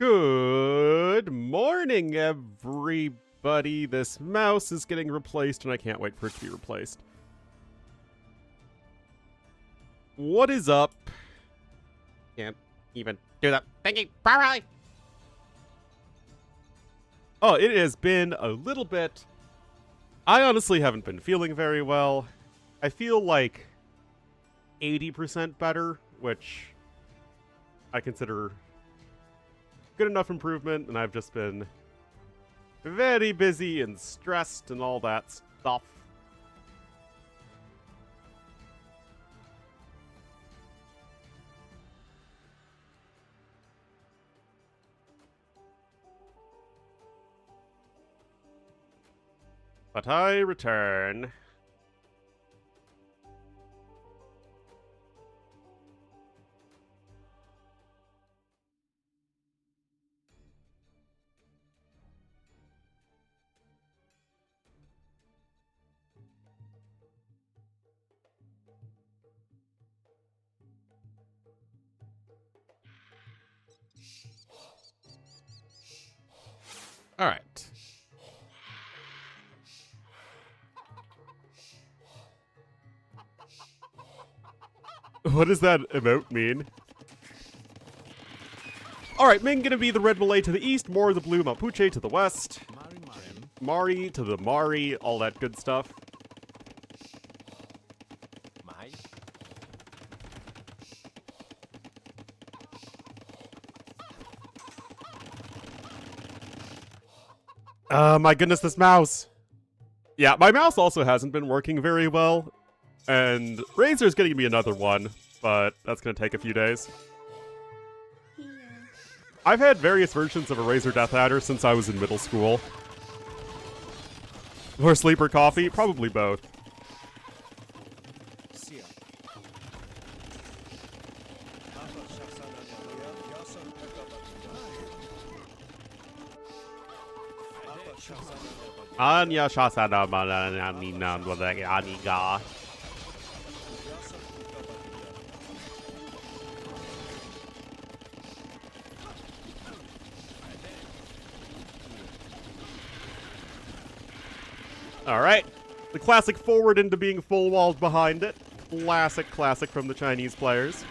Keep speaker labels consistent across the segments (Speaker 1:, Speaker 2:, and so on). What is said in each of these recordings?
Speaker 1: Good morning, everybody. This mouse is getting replaced, and I can't wait for it to be replaced. What is up? Can't even do that. Thank you. Bye-bye. Oh, it has been a little bit. I honestly haven't been feeling very well. I feel like 80% better, which I consider good enough improvement, and I've just been very busy and stressed and all that stuff. But I return. All right. What does that emote mean? All right, Ming gonna be the red Malay to the east, more the blue Mapuche to the west. Mari to the Mari, all that good stuff. My goodness, this mouse. Yeah, my mouse also hasn't been working very well. And Razor's gonna give me another one, but that's gonna take a few days. I've had various versions of a Razer Death Adder since I was in middle school. Or sleeper coffee, probably both. Anya shasana mananina aniga. Alright, the classic forward into being full walled behind it. Classic from the Chinese players.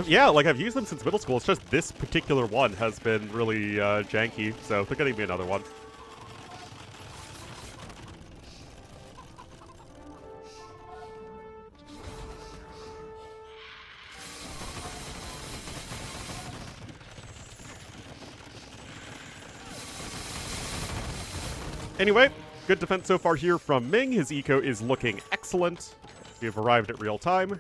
Speaker 1: Yeah, like I've used them since middle school, it's just this particular one has been really janky, so they're gonna give me another one. Anyway, good defense so far here from Ming. His eco is looking excellent. We have arrived at real time.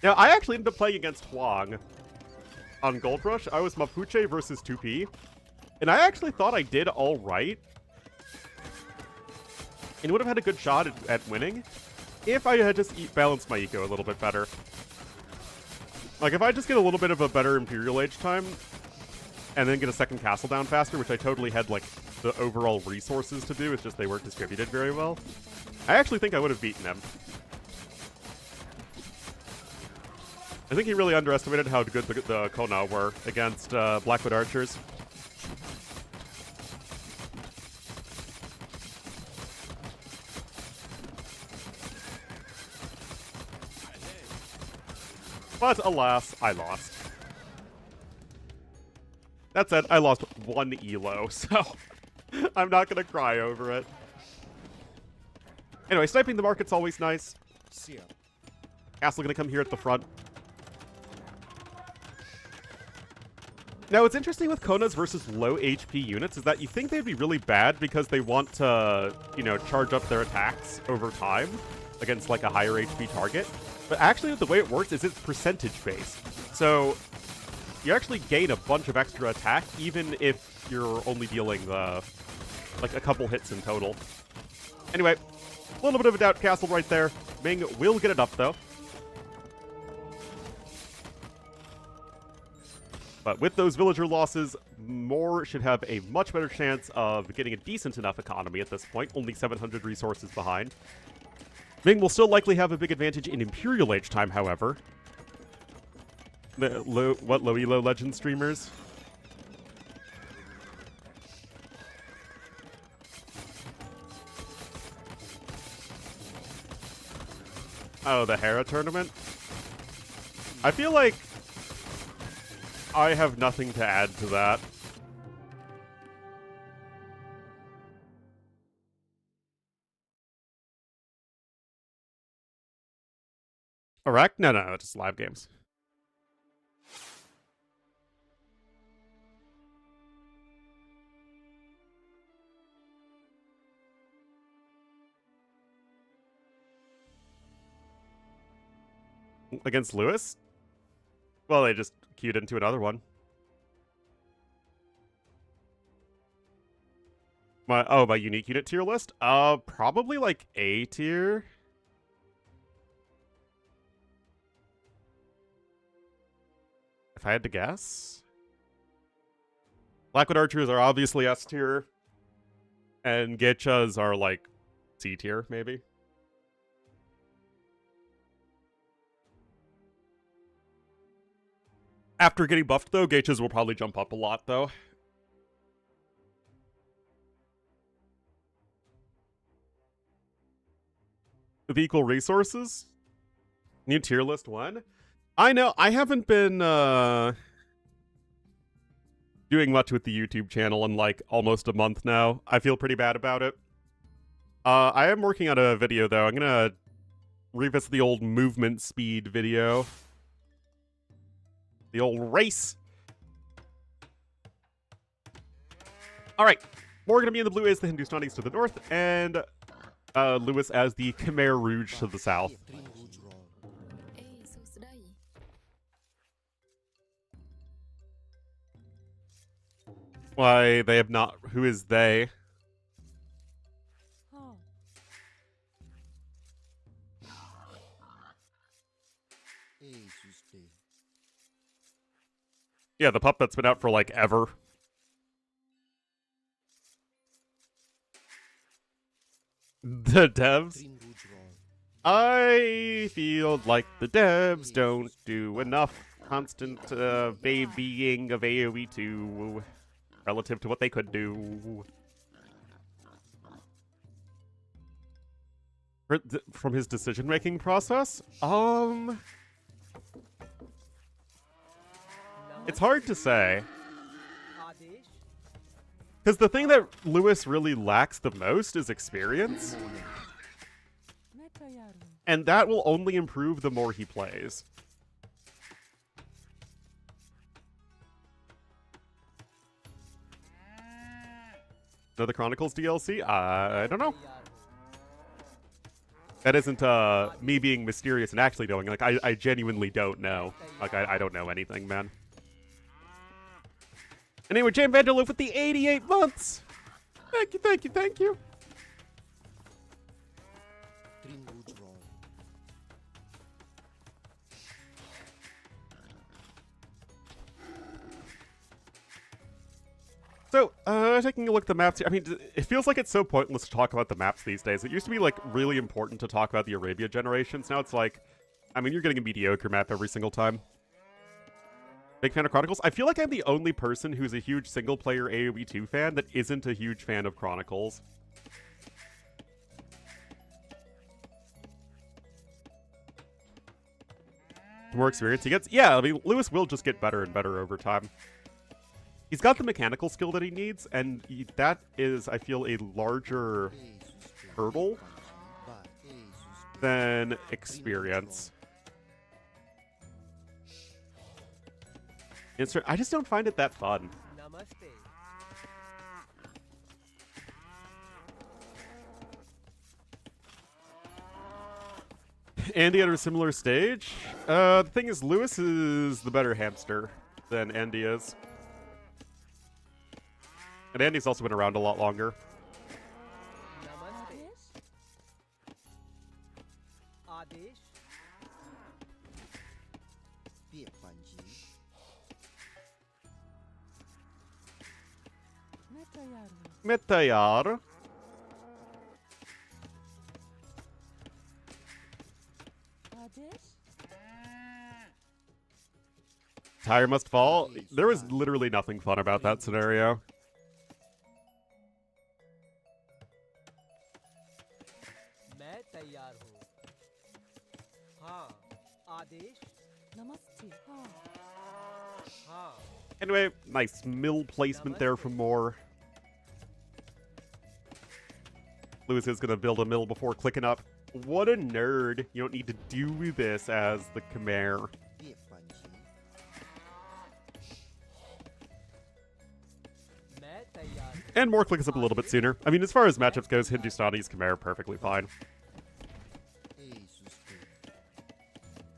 Speaker 1: Now, I actually ended up playing against Huang on Gold Rush. I was Mapuche versus 2P, and I actually thought I did all right and would have had a good shot at winning if I had just balanced my eco a little bit better. Like, if I just get a little bit of a better Imperial Age time and then get a second castle down faster, which I totally had, like, the overall resources to do, it's just they weren't distributed very well, I actually think I would have beaten him. I think he really underestimated how good the Kona were against Blackwood archers. But alas, I lost. That said, I lost one elo, so I'm not gonna cry over it. Anyway, sniping the market's always nice. Castle gonna come here at the front. Now, what's interesting with Konas versus low HP units is that you think they'd be really bad because they want to, you know, charge up their attacks over time against, like, a higher HP target. But actually, the way it works is it's percentage-based. So, you actually gain a bunch of extra attack, even if you're only dealing, like, a couple hits in total. Anyway, a little bit of a doubt castle right there. Ming will get it up, though. But with those villager losses, Moore should have a much better chance of getting a decent enough economy at this point, only 700 resources behind. Ming will still likely have a big advantage in Imperial Age time, however. What low elo legend streamers? Oh, the Hera tournament? I feel like I have nothing to add to that. Iraq? No, just live games. Against Lewis? Well, they just queued into another one. My unique unit tier list? Probably like A tier. If I had to guess. Blackwood Archers are obviously S tier. And Getchas are like C tier, maybe. After getting buffed, though, Getchas will probably jump up a lot, though. With equal resources? New tier list 1? I know, I haven't been doing much with the YouTube channel in like almost a month now. I feel pretty bad about it. I am working on a video, though. I'm gonna revisit the old movement speed video. The old race. Alright. We're gonna be in the blue as the Hindustanis to the north, and Lewis as the Khmer Rouge to the south. Why, they have not... Who is they? Yeah, the pup that's been out for, like, ever. The devs? I feel like the devs don't do enough constant babying of AoE2 relative to what they could do. From his decision-making process? It's hard to say. Because the thing that Lewis really lacks the most is experience. And that will only improve the more he plays. Another Chronicles DLC? I don't know. That isn't me being mysterious and actually knowing. Like, I genuinely don't know. Like, I don't know anything, man. Anyway, Jam Vanderloof with the 88 months! Thank you, thank you, thank you. So, taking a look at the maps here, I mean, it feels like it's so pointless to talk about the maps these days. It used to be, like, really important to talk about the Arabia generations. Now it's like, I mean, you're getting a mediocre map every single time. Big fan of Chronicles? I feel like I'm the only person who's a huge single-player AoE2 fan that isn't a huge fan of Chronicles. The more experience he gets? Yeah, I mean, Lewis will just get better and better over time. He's got the mechanical skill that he needs, and that is, I feel, a larger hurdle than experience. I just don't find it that fun. Andy at a similar stage? The thing is, Lewis is the better hamster than Andy is. And Andy's also been around a lot longer. Metayar. Tire must fall. There was literally nothing fun about that scenario. Anyway, nice mill placement there from Moore. Lewis is going to build a mill before clicking up. What a nerd. You don't need to do this as the Khmer. And Moore clicks up a little bit sooner. I mean, as far as matchups goes, Hindustani's Khmer perfectly fine.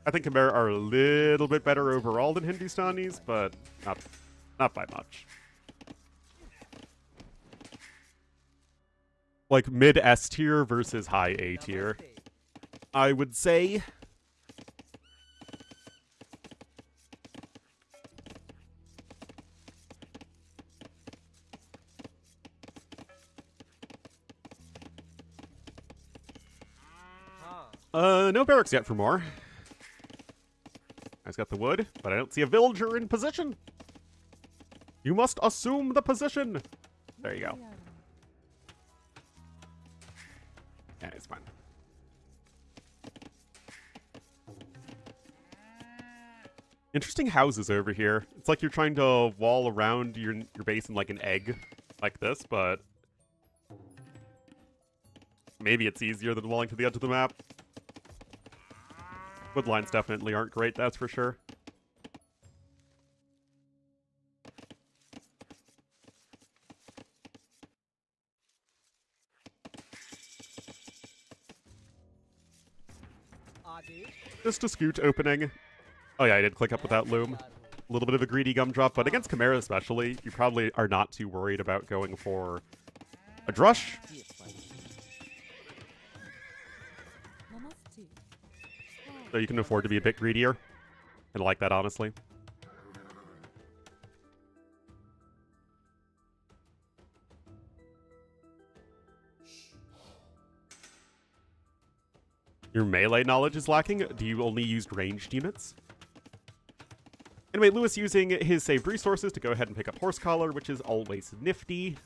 Speaker 1: I think Khmer are a little bit better overall than Hindustanis, but not by much. Like mid S tier versus high A tier, I would say. No barracks yet for Moore. I've got the wood, but I don't see a villager in position. You must assume the position. There you go. Yeah, it's fine. Interesting houses over here. It's like you're trying to wall around your base in like an egg, like this, but maybe it's easier than walling to the edge of the map. Wood lines definitely aren't great, that's for sure. Just a scoot opening. Oh yeah, I did click up without loom. A little bit of a greedy gumdrop, but against Khmer especially, you probably are not too worried about going for a drush. So you can afford to be a bit greedier. I like that, honestly. Your melee knowledge is lacking. Do you only use ranged units? Anyway, Lewis using his saved resources to go ahead and pick up Horse Collar, which is always nifty.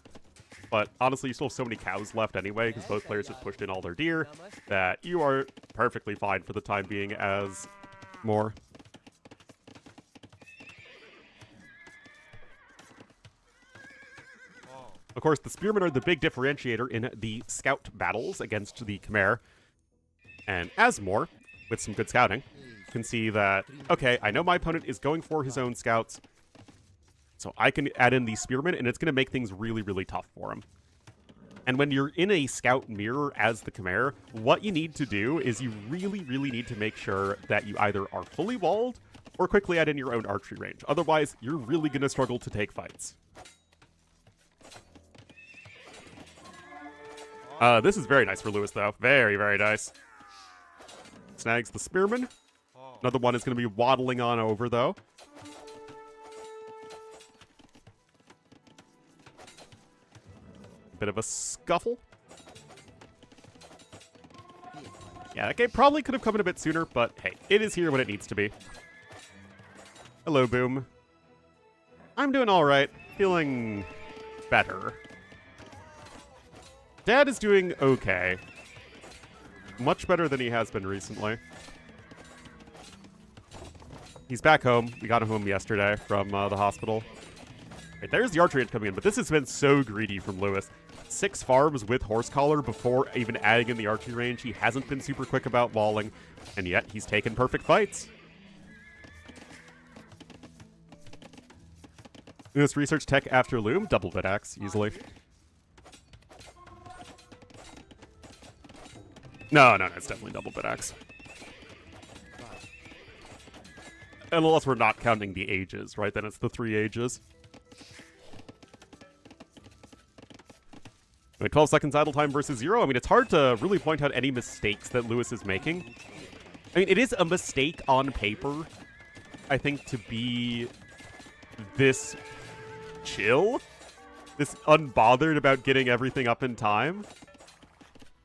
Speaker 1: But honestly, you still have so many cows left anyway, because both players just pushed in all their deer, that you are perfectly fine for the time being as Moore. Of course, the Spearmen are the big differentiator in the scout battles against the Khmer. And as Moore, with some good scouting, can see that, okay, I know my opponent is going for his own scouts, so I can add in these Spearmen, and it's going to make things really, really tough for him. And when you're in a scout mirror as the Khmer, what you need to do is you really, really need to make sure that you either are fully walled or quickly add in your own archery range. Otherwise, you're really going to struggle to take fights. This is very nice for Lewis, though. Very, very nice. Snags the Spearman. Another one is going to be waddling on over, though. Bit of a scuffle. Yeah, that game probably could have come in a bit sooner, but hey, it is here when it needs to be. Hello, Boom. I'm doing alright. Feeling better. Dad is doing okay. Much better than he has been recently. He's back home. We got him home yesterday from the hospital. Right, there's the archery coming in, but this has been so greedy from Lewis. 6 farms with Horse Collar before even adding in the archery range. He hasn't been super quick about walling, and yet he's taken perfect fights. Lewis research tech after loom, double bit axe, easily. No, it's definitely double bit axe. Unless we're not counting the ages, right? Then it's the 3 ages. 12 seconds idle time versus 0. I mean, it's hard to really point out any mistakes that Lewis is making. I mean, it is a mistake on paper, I think, to be this chill, this unbothered about getting everything up in time.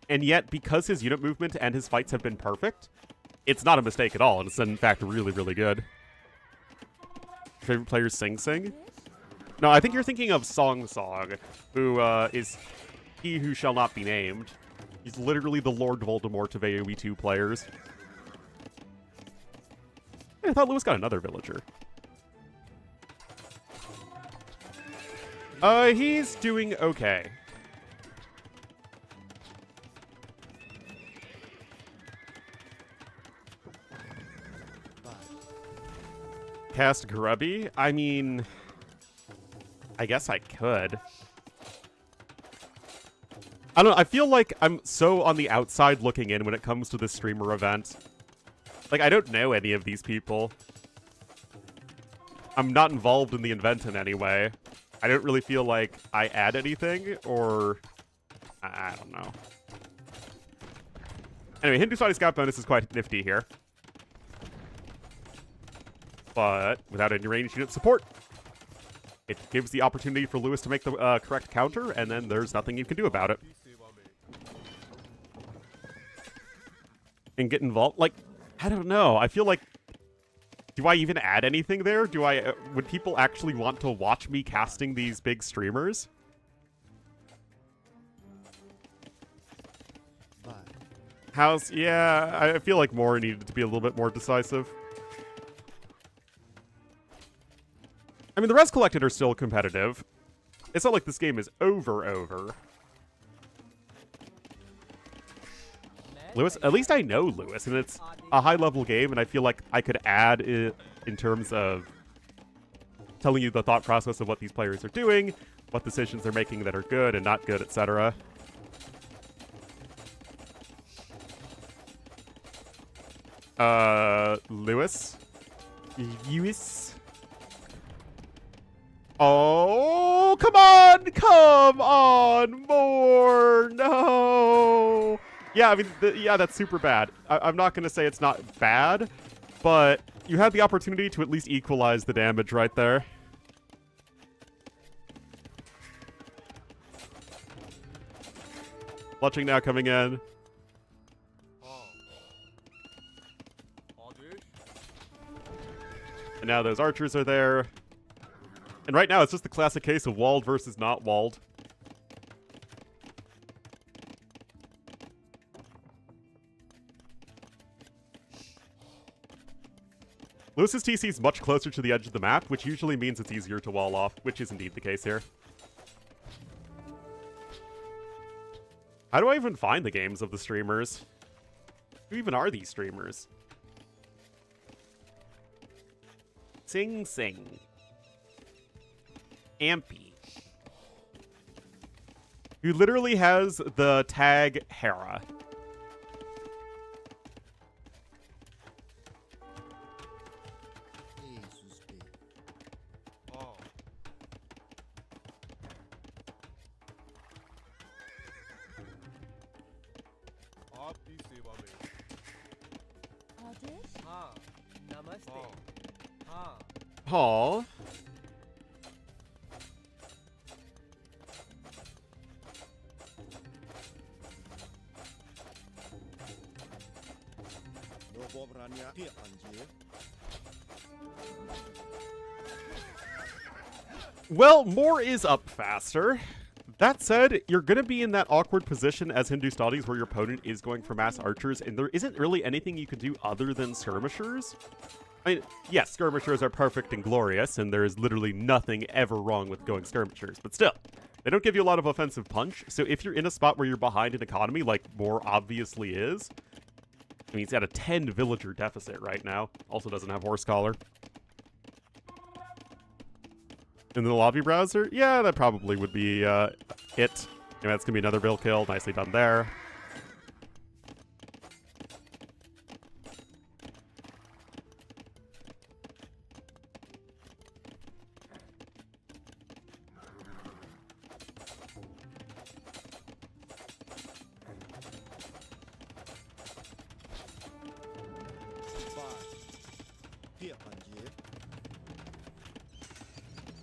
Speaker 1: And yet, because his unit movement and his fights have been perfect, it's not a mistake at all, and it's in fact really, really good. favorite players Sing Sing? No, I think you're thinking of Song Song, who is he who shall not be named. He's literally the Lord Voldemort of AoE2 players. Hey, I thought Lewis got another villager. He's doing okay. Cast Grubby? I mean, I guess I could. I don't know, I feel like I'm so on the outside looking in when it comes to this streamer event. Like, I don't know any of these people. I'm not involved in the event in any way. I don't really feel like I add anything, or... I don't know. Anyway, Hindustani Scout bonus is quite nifty here. But without any ranged unit support, it gives the opportunity for Lewis to make the correct counter, and then there's nothing you can do about it. And get involved. Like, I don't know. I feel like, do I even add anything there? Do I? Would people actually want to watch me casting these big streamers? House, yeah, I feel like more needed to be a little bit more decisive. I mean, the rest collected are still competitive. It's not like this game is over. Lewis, at least I know Lewis, and it's a high-level game, and I feel like I could add it in terms of telling you the thought process of what these players are doing, what decisions they're making that are good and not good, etc. Lewis? Oh, come on, more, no. Yeah, I mean, yeah, that's super bad. I'm not going to say it's not bad, but you had the opportunity to at least equalize the damage right there. Fletching now coming in. And now those archers are there. And right now, it's just the classic case of walled versus not walled. Lewis's TC is much closer to the edge of the map, which usually means it's easier to wall off, which is indeed the case here. How do I even find the games of the streamers? Who even are these streamers? Sing Sing. Ampy. Who literally has the tag Hera. Paul. Well, more is up faster. That said, you're going to be in that awkward position as Hindustanis where your opponent is going for mass archers, and there isn't really anything you can do other than skirmishers. I mean, yes, skirmishers are perfect and glorious, and there is literally nothing ever wrong with going skirmishers, but still, they don't give you a lot of offensive punch, so if you're in a spot where you're behind an economy, like more obviously is, I mean, he's at a 10 villager deficit right now, also doesn't have horse collar. In the lobby browser? Yeah, that probably would be it. Anyway, that's gonna be another bill kill, nicely done there.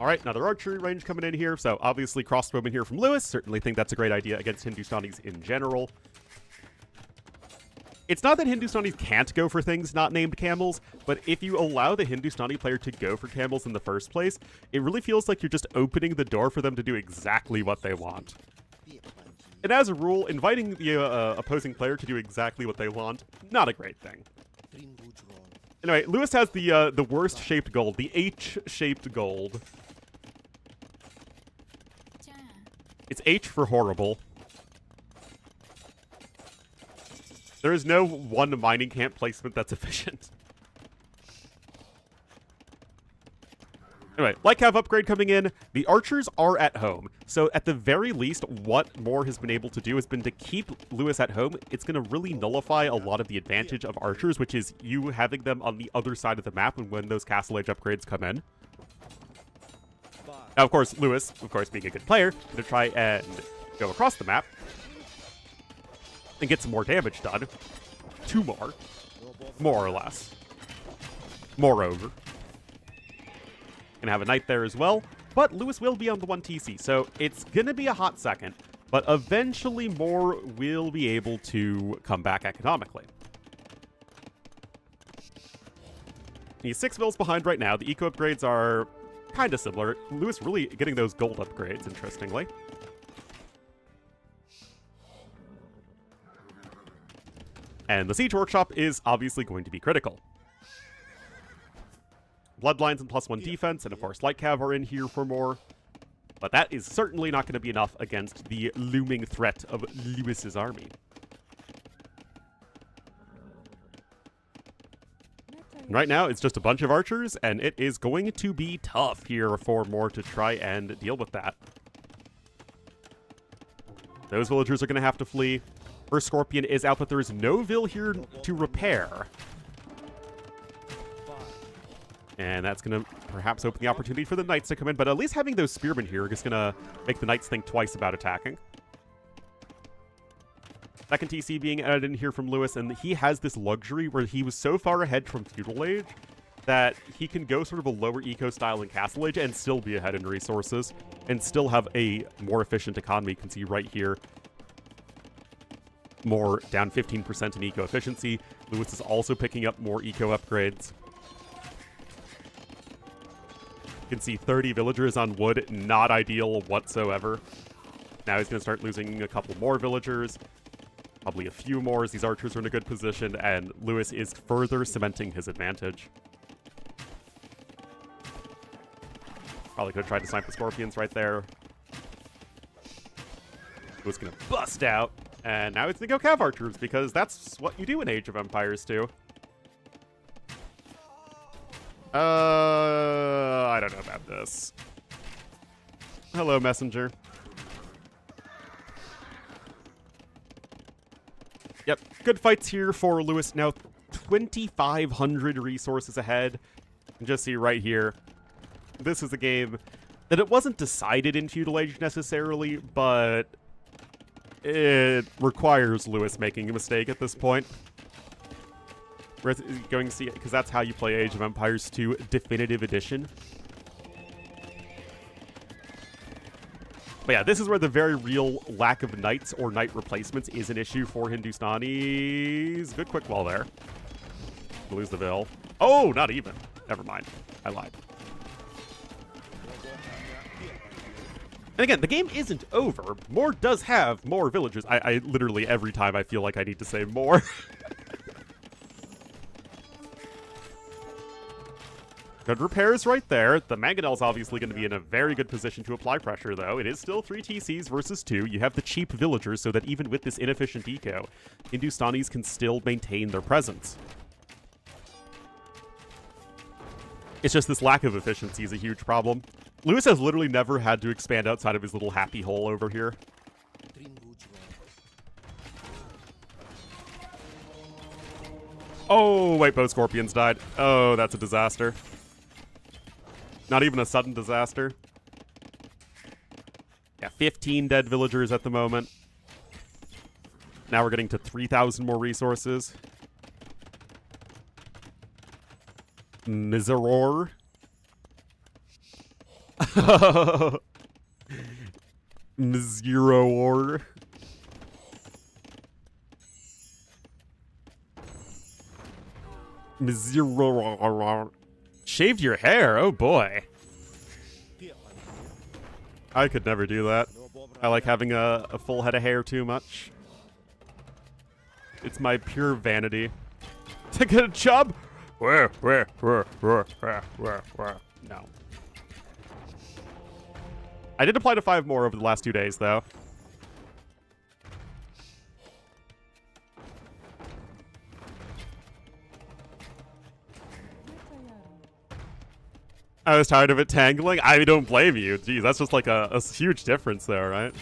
Speaker 1: All right, another archery range coming in here. So obviously crossbowman here from Lewis. Certainly think that's a great idea against Hindustanis in general. It's not that Hindustanis can't go for things not named camels, but if you allow the Hindustani player to go for camels in the first place, it really feels like you're just opening the door for them to do exactly what they want. And as a rule, inviting the opposing player to do exactly what they want, not a great thing. Anyway, Lewis has the worst-shaped gold, the H-shaped gold. It's H for horrible. There is no one mining camp placement that's efficient. Anyway, light cav upgrade coming in. The archers are at home. So at the very least, what Moore has been able to do has been to keep Lewis at home. It's going to really nullify a lot of the advantage of archers, which is you having them on the other side of the map when those castle age upgrades come in. Now, of course, Lewis, being a good player, going to try and go across the map and get some more damage done. 2 more. More or less. Moreover. Gonna have a knight there as well, but Lewis will be on the 1 TC, so it's gonna be a hot second, but eventually Moore will be able to come back economically. He's 6 mils behind right now. The eco upgrades are kind of similar. Lewis really getting those gold upgrades, interestingly. And the Siege Workshop is obviously going to be critical. Bloodlines and +1 defense, and of course Light Cav are in here for more. But that is certainly not going to be enough against the looming threat of Lewis's army. Right now, it's just a bunch of archers, and it is going to be tough here for Moore to try and deal with that. Those villagers are going to have to flee. First Scorpion is out, but there is no Vill here to repair. And that's going to perhaps open the opportunity for the Knights to come in, but at least having those Spearmen here is going to make the Knights think twice about attacking. Second TC being added in here from Lewis, and he has this luxury where he was so far ahead from Feudal Age that he can go sort of a lower eco style in Castle Age and still be ahead in resources, and still have a more efficient economy. You can see right here, more down 15% in eco efficiency. Lewis is also picking up more eco upgrades. You can see 30 villagers on wood, not ideal whatsoever. Now he's going to start losing a couple more villagers. Probably a few more as these archers are in a good position, and Lewis is further cementing his advantage. Probably could have tried to snipe the Scorpions right there. Lewis going to bust out, and now it's going to go Cav Archers, because that's what you do in Age of Empires too. I don't know about this. Hello, Messenger. Yep, good fights here for Lewis. Now 2,500 resources ahead. You can just see right here, this is a game that it wasn't decided in Feudal Age necessarily, but it requires Lewis making a mistake at this point. We're going to see it, because that's how you play Age of Empires 2 Definitive Edition. But yeah, this is where the very real lack of knights or knight replacements is an issue for Hindustanis. Good quick wall there. Lose the Vill. Oh, not even. Never mind. I lied. And again, the game isn't over. Moore does have more villagers. I literally, every time I feel like I need to say more. Good repairs right there. The Mangonel's obviously going to be in a very good position to apply pressure, though. It is still 3 TCs versus 2. You have the cheap villagers, so that even with this inefficient eco, Hindustanis can still maintain their presence. It's just this lack of efficiency is a huge problem. Lewis has literally never had to expand outside of his little happy hole over here. Oh, wait, both Scorpions died. Oh, that's a disaster. Not even a sudden disaster. Yeah, 15 dead villagers at the moment. Now we're getting to 3,000 more resources. Miseror. Miseror. Shaved your hair? Oh boy. I could never do that. I like having a full head of hair too much. It's my pure vanity. To get a chub? No. I did apply to 5 more over the last 2 days, though. I was tired of it tangling. I don't blame you. Geez, that's just like a huge difference there, right?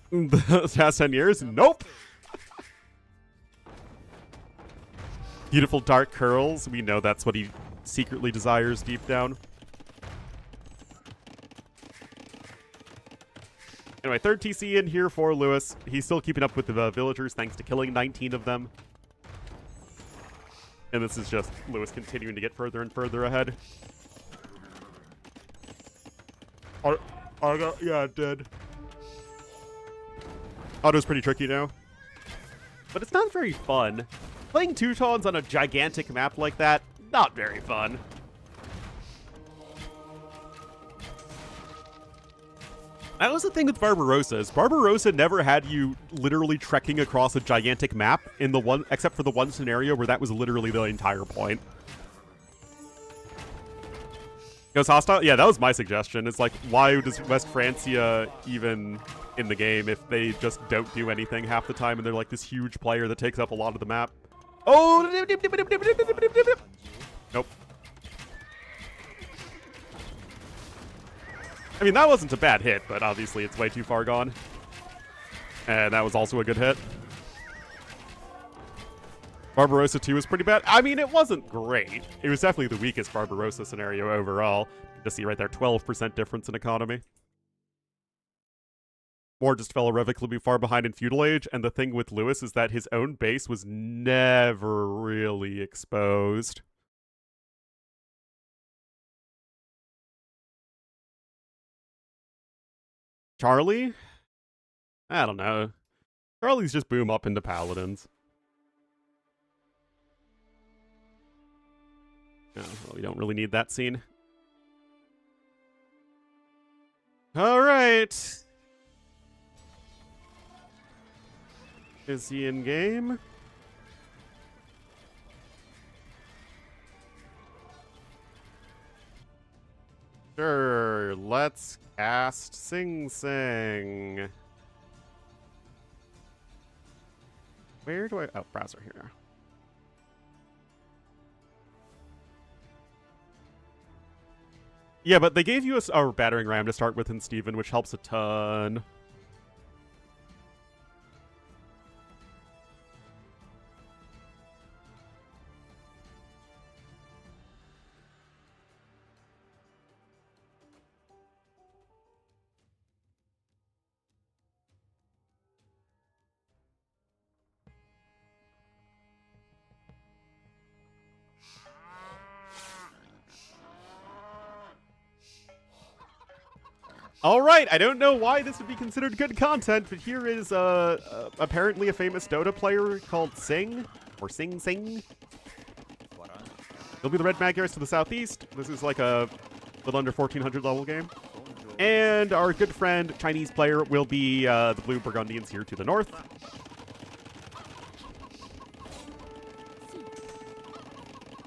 Speaker 1: The past 10 years? Nope. Beautiful dark curls. We know that's what he secretly desires deep down. Anyway, 3rd TC in here for Lewis. He's still keeping up with the villagers thanks to killing 19 of them. And this is just Lewis continuing to get further and further ahead. Yeah, it did. Auto's pretty tricky now. But it's not very fun. Playing Teutons on a gigantic map like that, not very fun. That was the thing with Barbarossa, is Barbarossa never had you literally trekking across a gigantic map in the one, except for the one scenario where that was literally the entire point. Goes hostile? Yeah, that was my suggestion. It's like, why does West Francia even in the game if they just don't do anything half the time and they're like this huge player that takes up a lot of the map? Oh! Nope. I mean, that wasn't a bad hit, but obviously it's way too far gone. And that was also a good hit. Barbarossa 2 was pretty bad. I mean, it wasn't great. It was definitely the weakest Barbarossa scenario overall. You just see right there, 12% difference in economy. Moore just fell irrevocably far behind in Feudal Age, and the thing with Lewis is that his own base was never really exposed. Charlie? I don't know. Charlie's just boom up into Paladins. Oh, well, we don't really need that scene. Alright. Is he in game? Sure, let's cast Sing Sing. Where do I... Oh, browser here. Yeah, but they gave you a battering ram to start with in Steven, which helps a ton. All right, I don't know why this would be considered good content, but here is apparently a famous Dota player called Sing, or Sing Sing. He'll be the Red Magyars to the southeast. This is like a little under 1400 level game. And our good friend, Chinese player, will be the Blue Burgundians here to the north.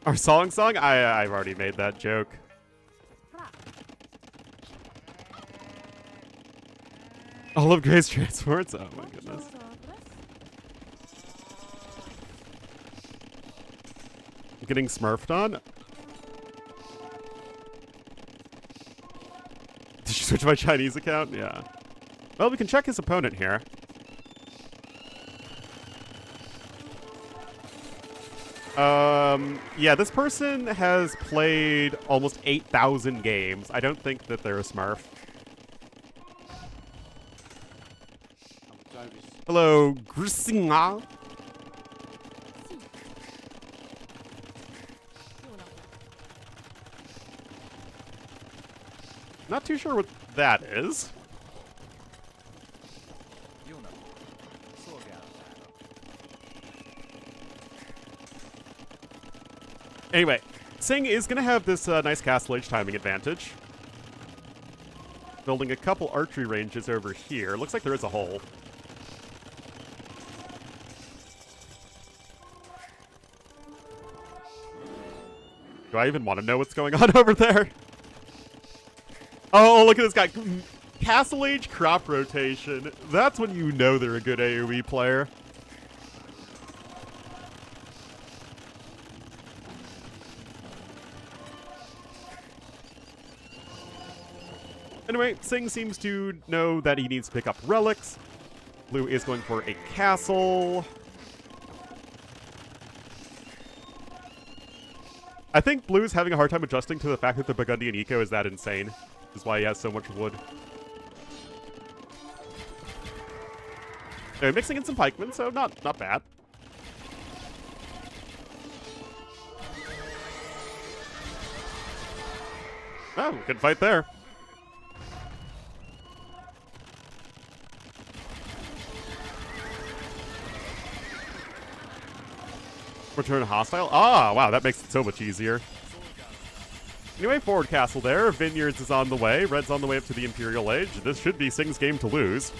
Speaker 1: Our song? I've already made that joke. All of Gray's transports? Oh my goodness. Getting smurfed on? Did you switch my Chinese account? Yeah. Well, we can check his opponent here. Yeah, this person has played almost 8,000 games. I don't think that they're a smurf. Hello, Grisinga. Not too sure what that is. Anyway, Sing is going to have this nice castle age timing advantage. Building a couple archery ranges over here. Looks like there is a hole. Do I even want to know what's going on over there? Oh, look at this guy. Castle age crop rotation. That's when you know they're a good AoE player. Anyway, Sing seems to know that he needs to pick up relics. Blue is going for a castle. I think Blue is having a hard time adjusting to the fact that the Burgundian eco is that insane. Which is why he has so much wood. They're mixing in some pikemen, so not bad. Oh, good fight there. Return hostile? Ah, wow, that makes it so much easier. Anyway, forward castle there. Vineyards is on the way. Red's on the way up to the Imperial Age. This should be Sing's game to lose.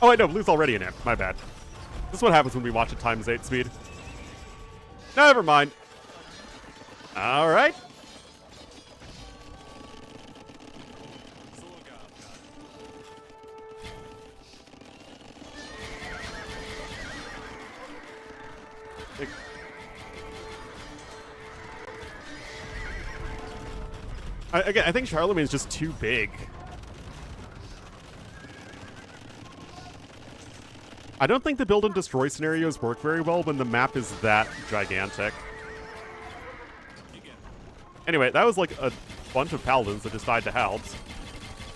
Speaker 1: Oh, wait, no, Blue's already in imp. My bad. This is what happens when we watch at times 8 speed. Never mind. All right. Again, I think Charlemagne's just too big. I don't think the build and destroy scenarios work very well when the map is that gigantic. Anyway, that was like a bunch of paladins that just died to halbs.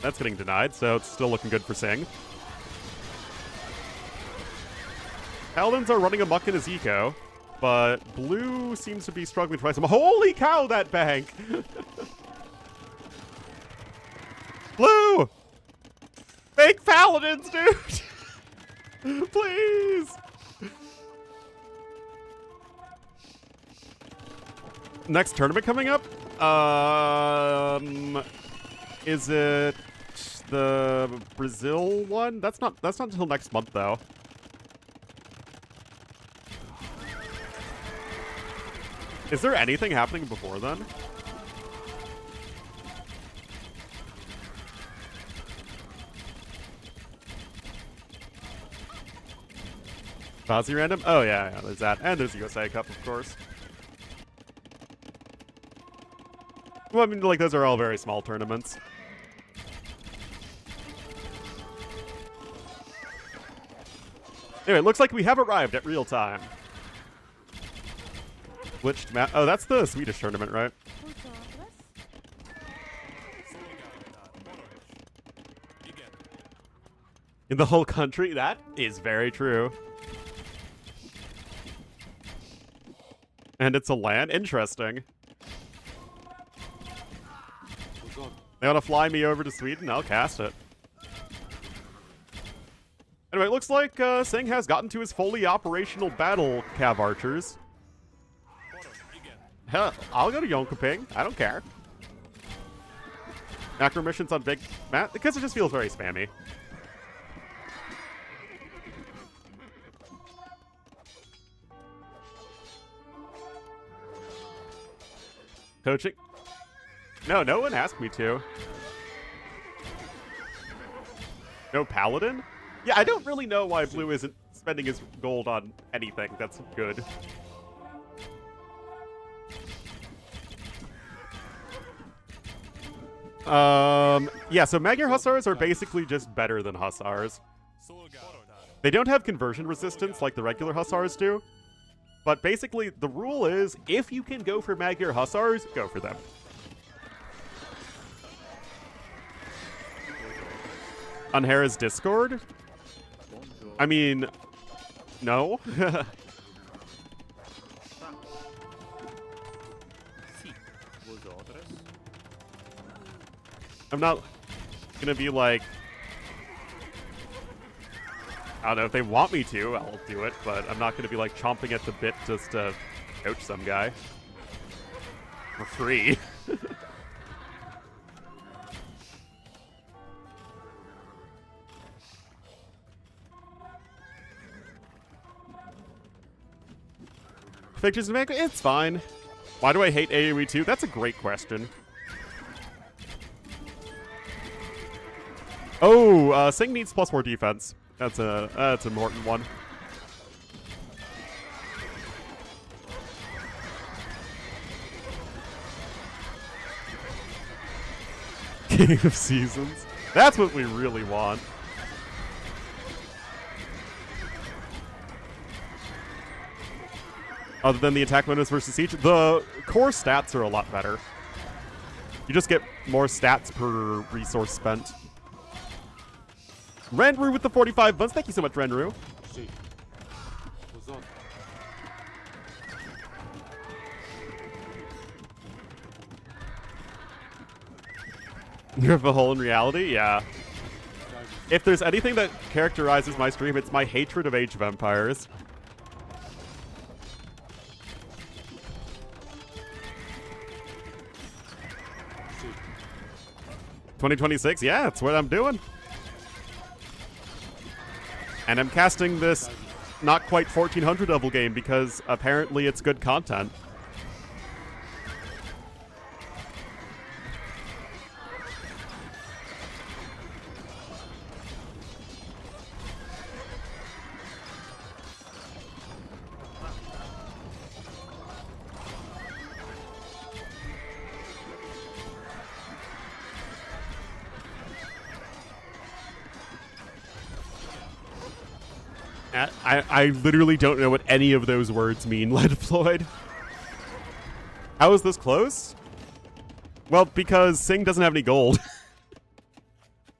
Speaker 1: That's getting denied, so it's still looking good for Sing. Paladins are running amok in his eco, but Blue seems to be struggling to find some. Holy cow, that bank! Blue! Make paladins, dude! Please! Next tournament coming up? Is it the Brazil one? That's not until next month though. Is there anything happening before then? Fozzy random? Oh yeah, there's that. And there's the USA Cup, of course. Well, I mean, like, those are all very small tournaments. Anyway, it looks like we have arrived at real time. Which map? Oh, that's the Swedish tournament, right? In the whole country? That is very true. And it's a land? Interesting. They want to fly me over to Sweden? I'll cast it. Anyway, it looks like Sing has gotten to his fully operational battle cav archers. Hell, I'll go to Jonkoping. I don't care. Macro missions on big map because it just feels very spammy. Coaching? No, no one asked me to. No paladin? Yeah, I don't really know why Blue isn't spending his gold on anything that's good. Yeah, so Magyar Hussars are basically just better than Hussars. They don't have conversion resistance like the regular Hussars do. But basically, the rule is, if you can go for Magyar Hussars, go for them. On Hera's Discord? I mean, no. I'm not gonna be like, I don't know, if they want me to, I'll do it, but I'm not going to be, like, chomping at the bit just to coach some guy. For free. Fictions make it's fine. Why do I hate AoE2? That's a great question. Oh, Sing needs +4 defense. That's an important one. King of Seasons. That's what we really want. Other than the attack bonus versus siege, the core stats are a lot better. You just get more stats per resource spent. Renru with the 45 months. Thank you so much, Renru. You have a hole in reality? Yeah. If there's anything that characterizes my stream, it's my hatred of Age of Empires. $2026? Yeah, that's what I'm doing. And I'm casting this not quite 1400 level game because apparently it's good content. I literally don't know what any of those words mean, Led Floyd. How is this close? Well, because Sing doesn't have any gold.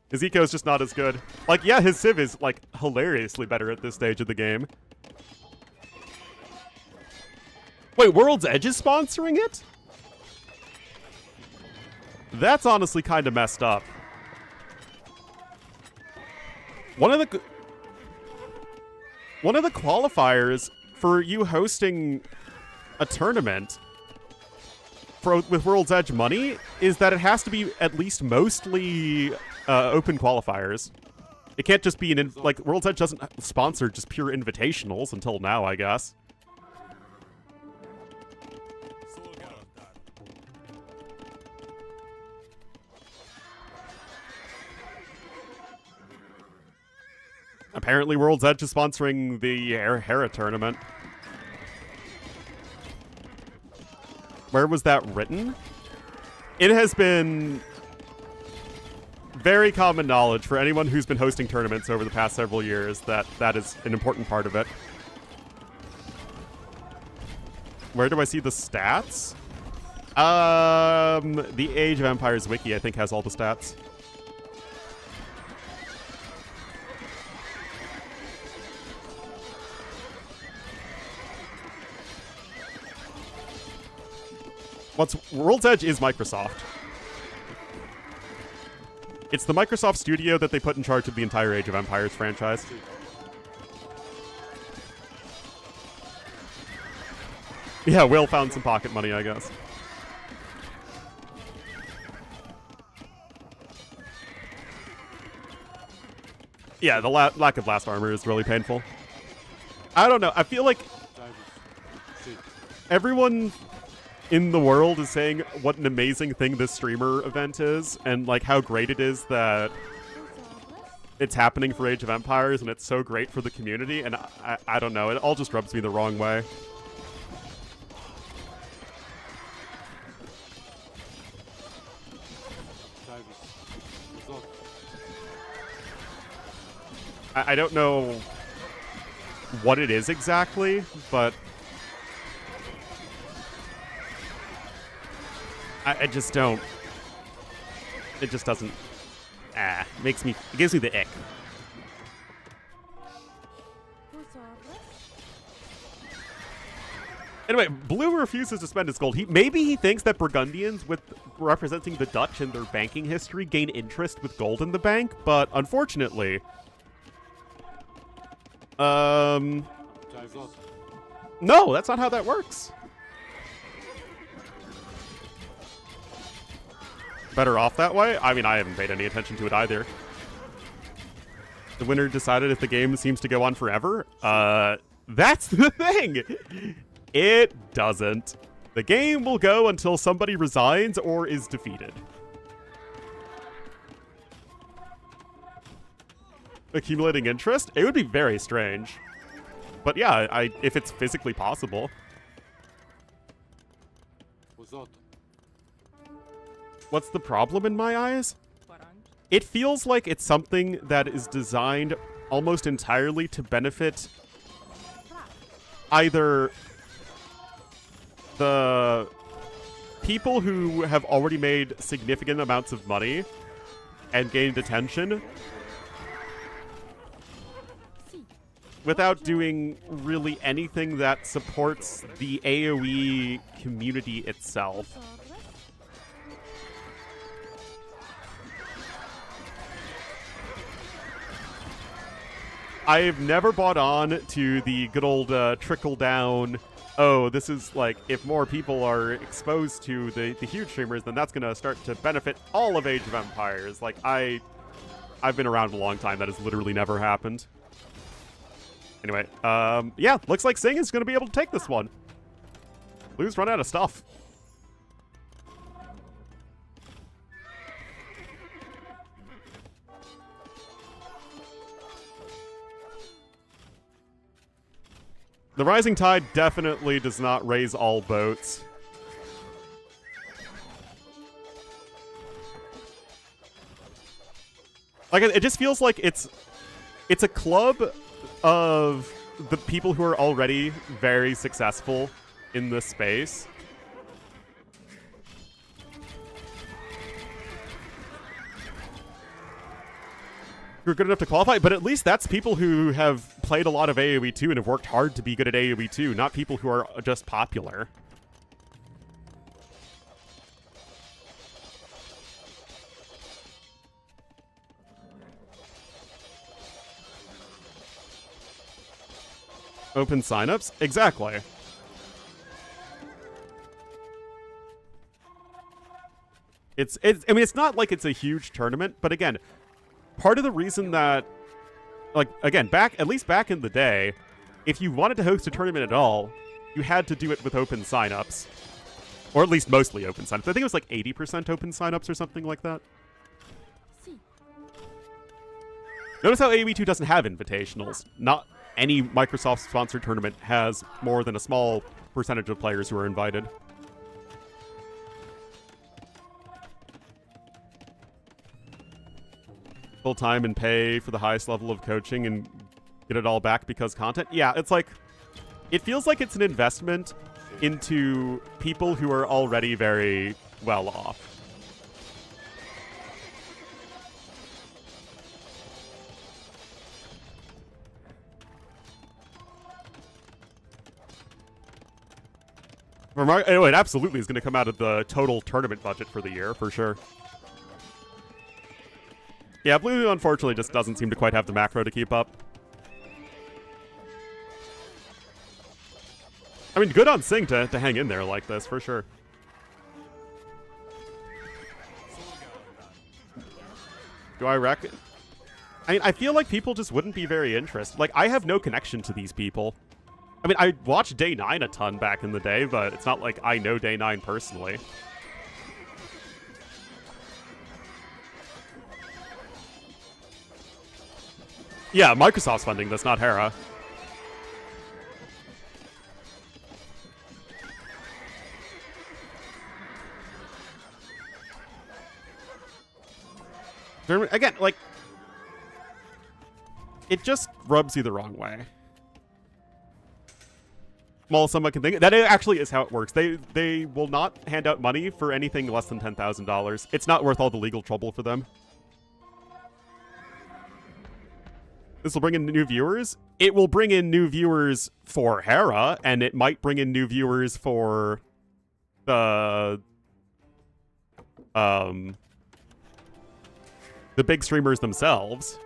Speaker 1: His eco is just not as good. Like, yeah, his Civ is, like, hilariously better at this stage of the game. Wait, World's Edge is sponsoring it? That's honestly kind of messed up. One of the qualifiers for you hosting a tournament with World's Edge money is that it has to be at least mostly open qualifiers. It can't just be like, World's Edge doesn't sponsor just pure invitationals until now, I guess. Apparently, World's Edge is sponsoring the Hera tournament. Where was that written? It has been very common knowledge for anyone who's been hosting tournaments over the past several years that that is an important part of it. Where do I see the stats? The Age of Empires wiki, I think, has all the stats. World's Edge is Microsoft. It's the Microsoft studio that they put in charge of the entire Age of Empires franchise. Yeah, Will found some pocket money, I guess. Yeah, the lack of blast armor is really painful. I don't know. I feel like everyone in the world is saying what an amazing thing this streamer event is, and like how great it is that it's happening for Age of Empires, and it's so great for the community, and I don't know, it all just rubs me the wrong way. I don't know what it is exactly, but I just don't. It just doesn't. It gives me the ick. Anyway, Blue refuses to spend his gold. Maybe he thinks that Burgundians, with representing the Dutch in their banking history, gain interest with gold in the bank, but unfortunately, No, that's not how that works. Better off that way? I mean, I haven't paid any attention to it either. The winner decided if the game seems to go on forever. That's the thing. It doesn't. The game will go until somebody resigns or is defeated. Accumulating interest? It would be very strange. But yeah, if it's physically possible. What's the problem in my eyes? It feels like it's something that is designed almost entirely to benefit either the people who have already made significant amounts of money and gained attention without doing really anything that supports the AoE community itself. I've never bought on to the good old trickle-down, oh, this is like, if more people are exposed to the huge streamers, then that's going to start to benefit all of Age of Empires. Like, I've been around a long time. That has literally never happened. Anyway, yeah, looks like Sing is going to be able to take this one. Blue's run out of stuff. The rising tide definitely does not raise all boats. Like, it just feels like it's a club of the people who are already very successful in this space. Who are good enough to qualify, but at least that's people who have played a lot of AoE2 and have worked hard to be good at AoE2, not people who are just popular. Open signups? Exactly. I mean, it's not like it's a huge tournament, but again, part of the reason that, like, again, at least back in the day, if you wanted to host a tournament at all, you had to do it with open signups. Or at least mostly open signups. I think it was like 80% open signups or something like that. Notice how AoE2 doesn't have invitationals. Not any Microsoft-sponsored tournament has more than a small percentage of players who are invited. Full time and pay for the highest level of coaching and get it all back because content. Yeah, it's like, it feels like it's an investment into people who are already very well off. Oh, it absolutely is going to come out of the total tournament budget for the year, for sure. Yeah, Blue, unfortunately, just doesn't seem to quite have the macro to keep up. I mean, good on Sing to hang in there like this, for sure. Do I reckon? I mean, I feel like people just wouldn't be very interested. Like, I have no connection to these people. I mean, I watched Day 9 a ton back in the day, but it's not like I know Day 9 personally. Yeah, Microsoft's funding this, not Hera. Again, like, it just rubs you the wrong way. Well, someone can think that it actually is how it works. They will not hand out money for anything less than $10,000. It's not worth all the legal trouble for them. This will bring in new viewers. It will bring in new viewers for Hera, and it might bring in new viewers for the big streamers themselves.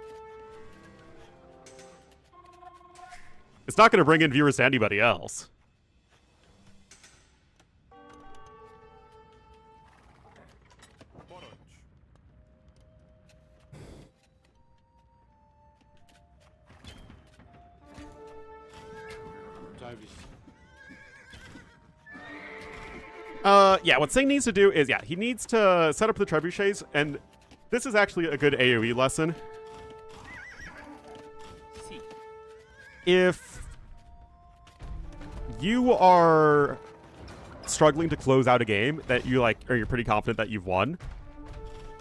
Speaker 1: It's not going to bring in viewers to anybody else. Yeah, what Singh needs to do is, he needs to set up the trebuchets, and this is actually a good AoE lesson. If you are struggling to close out a game that you like, or you're pretty confident that you've won,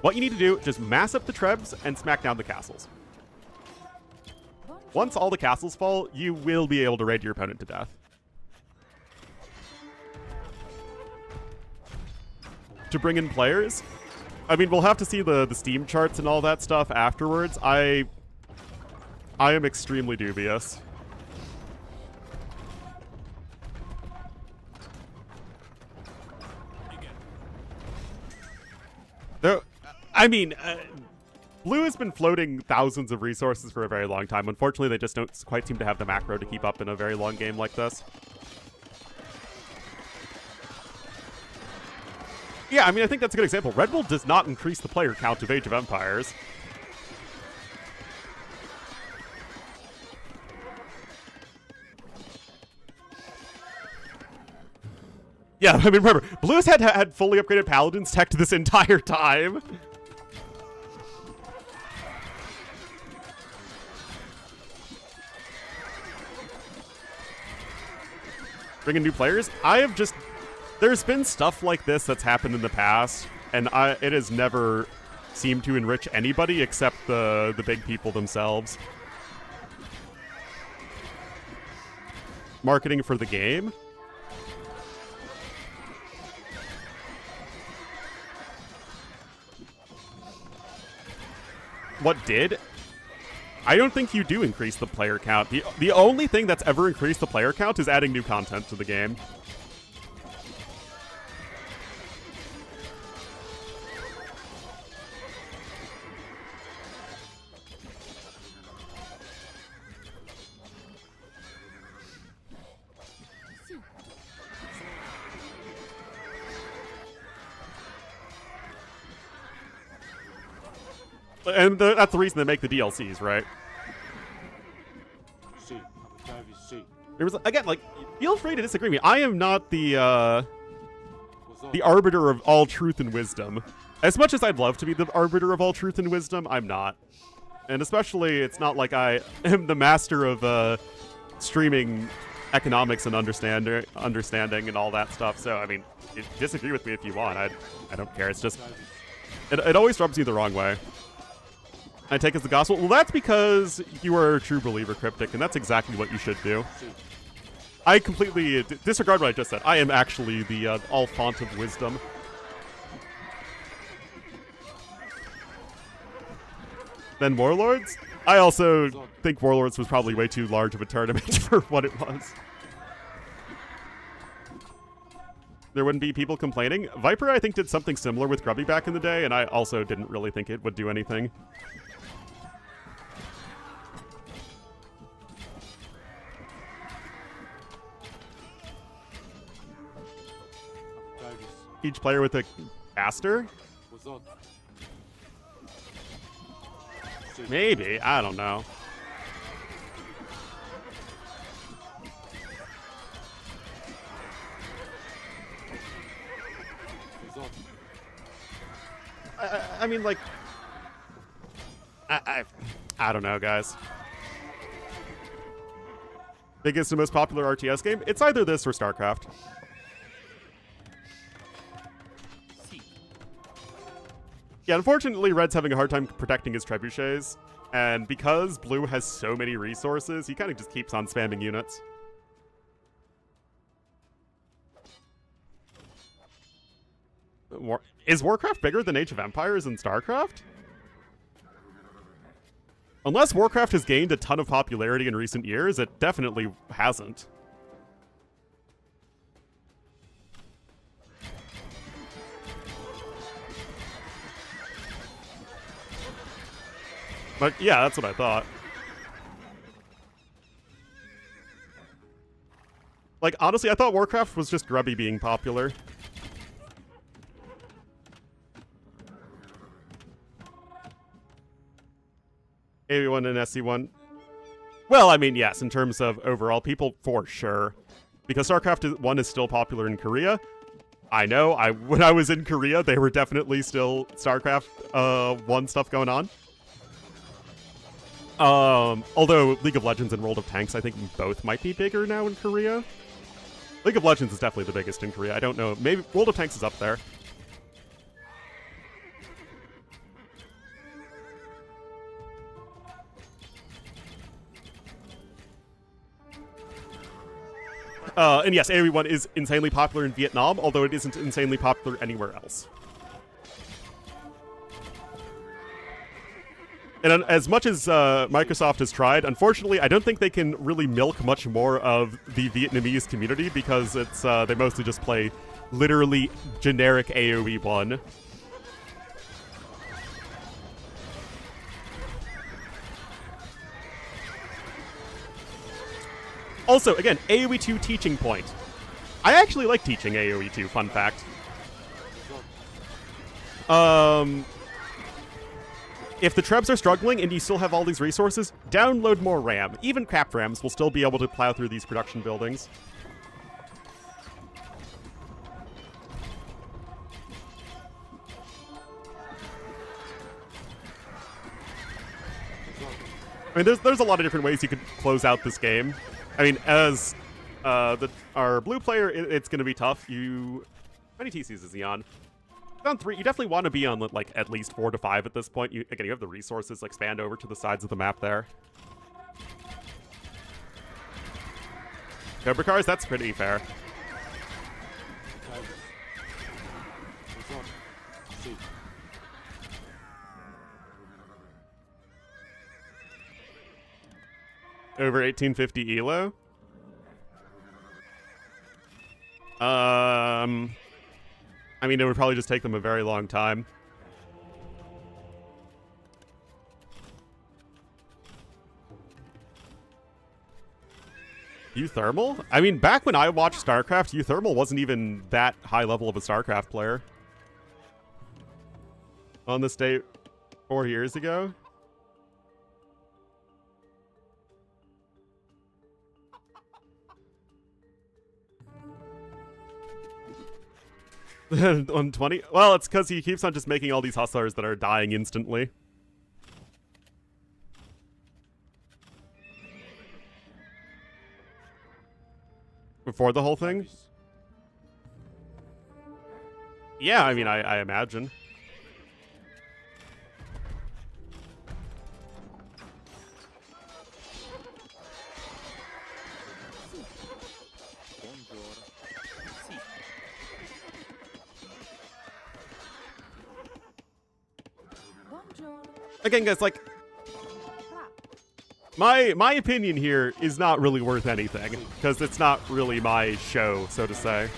Speaker 1: what you need to do, just mass up the trebs and smack down the castles. Once all the castles fall, you will be able to raid your opponent to death. To bring in players, I mean, we'll have to see the Steam charts and all that stuff afterwards. I am extremely dubious. Though, I mean, Blue has been floating thousands of resources for a very long time. Unfortunately, they just don't quite seem to have the macro to keep up in a very long game like this. Yeah, I mean, I think that's a good example. Red Bull does not increase the player count of Age of Empires. Yeah, I mean, remember, Blue's had fully upgraded Paladins tech this entire time. Bringing new players? There's been stuff like this that's happened in the past, and it has never seemed to enrich anybody except the big people themselves. Marketing for the game? What did? I don't think you do increase the player count. The only thing that's ever increased the player count is adding new content to the game. And that's the reason they make the DLCs, right? There was, again, like, feel free to disagree with me. I am not the arbiter of all truth and wisdom. As much as I'd love to be the arbiter of all truth and wisdom, I'm not. And especially, it's not like I am the master of streaming economics and understanding and all that stuff. So, I mean, disagree with me if you want. I don't care. It's just, it always rubs me the wrong way. I take as the gospel. Well, that's because you are a true believer, Cryptic, and that's exactly what you should do. I completely disregard what I just said. I am actually the all font of wisdom. Then Warlords? I also think Warlords was probably way too large of a tournament for what it was. There wouldn't be people complaining. Viper, I think, did something similar with Grubby back in the day, and I also didn't really think it would do anything. Each player with a caster? Maybe. I don't know. I mean, like... I don't know, guys. Biggest and most popular RTS game? It's either this or StarCraft. Yeah, unfortunately, Red's having a hard time protecting his trebuchets, and because Blue has so many resources, he kind of just keeps on spamming units. Is Warcraft bigger than Age of Empires and StarCraft? Unless Warcraft has gained a ton of popularity in recent years, it definitely hasn't. But yeah, that's what I thought. Like, honestly, I thought Warcraft was just grubby being popular. AoE1 and SC1. Well, I mean, yes, in terms of overall people, for sure. Because StarCraft 1 is still popular in Korea. I know, when I was in Korea, they were definitely still StarCraft 1 stuff going on. Although League of Legends and World of Tanks, I think both might be bigger now in Korea. League of Legends is definitely the biggest in Korea. I don't know. Maybe World of Tanks is up there. And yes, AoE1 is insanely popular in Vietnam, although it isn't insanely popular anywhere else. And as much as Microsoft has tried, unfortunately, I don't think they can really milk much more of the Vietnamese community because it's they mostly just play literally generic AoE1. Also, again, AoE2 teaching point. I actually like teaching AoE2, fun fact. If the Trebs are struggling and you still have all these resources, download more RAM. Even crapped RAMs will still be able to plow through these production buildings. I mean, there's a lot of different ways you could close out this game. I mean, as our blue player, it's going to be tough. How many TCs is he on? On 3. You definitely want to be on like at least 4 to 5 at this point. Again, you have the resources. Expand over to the sides of the map there. Cobra cars, that's pretty fair. Over 1850 ELO. I mean, it would probably just take them a very long time. Uthermal? I mean, back when I watched StarCraft, Uthermal wasn't even that high level of a StarCraft player. On this date 4 years ago. On 20? Well, it's because he keeps on just making all these hustlers that are dying instantly. Before the whole thing? Yeah, I mean, I imagine. Again, guys, like, my opinion here is not really worth anything, because it's not really my show, so to say.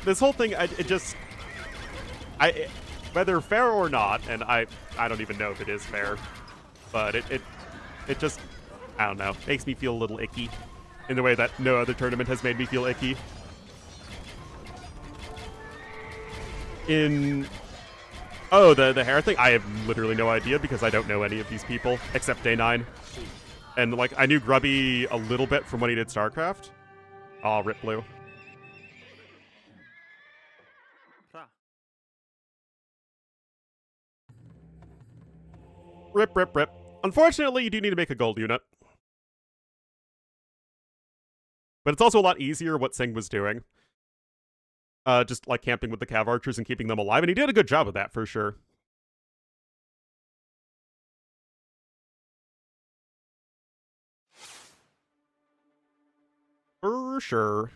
Speaker 1: This whole thing, whether fair or not, and I don't even know if it is fair, but it just, I don't know, makes me feel a little icky, in the way that no other tournament has made me feel icky. Oh, the hair thing? I have literally no idea because I don't know any of these people except Day 9. And, like, I knew Grubby a little bit from when he did StarCraft. Aw, rip blue. Rip, rip, rip. Unfortunately, you do need to make a gold unit. But it's also a lot easier what Singh was doing. Just, like, camping with the Cav Archers and keeping them alive, and he did a good job of that, for sure. For sure.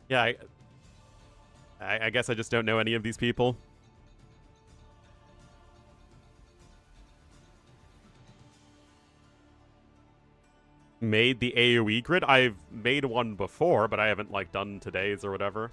Speaker 1: Yeah, I guess I just don't know any of these people. made the AoE grid. I've made one before, but I haven't, like, done today's or whatever.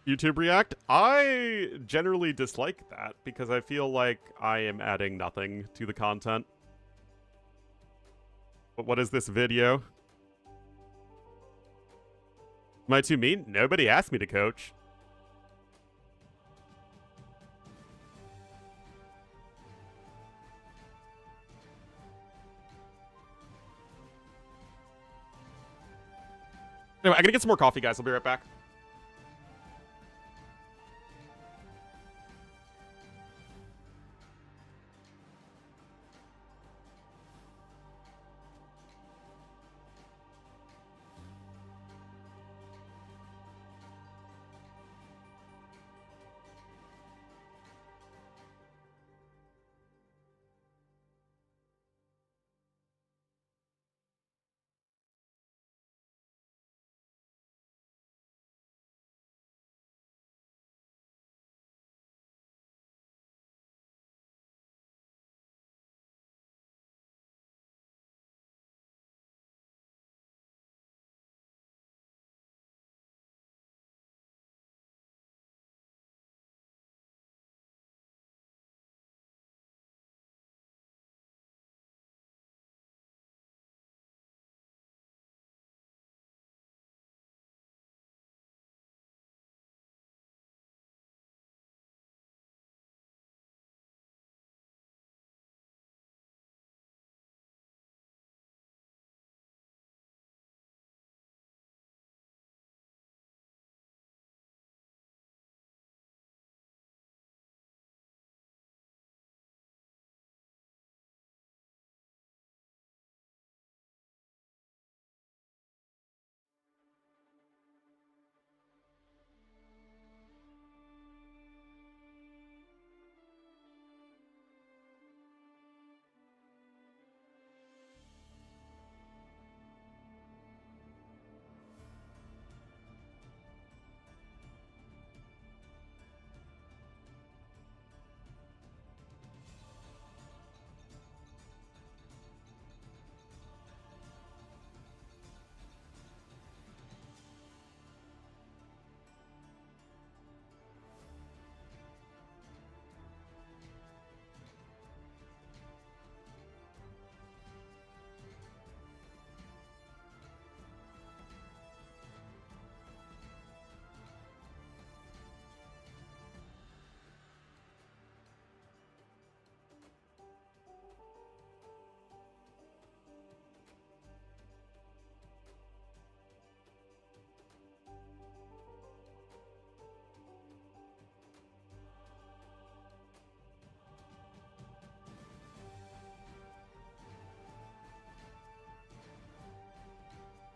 Speaker 1: YouTube React? I generally dislike that because I feel like I am adding nothing to the content. But what is this video? Am I too mean? Nobody asked me to coach. Anyway, I gotta get some more coffee, guys. I'll be right back.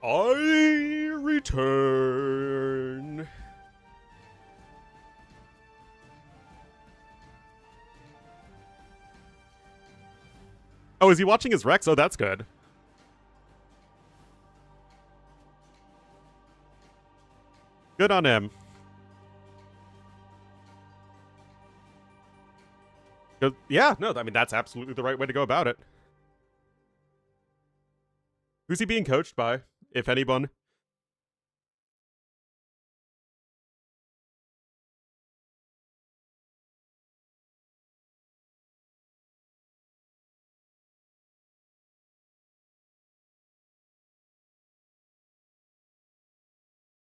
Speaker 1: I return. Oh, is he watching his Rex? Oh, that's good. Good on him. Yeah, no, I mean, that's absolutely the right way to go about it. Who's he being coached by, if anyone?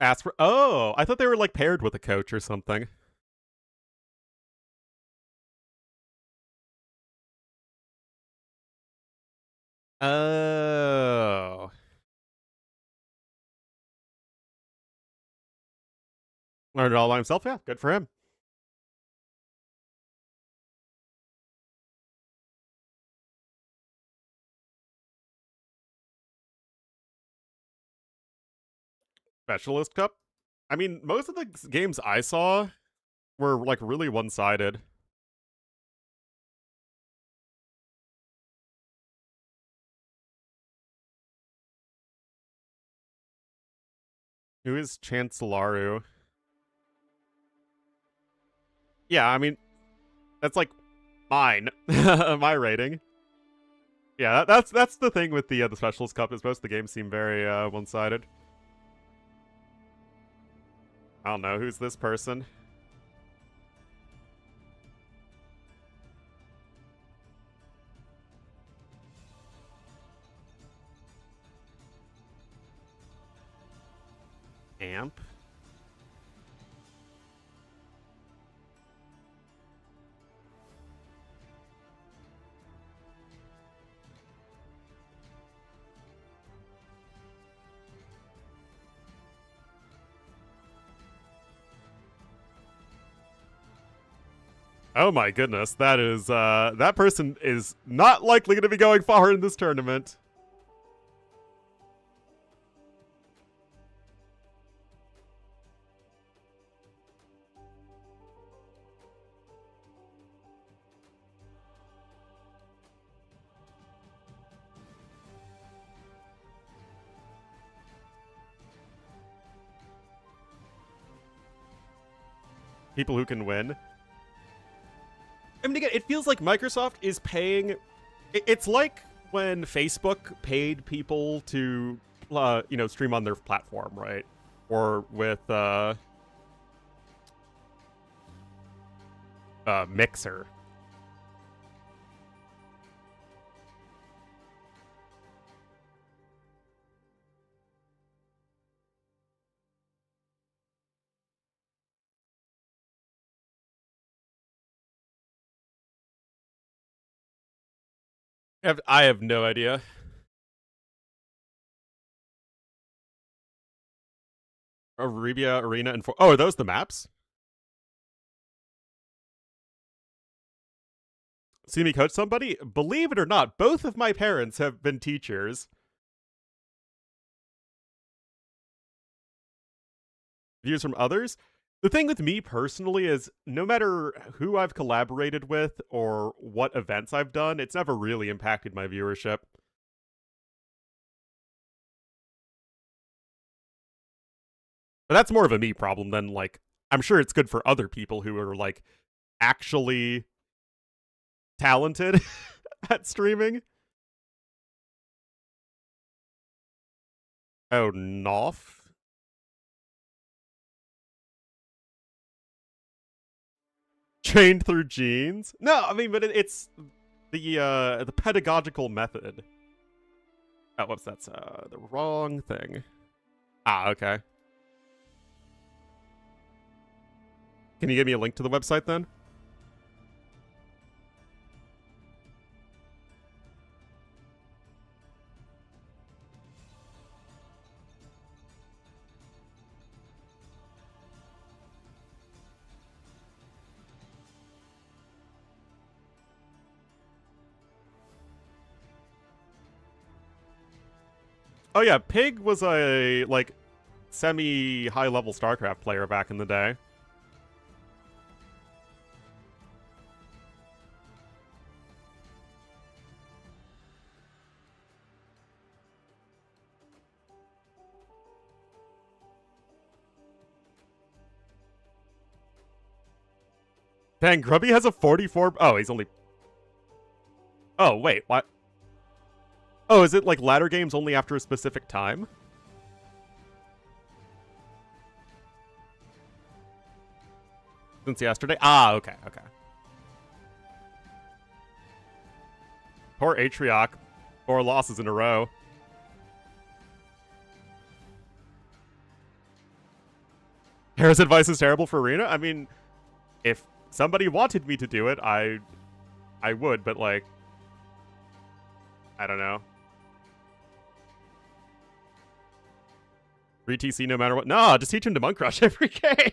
Speaker 1: Ask for. Oh, I thought they were like paired with a coach or something. Oh. Learned it all by himself? Yeah, good for him. Specialist Cup? I mean, most of the games I saw were like really one-sided. Who is Chancellor? Yeah, I mean, that's like mine. My rating. Yeah, that's the thing with the Specialist Cup is most of the games seem very one-sided. I don't know, who's this person? Amp? Oh my goodness, that is, that person is not likely going to be going far in this tournament. People who can win. I mean, again, it feels like Microsoft is paying. It's like when Facebook paid people to, stream on their platform, right? Or with Mixer. I have no idea. Arabia Arena and oh, are those the maps? See me coach somebody? Believe it or not, both of my parents have been teachers. Views from others? The thing with me personally is no matter who I've collaborated with or what events I've done, it's never really impacted my viewership. But that's more of a me problem than, like, I'm sure it's good for other people who are, like, actually talented at streaming. Oh, Noff? Trained through genes? No, I mean, but it's the pedagogical method. Oh, whoops, that's the wrong thing. Ah, okay. Can you give me a link to the website then? Oh yeah, Pig was a, like, semi-high level StarCraft player back in the day. Dang, Grubby has a 44. Oh, he's only. Oh, wait, what? Oh, is it like ladder games only after a specific time? Since yesterday? Ah, okay, okay. Poor Atrioc. 4 losses in a row. Harris' advice is terrible for Arena? I mean, if somebody wanted me to do it, I would, but, like, I don't know. Re-TC no matter what. No, just teach him to Monk Rush every game.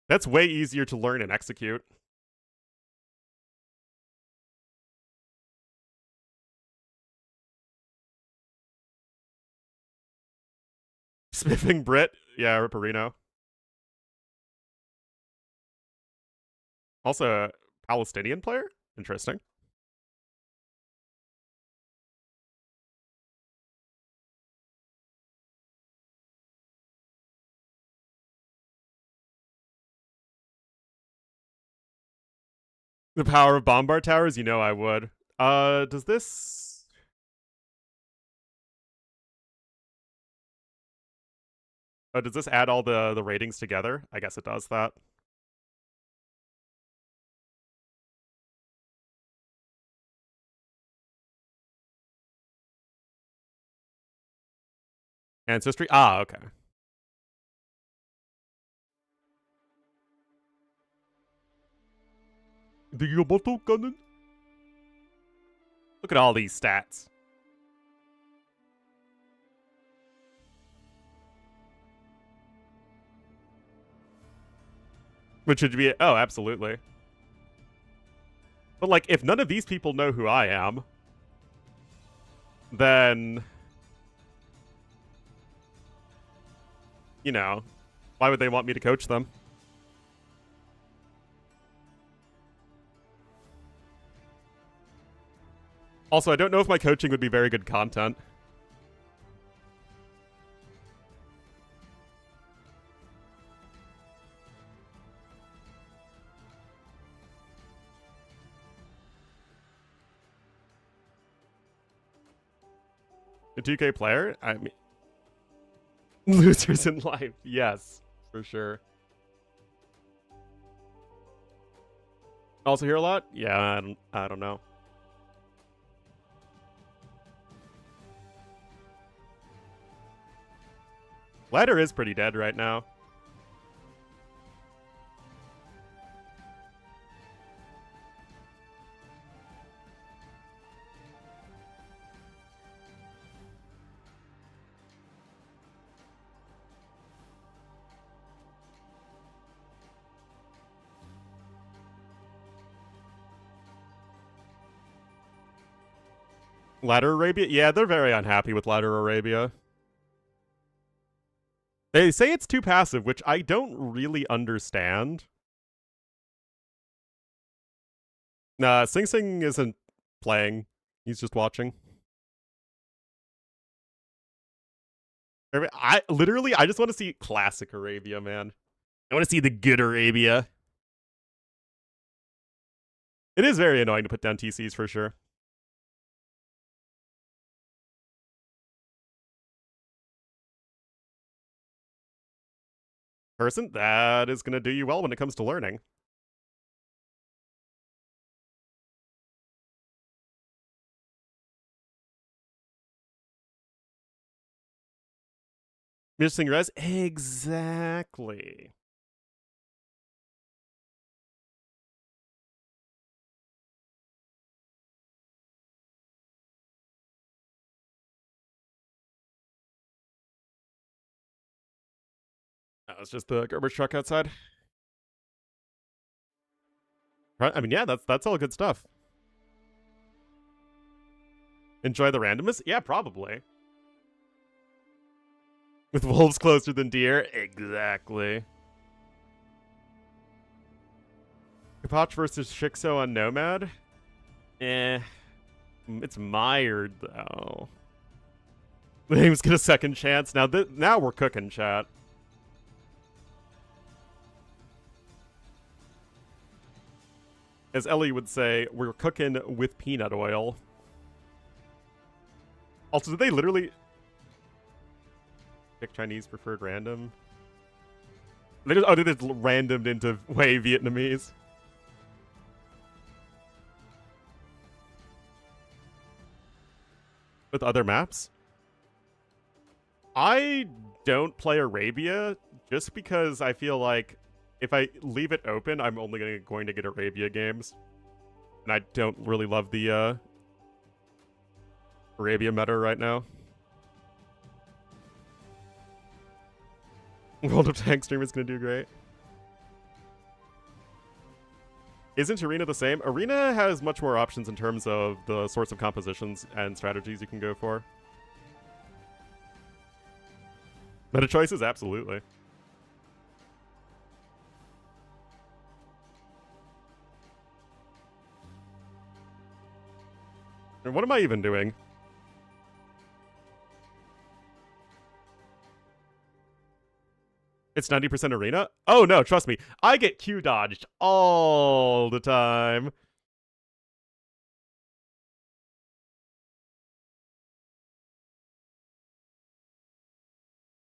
Speaker 1: That's way easier to learn and execute. Spiffing Brit. Yeah, Ripperino. Also a Palestinian player? Interesting. The power of bombard towers? You know I would. Does this... Oh, does this add all the ratings together? I guess it does that. Ancestry? Ah, okay. The Yamato cannon? Look at all these stats. Which should be... Oh, absolutely. But, like, if none of these people know who I am, then... You know, why would they want me to coach them? Also, I don't know if my coaching would be very good content. A 2K player? I mean... Losers in life, yes, for sure. Also hear a lot? Yeah, I don't know. Ladder is pretty dead right now. Ladder Arabia? Yeah, they're very unhappy with Ladder Arabia. They say it's too passive, which I don't really understand. Nah, Sing Sing isn't playing. He's just watching. I just want to see classic Arabia, man. I want to see the good Arabia. It is very annoying to put down TCs for sure. Person, that is going to do you well when it comes to learning. Missing res? Exactly. That was just the garbage truck outside. Right? I mean, yeah, that's all good stuff. Enjoy the randomness? Yeah, probably. With wolves closer than deer? Exactly. Kapach versus Shixo on Nomad? It's mired, though. The name's get a second chance. Now we're cooking, chat. As Ellie would say, we're cooking with peanut oil. Also, did they literally pick Chinese preferred random? They just randomed into way Vietnamese. With other maps? I don't play Arabia just because I feel like if I leave it open, I'm only going to get Arabia games. And I don't really love the Arabia meta right now. World of Tank stream is going to do great. Isn't Arena the same? Arena has much more options in terms of the sorts of compositions and strategies you can go for. Meta choices? Absolutely. And what am I even doing? It's 90% arena? Oh no, trust me. I get Q dodged all the time.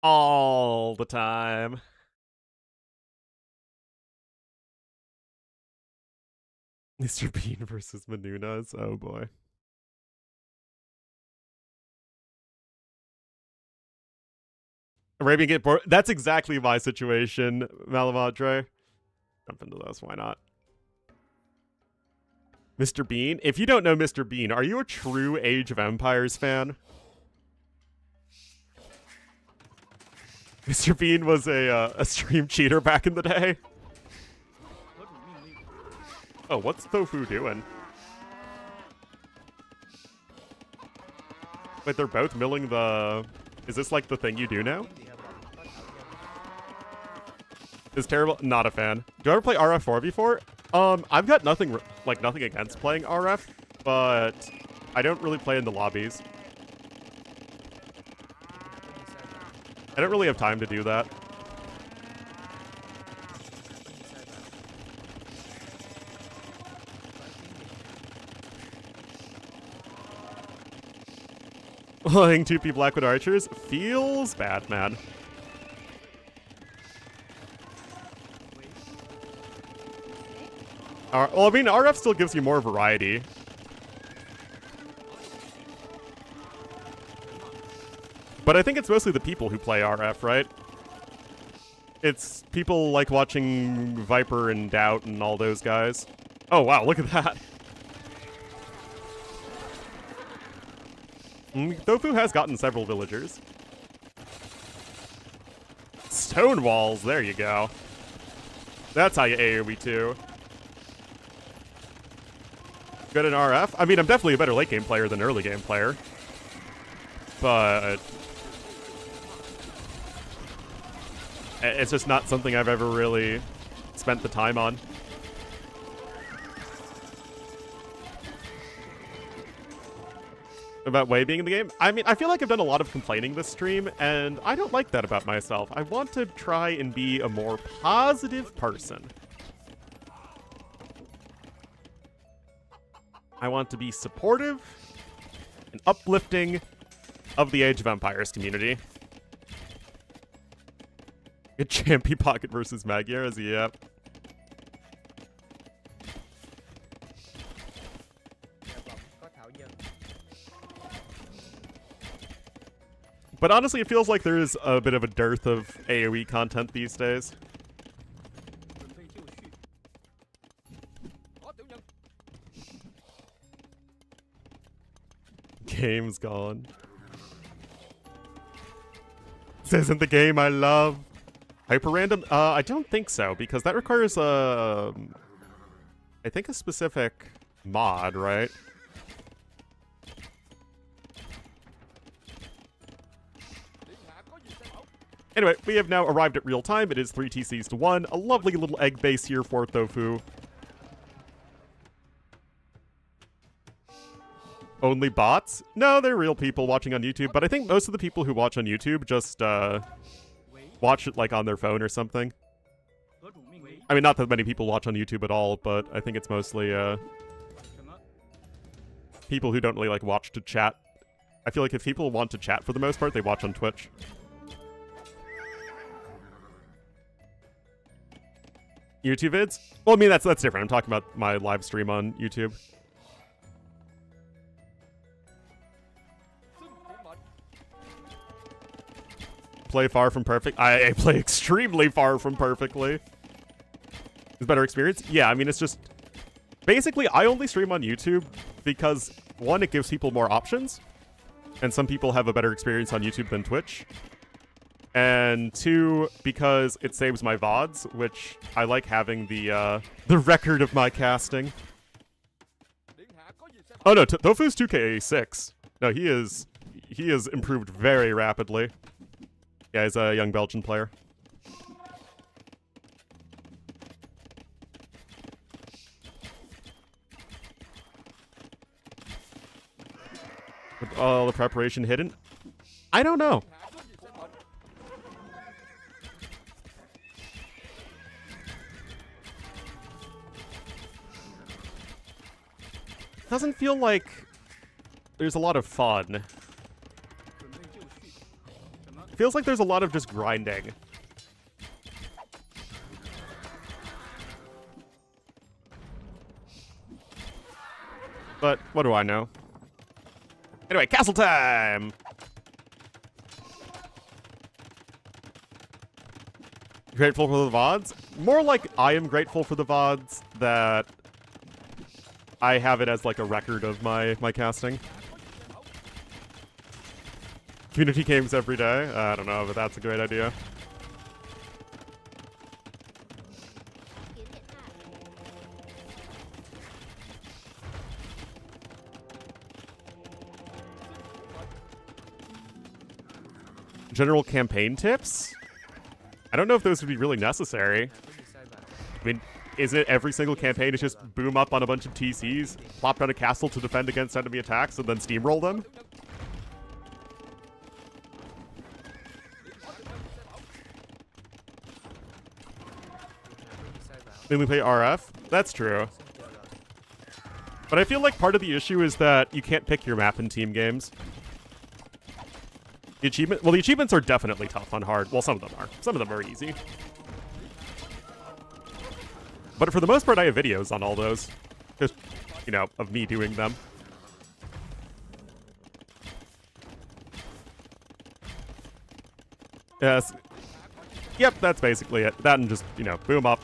Speaker 1: All the time. Mr. Bean versus Menounos. Oh boy. Arabian get bored. That's exactly my situation, Malamadre. Jump into this. Why not? Mr. Bean? If you don't know Mr. Bean, are you a true Age of Empires fan? Mr. Bean was a stream cheater back in the day. Oh, what's Tofu doing? Wait, they're both milling the... Is this like the thing you do now? Is terrible? Not a fan. Do you ever play RF4 before? I've got nothing against playing RF, but I don't really play in the lobbies. I don't really have time to do that. Playing 2P Blackwood Archers feels bad, man. Well, I mean, RF still gives you more variety. But I think it's mostly the people who play RF, right? It's people like watching Viper and Doubt and all those guys. Oh, wow, look at that. Tofu has gotten several villagers. Stone walls, there you go. That's how you AoE2. Good in RF? I mean, I'm definitely a better late game player than early game player. But it's just not something I've ever really spent the time on. About Wei being in the game? I mean, I feel like I've done a lot of complaining this stream, and I don't like that about myself. I want to try and be a more positive person. I want to be supportive and uplifting of the Age of Empires community. A Champy Pocket versus Magyars, yep. But honestly, it feels like there's a bit of a dearth of AoE content these days. Game's gone. This isn't the game I love. Hyper random? I don't think so, because that requires I think a specific mod, right? Anyway, we have now arrived at real time. It is 3 TCs to 1. A lovely little egg base here for Tofu. Only bots? No, they're real people watching on YouTube, but I think most of the people who watch on YouTube just watch it like on their phone or something. I mean, not that many people watch on YouTube at all, but I think it's mostly people who don't really like watch to chat. I feel like if people want to chat for the most part, they watch on Twitch. YouTube vids? Well, I mean, that's different. I'm talking about my live stream on YouTube. Play far from perfect. I play extremely far from perfectly. Is better experience? Yeah, I mean, it's just... Basically, I only stream on YouTube because, one, it gives people more options. And some people have a better experience on YouTube than Twitch. And two, because it saves my VODs, which I like having the record of my casting. Oh no, Tofu's 2K6. No, he is improved very rapidly. Yeah, he's a young Belgian player. With all the preparation hidden? I don't know. Doesn't feel like there's a lot of fun. feels like there's a lot of just grinding. But what do I know? Anyway, castle time! Grateful for the VODs? More like I am grateful for the VODs that I have it as like a record of my casting. Community games every day? I don't know, but that's a great idea. General campaign tips? I don't know if those would be really necessary. I mean, isn't it every single campaign is just boom up on a bunch of TCs, plop down a castle to defend against enemy attacks, and then steamroll them? Mainly play RF? That's true. But I feel like part of the issue is that you can't pick your map in team games. The achievements are definitely tough on hard. Well, some of them are. Some of them are easy. But for the most part, I have videos on all those. Just, you know, of me doing them. Yes. Yep, that's basically it. That and just, you know, boom up.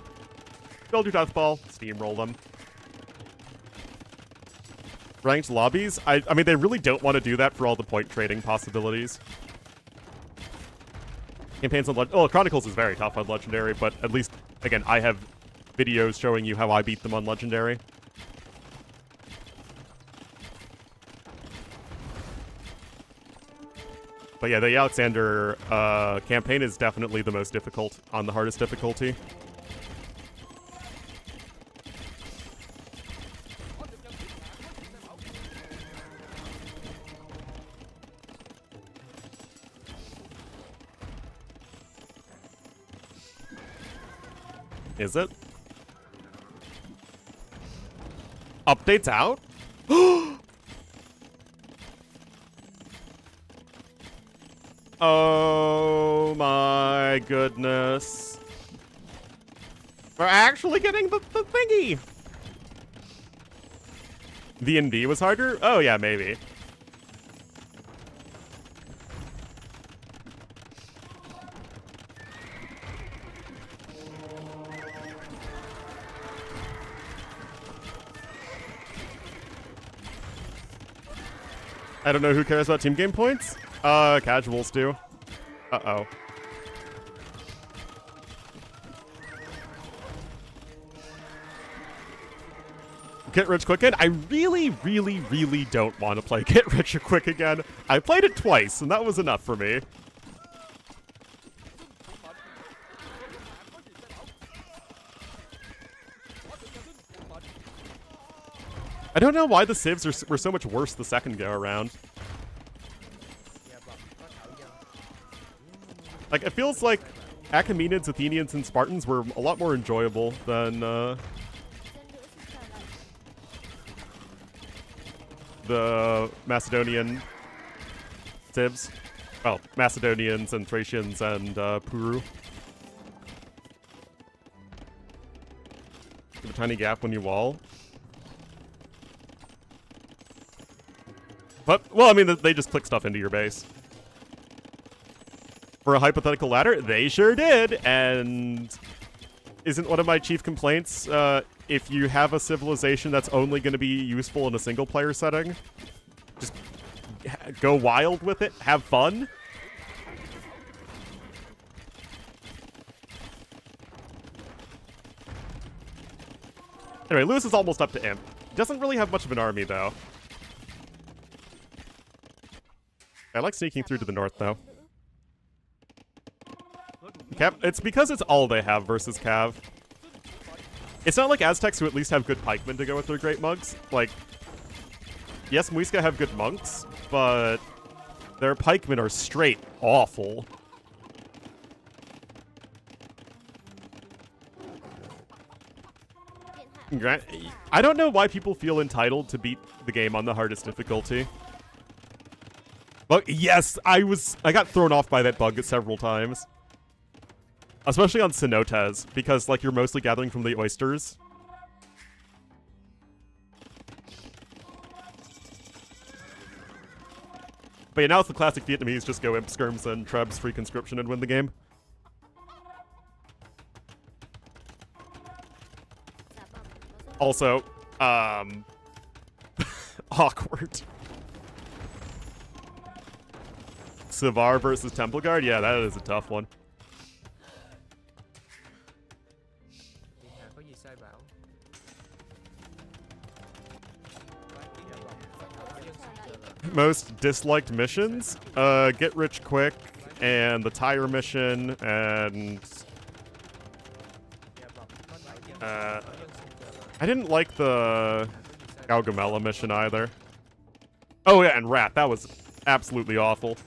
Speaker 1: Build your death ball, steamroll them. Ranked lobbies? I mean, they really don't want to do that for all the point trading possibilities. Campaigns on Chronicles is very tough on Legendary, but at least, again, I have videos showing you how I beat them on Legendary. But yeah, the Alexander campaign is definitely the most difficult on the hardest difficulty. Is it? Updates out? Oh my goodness. We're actually getting the thingy. V&V was harder? Oh yeah, maybe. I don't know who cares about team game points. Casuals do. Uh-oh. Get Rich Quick again? I really, really, really don't want to play Get Rich or Quick again. I played it twice, and that was enough for me. I don't know why the civs were so much worse the second go around. Like, it feels like Achaemenids, Athenians, and Spartans were a lot more enjoyable than the Macedonian civs. Well, Macedonians and Thracians and Puru. Give a tiny gap when you wall. But, well, I mean, they just click stuff into your base. For a hypothetical ladder, they sure did, and isn't one of my chief complaints, if you have a civilization that's only going to be useful in a single-player setting, just go wild with it, have fun. Anyway, Lewis is almost up to Imp. Doesn't really have much of an army, though. I like sneaking through to the north, though. It's because it's all they have versus Cav. It's not like Aztecs who at least have good pikemen to go with their great mugs. Like, yes, Muisca have good monks, but their pikemen are straight awful. I don't know why people feel entitled to beat the game on the hardest difficulty. But yes, I got thrown off by that bug several times. Especially on cenotes, because like you're mostly gathering from the oysters. But yeah, now it's the classic Vietnamese, just go imp skirms and trebs free conscription and win the game. Also, awkward. Savar versus Temple Guard? Yeah, that is a tough one. Most disliked missions? Get rich quick, and the tire mission, and I didn't like the Gaugamela mission either. Oh yeah, and Rat, that was absolutely awful.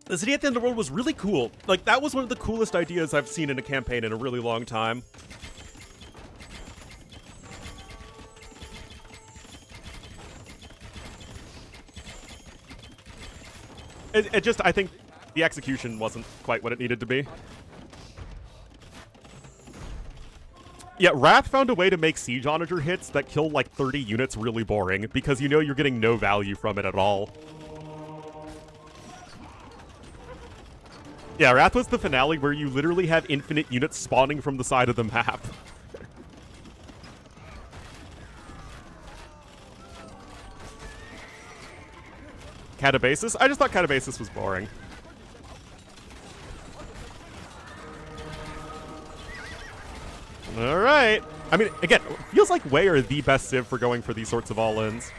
Speaker 1: The city at the end of the world was really cool. Like, that was one of the coolest ideas I've seen in a campaign in a really long time. It just, I think the execution wasn't quite what it needed to be. Yeah, Wrath found a way to make Siege Onager hits that kill like 30 units really boring, because you know you're getting no value from it at all. Yeah, Wrath was the finale where you literally have infinite units spawning from the side of the map. Catabasis? I just thought Catabasis was boring. Alright. I mean, again, feels like Wei are the best civ for going for these sorts of all-ins.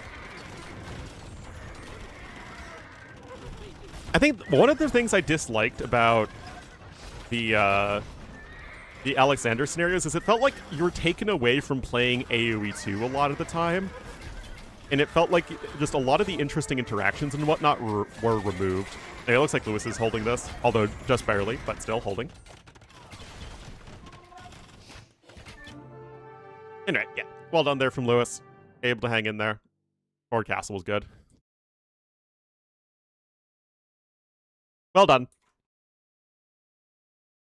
Speaker 1: I think one of the things I disliked about the Alexander scenarios is it felt like you were taken away from playing AoE2 a lot of the time. And it felt like just a lot of the interesting interactions and whatnot were removed. It looks like Lewis is holding this, although just barely, but still holding. Anyway, yeah. Well done there from Lewis. Able to hang in there. Ford Castle was good. Well done.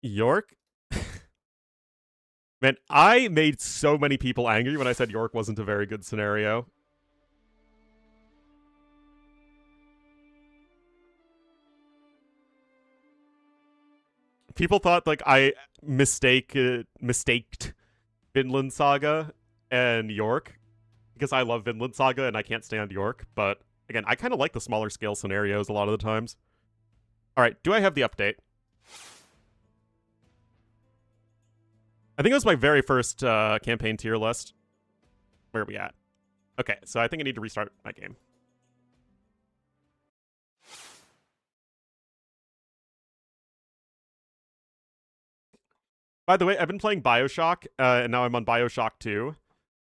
Speaker 1: York? Man, I made so many people angry when I said York wasn't a very good scenario. People thought like I mistaked Vinland Saga and York because I love Vinland Saga and I can't stand York, but again, I kind of like the smaller scale scenarios a lot of the times. All right, do I have the update? I think it was my very first campaign tier list. Where are we at? Okay, so I think I need to restart my game. By the way, I've been playing BioShock, and now I'm on BioShock 2.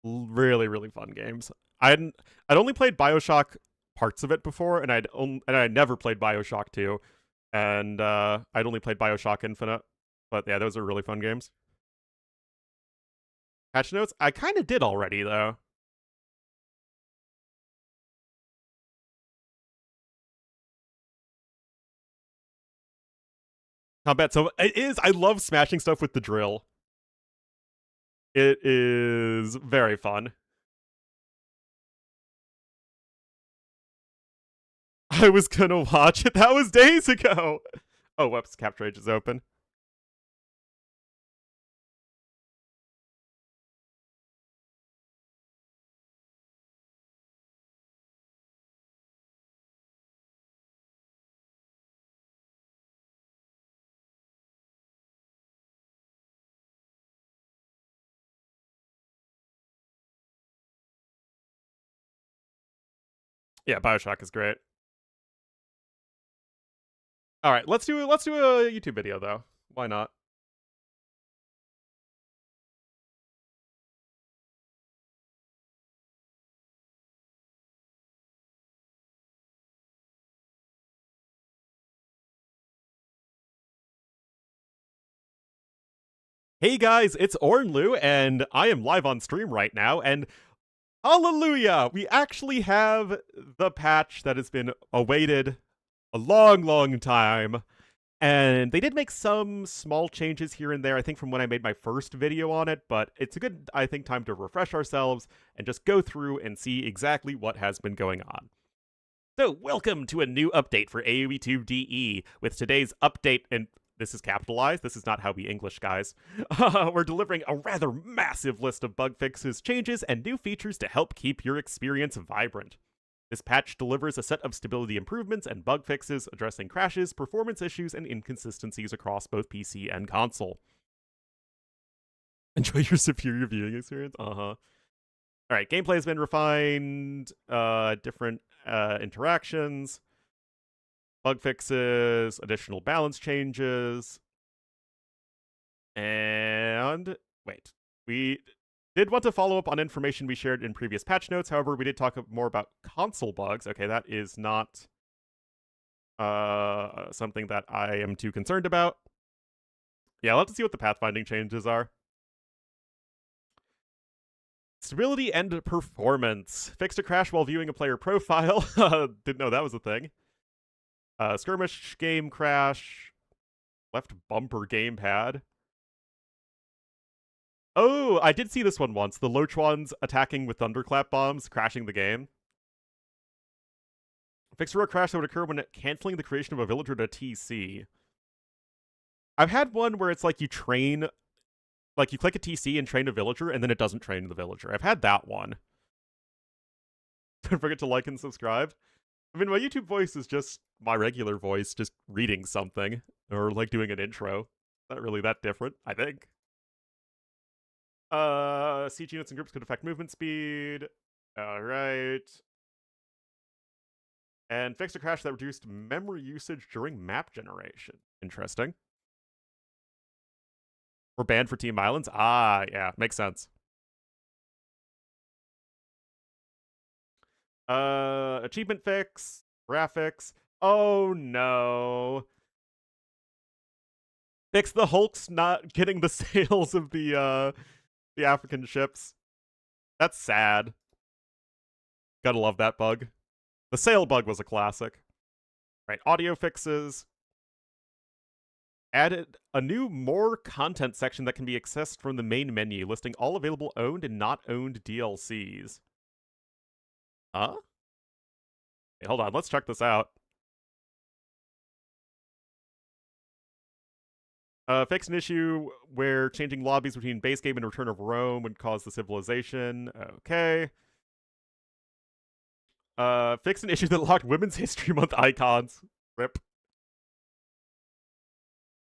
Speaker 1: Really, really fun games. I'd only played BioShock parts of it before, and I'd never played BioShock 2, and I'd only played BioShock Infinite. But yeah, those are really fun games. Patch notes? I kind of did already, though. Combat, so it is. I love smashing stuff with the drill. It is very fun. I was gonna watch it. That was days ago. Oh, whoops. Capture Age is open. Yeah, BioShock is great. All right, let's do a YouTube video though. Why not? Hey guys, it's Ornlu, and I am live on stream right now, and hallelujah! We actually have the patch that has been awaited a long, long time. And they did make some small changes here and there, I think, from when I made my first video on it, but it's a good, I think, time to refresh ourselves and just go through and see exactly what has been going on. So, welcome to a new update for AoE2 DE. With today's update, and this is capitalized, this is not how we English, guys. We're delivering a rather massive list of bug fixes, changes, and new features to help keep your experience vibrant. This patch delivers a set of stability improvements and bug fixes addressing crashes, performance issues, and inconsistencies across both PC and console. Enjoy your superior viewing experience? Alright, gameplay has been refined, different interactions, bug fixes, additional balance changes, and wait, we did want to follow up on information we shared in previous patch notes. However, we did talk more about console bugs. Okay, that is not something that I am too concerned about. Yeah, I'll have to see what the pathfinding changes are. Stability and performance. Fixed a crash while viewing a player profile. Didn't know that was a thing. Skirmish game crash. Left bumper gamepad. Oh, I did see this one once. The Lochuans attacking with thunderclap bombs, crashing the game. Fix a crash that would occur when canceling the creation of a villager to TC. I've had one where it's like you train, like you click a TC and train a villager, and then it doesn't train the villager. I've had that one. Don't forget to like and subscribe. I mean, my YouTube voice is just my regular voice, just reading something, or like doing an intro. Not really that different, I think. Siege units and groups could affect movement speed. Alright. And fixed a crash that reduced memory usage during map generation. Interesting. We're banned for Team Islands? Ah, yeah, makes sense. Achievement fix, graphics. Oh no. Fix the Hulk's not getting the sales of the African ships. That's sad. Gotta love that bug. The sail bug was a classic. Right, audio fixes. Added a new more content section that can be accessed from the main menu, listing all available owned and not owned DLCs. Huh? Hey, hold on, let's check this out. Fix an issue where changing lobbies between base game and Return of Rome would cause the civilization. Okay. Fix an issue that locked Women's History Month icons. RIP.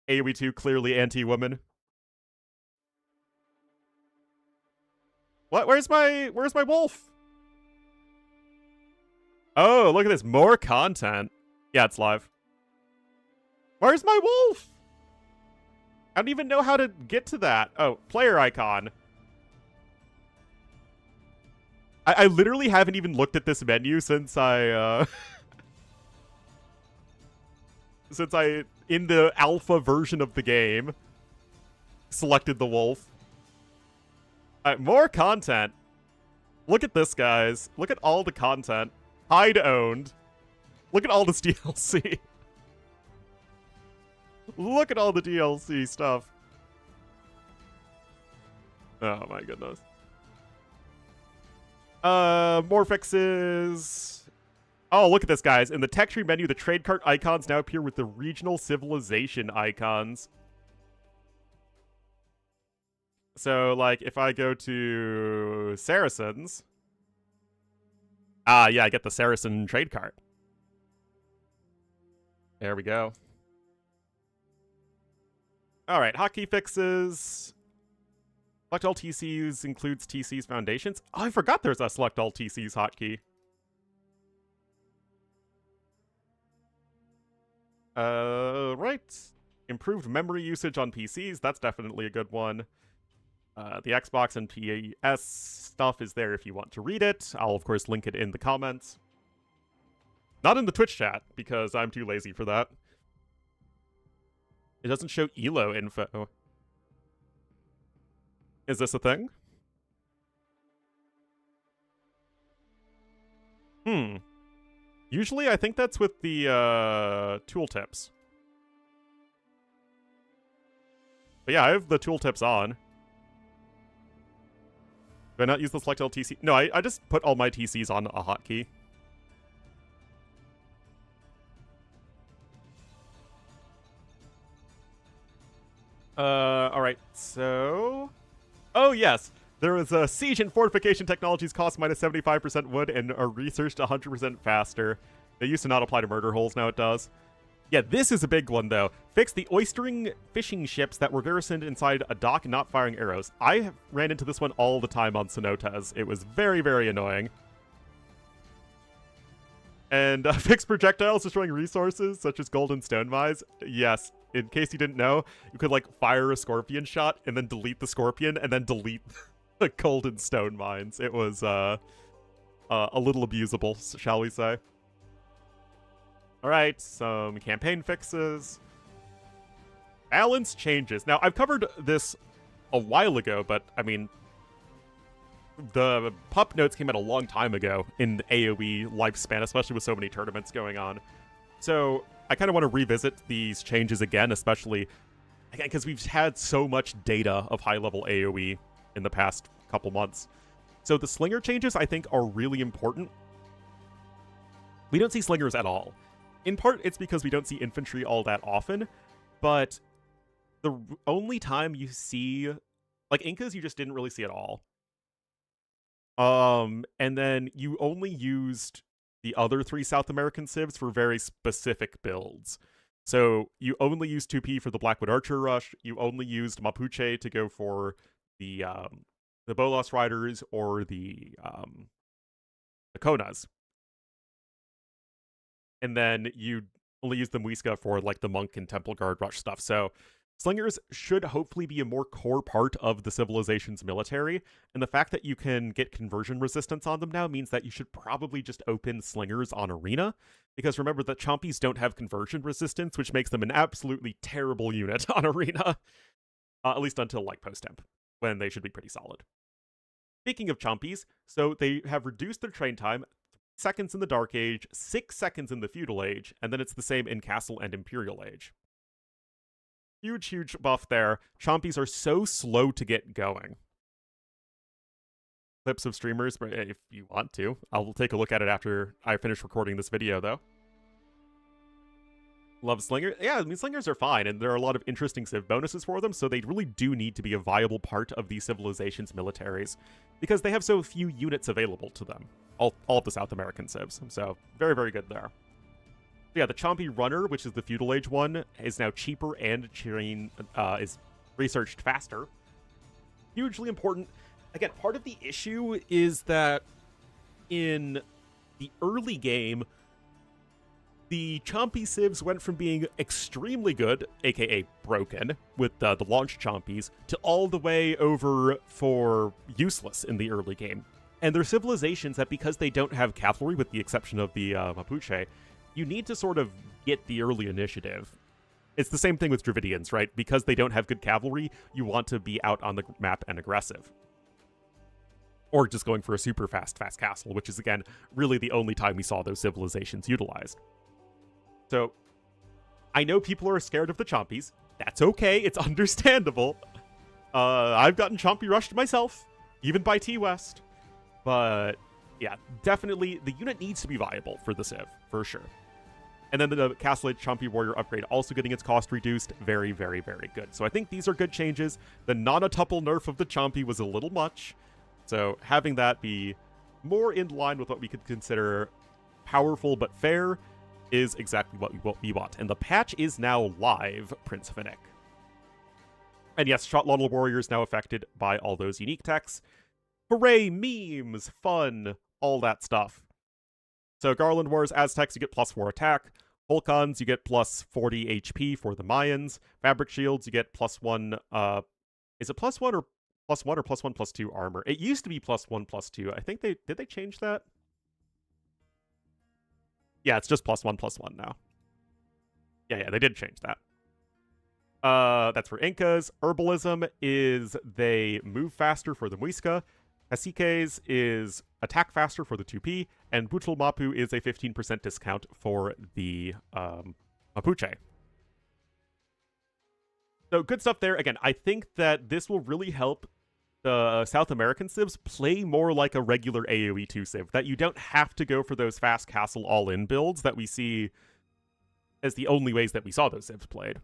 Speaker 1: AoE2 clearly anti-woman. What? Where's my wolf? Oh, look at this. More content. Yeah, it's live. Where's my wolf? I don't even know how to get to that. Oh, player icon. I literally haven't even looked at this menu since I, in the alpha version of the game, selected the wolf. More content. Look at this, guys. Look at all the content. Hide owned. Look at all this DLC. Look at all the DLC stuff. Oh my goodness. More fixes. Oh, look at this, guys. In the tech tree menu, the trade cart icons now appear with the regional civilization icons. So, like, if I go to Saracens... Ah, yeah, I get the Saracen trade cart. There we go. Alright, hotkey fixes. Select all TCs includes TC's foundations. Oh, I forgot there's a select all TCs hotkey. Right. Improved memory usage on PCs. That's definitely a good one. The Xbox and PS stuff is there if you want to read it. I'll, of course, link it in the comments. Not in the Twitch chat, because I'm too lazy for that. It doesn't show ELO info. Is this a thing? Usually I think that's with the tooltips. But yeah, I have the tooltips on. Do I not use the select LTC? No, I just put all my TCs on a hotkey. Alright, so... Oh, yes! There was a siege and fortification technologies cost minus 75% wood and are researched 100% faster. They used to not apply to murder holes, now it does. Yeah, this is a big one, though. Fix the oystering fishing ships that were garrisoned inside a dock not firing arrows. I ran into this one all the time on cenotes. It was very, very annoying. And fix projectiles destroying resources, such as gold and stone mines. Yes, in case you didn't know, you could, like, fire a scorpion shot and then delete the scorpion and then delete the gold and stone mines. It was a little abusable, shall we say. Alright, some campaign fixes. Balance changes. Now, I've covered this a while ago, but, I mean, the pup notes came out a long time ago in the AoE lifespan, especially with so many tournaments going on. So, I kind of want to revisit these changes again, especially, again, because we've had so much data of high-level AoE in the past couple months. So, the slinger changes, I think, are really important. We don't see slingers at all. In part, it's because we don't see infantry all that often, but the only time you see... Like, Incas, you just didn't really see at all. And then you only used the other 3 South American civs for very specific builds. So, you only used 2P for the Blackwood Archer Rush, you only used Mapuche to go for the Bolas Riders or the Konas. And then you only use the Muisca for, like, the Monk and Temple Guard rush stuff. So, slingers should hopefully be a more core part of the civilization's military, and the fact that you can get conversion resistance on them now means that you should probably just open slingers on Arena, because remember that Chompies don't have conversion resistance, which makes them an absolutely terrible unit on Arena, at least until, like, post-temp, when they should be pretty solid. Speaking of Chompies, so they have reduced their train time, 3 seconds in the Dark Age, 6 seconds in the Feudal Age, and then it's the same in Castle and Imperial Age. Huge, huge buff there. Chompies are so slow to get going. Clips of streamers, if you want to. I'll take a look at it after I finish recording this video, though. Love slingers. Yeah, I mean, slingers are fine, and there are a lot of interesting civ bonuses for them, so they really do need to be a viable part of these civilizations' militaries, because they have so few units available to them. All of the South American civs, so very, very good there. Yeah, the Chompy Runner, which is the Feudal Age one, is now cheaper and is researched faster. Hugely important. Again, part of the issue is that in the early game, the Chompy civs went from being extremely good, aka broken, with the launch Chompies, to all the way over for useless in the early game. And they're civilizations that, because they don't have cavalry, with the exception of the Mapuche, you need to sort of get the early initiative. It's the same thing with Dravidians, right? Because they don't have good cavalry, you want to be out on the map and aggressive. Or just going for a super fast castle, which is, again, really the only time we saw those civilizations utilized. So, I know people are scared of the Chompies. That's okay, it's understandable. I've gotten Chompy rushed myself, even by T-West. But, yeah, definitely, the unit needs to be viable for the Civ, for sure. And then the Castle Age Chompy Warrior upgrade also getting its cost reduced. Very, very, very good. So I think these are good changes. The non-tuple nerf of the Chompy was a little much. So having that be more in line with what we could consider powerful but fair is exactly what we want. And the patch is now live, Prince Finnick. And yes, Shotlotl Warrior is now affected by all those unique techs. Hooray, memes, fun, all that stuff. So Garland Wars, Aztecs, you get +4 attack. Volcans, you get +40 HP for the Mayans. Fabric Shields, you get +1, is it +1 or +1/+2 armor? It used to be +1/+2. I think did they change that? Yeah, it's just +1/+1 now. Yeah, they did change that. That's for Incas. Herbalism is they move faster for the Muisca. Caciques is attack faster for the Tupi. And Butul Mapu is a 15% discount for the Mapuche. So good stuff there. Again, I think that this will really help the South American civs play more like a regular AoE2 civ, that you don't have to go for those fast castle all-in builds that we see as the only ways that we saw those civs played.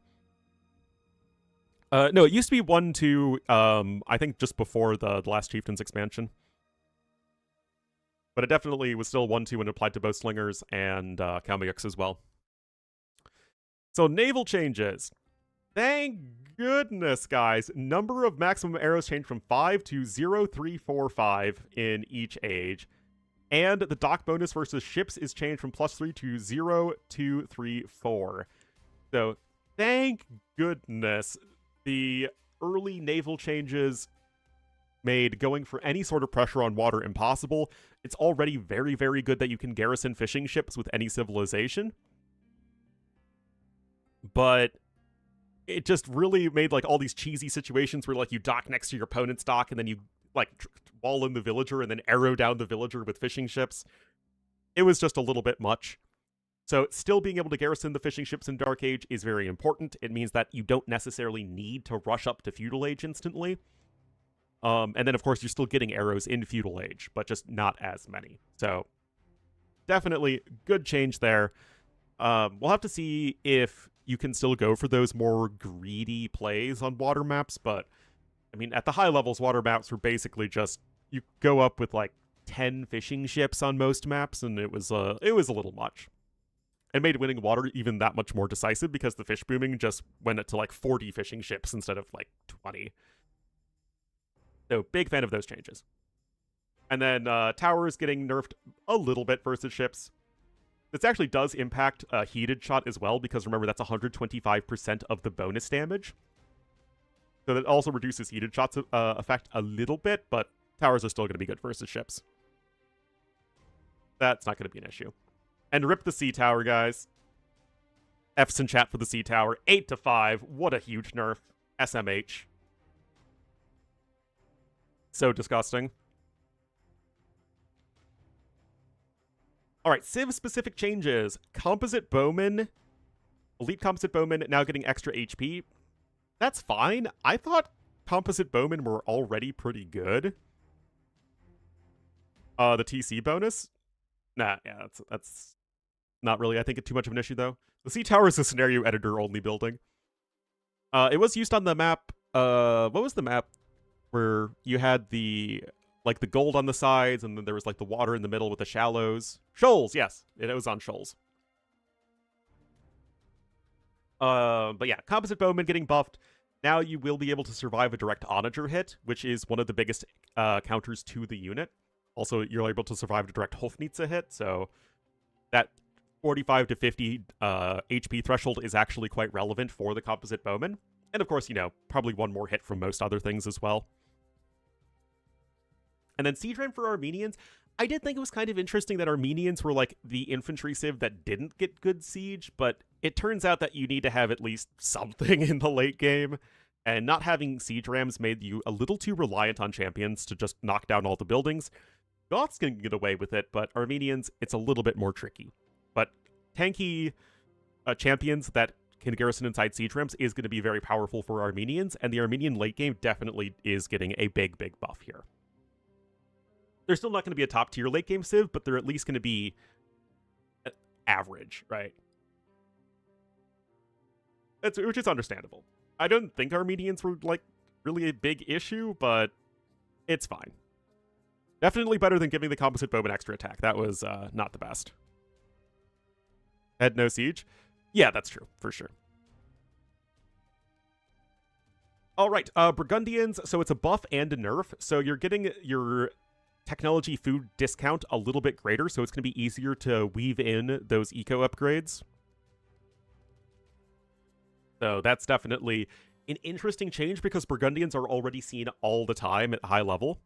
Speaker 1: No, it used to be 1-2, I think just before the Last Chieftains expansion. But it definitely was still 1-2 when it applied to both Slingers and Kalmayuks as well. So naval changes. Thank goodness, guys. Number of maximum arrows changed from 5 to 0, 3, 4, 5 in each age. And the dock bonus versus ships is changed from +3 to 0, 2, 3, 4. So thank goodness the early naval changes made going for any sort of pressure on water impossible. It's already very, very good that you can garrison fishing ships with any civilization. But it just really made like all these cheesy situations where like you dock next to your opponent's dock and then you like wall in the villager and then arrow down the villager with fishing ships. It was just a little bit much. So still being able to garrison the fishing ships in Dark Age is very important. It means that you don't necessarily need to rush up to Feudal Age instantly. And then of course you're still getting arrows in Feudal Age, but just not as many. So definitely good change there. We'll have to see if you can still go for those more greedy plays on water maps, but I mean, at the high levels, water maps were basically just, you go up with like 10 fishing ships on most maps, and it was a little much. It made winning water even that much more decisive because the fish booming just went to like 40 fishing ships instead of like 20. So big fan of those changes. And then towers getting nerfed a little bit versus ships. This actually does impact heated shot as well, because remember, that's 125% of the bonus damage. So that also reduces heated shot's effect a little bit, but towers are still going to be good versus ships. That's not going to be an issue. And rip the sea tower, guys. F's in chat for the sea tower. 8 to 5. What a huge nerf. SMH. So disgusting. All right, Civ-specific changes. Composite Bowman, Elite Composite Bowman now getting extra HP. That's fine. I thought Composite Bowmen were already pretty good. The TC bonus? Nah, yeah, that's not really, I think, too much of an issue, though. The Sea Tower is a scenario editor-only building. It was used on the map, what was the map where you had the like the gold on the sides, and then there was like the water in the middle with the shallows. Shoals, yes. It was on Shoals. But yeah, Composite Bowman getting buffed. Now you will be able to survive a direct onager hit, which is one of the biggest counters to the unit. Also, you're able to survive a direct Hofnitze hit, so that 45 to 50 HP threshold is actually quite relevant for the Composite Bowman. And of course, you know, probably one more hit from most other things as well. And then Siege Ram for Armenians. I did think it was kind of interesting that Armenians were like the infantry civ that didn't get good siege, but it turns out that you need to have at least something in the late game, and not having siege rams made you a little too reliant on champions to just knock down all the buildings. Goths can get away with it, but Armenians, it's a little bit more tricky. But tanky champions that can garrison inside siege rams is going to be very powerful for Armenians, and the Armenian late game definitely is getting a big, big buff here. They're still not going to be a top-tier late-game civ, but they're at least going to be average, right? Which is understandable. I don't think Armenians were, like, really a big issue, but it's fine. Definitely better than giving the Composite Bowman extra attack. That was not the best. Had no siege? Yeah, that's true, for sure. All right, Burgundians, so it's a buff and a nerf. So you're getting your technology food discount a little bit greater, so it's going to be easier to weave in those eco upgrades. So that's definitely an interesting change, because Burgundians are already seen all the time at high level.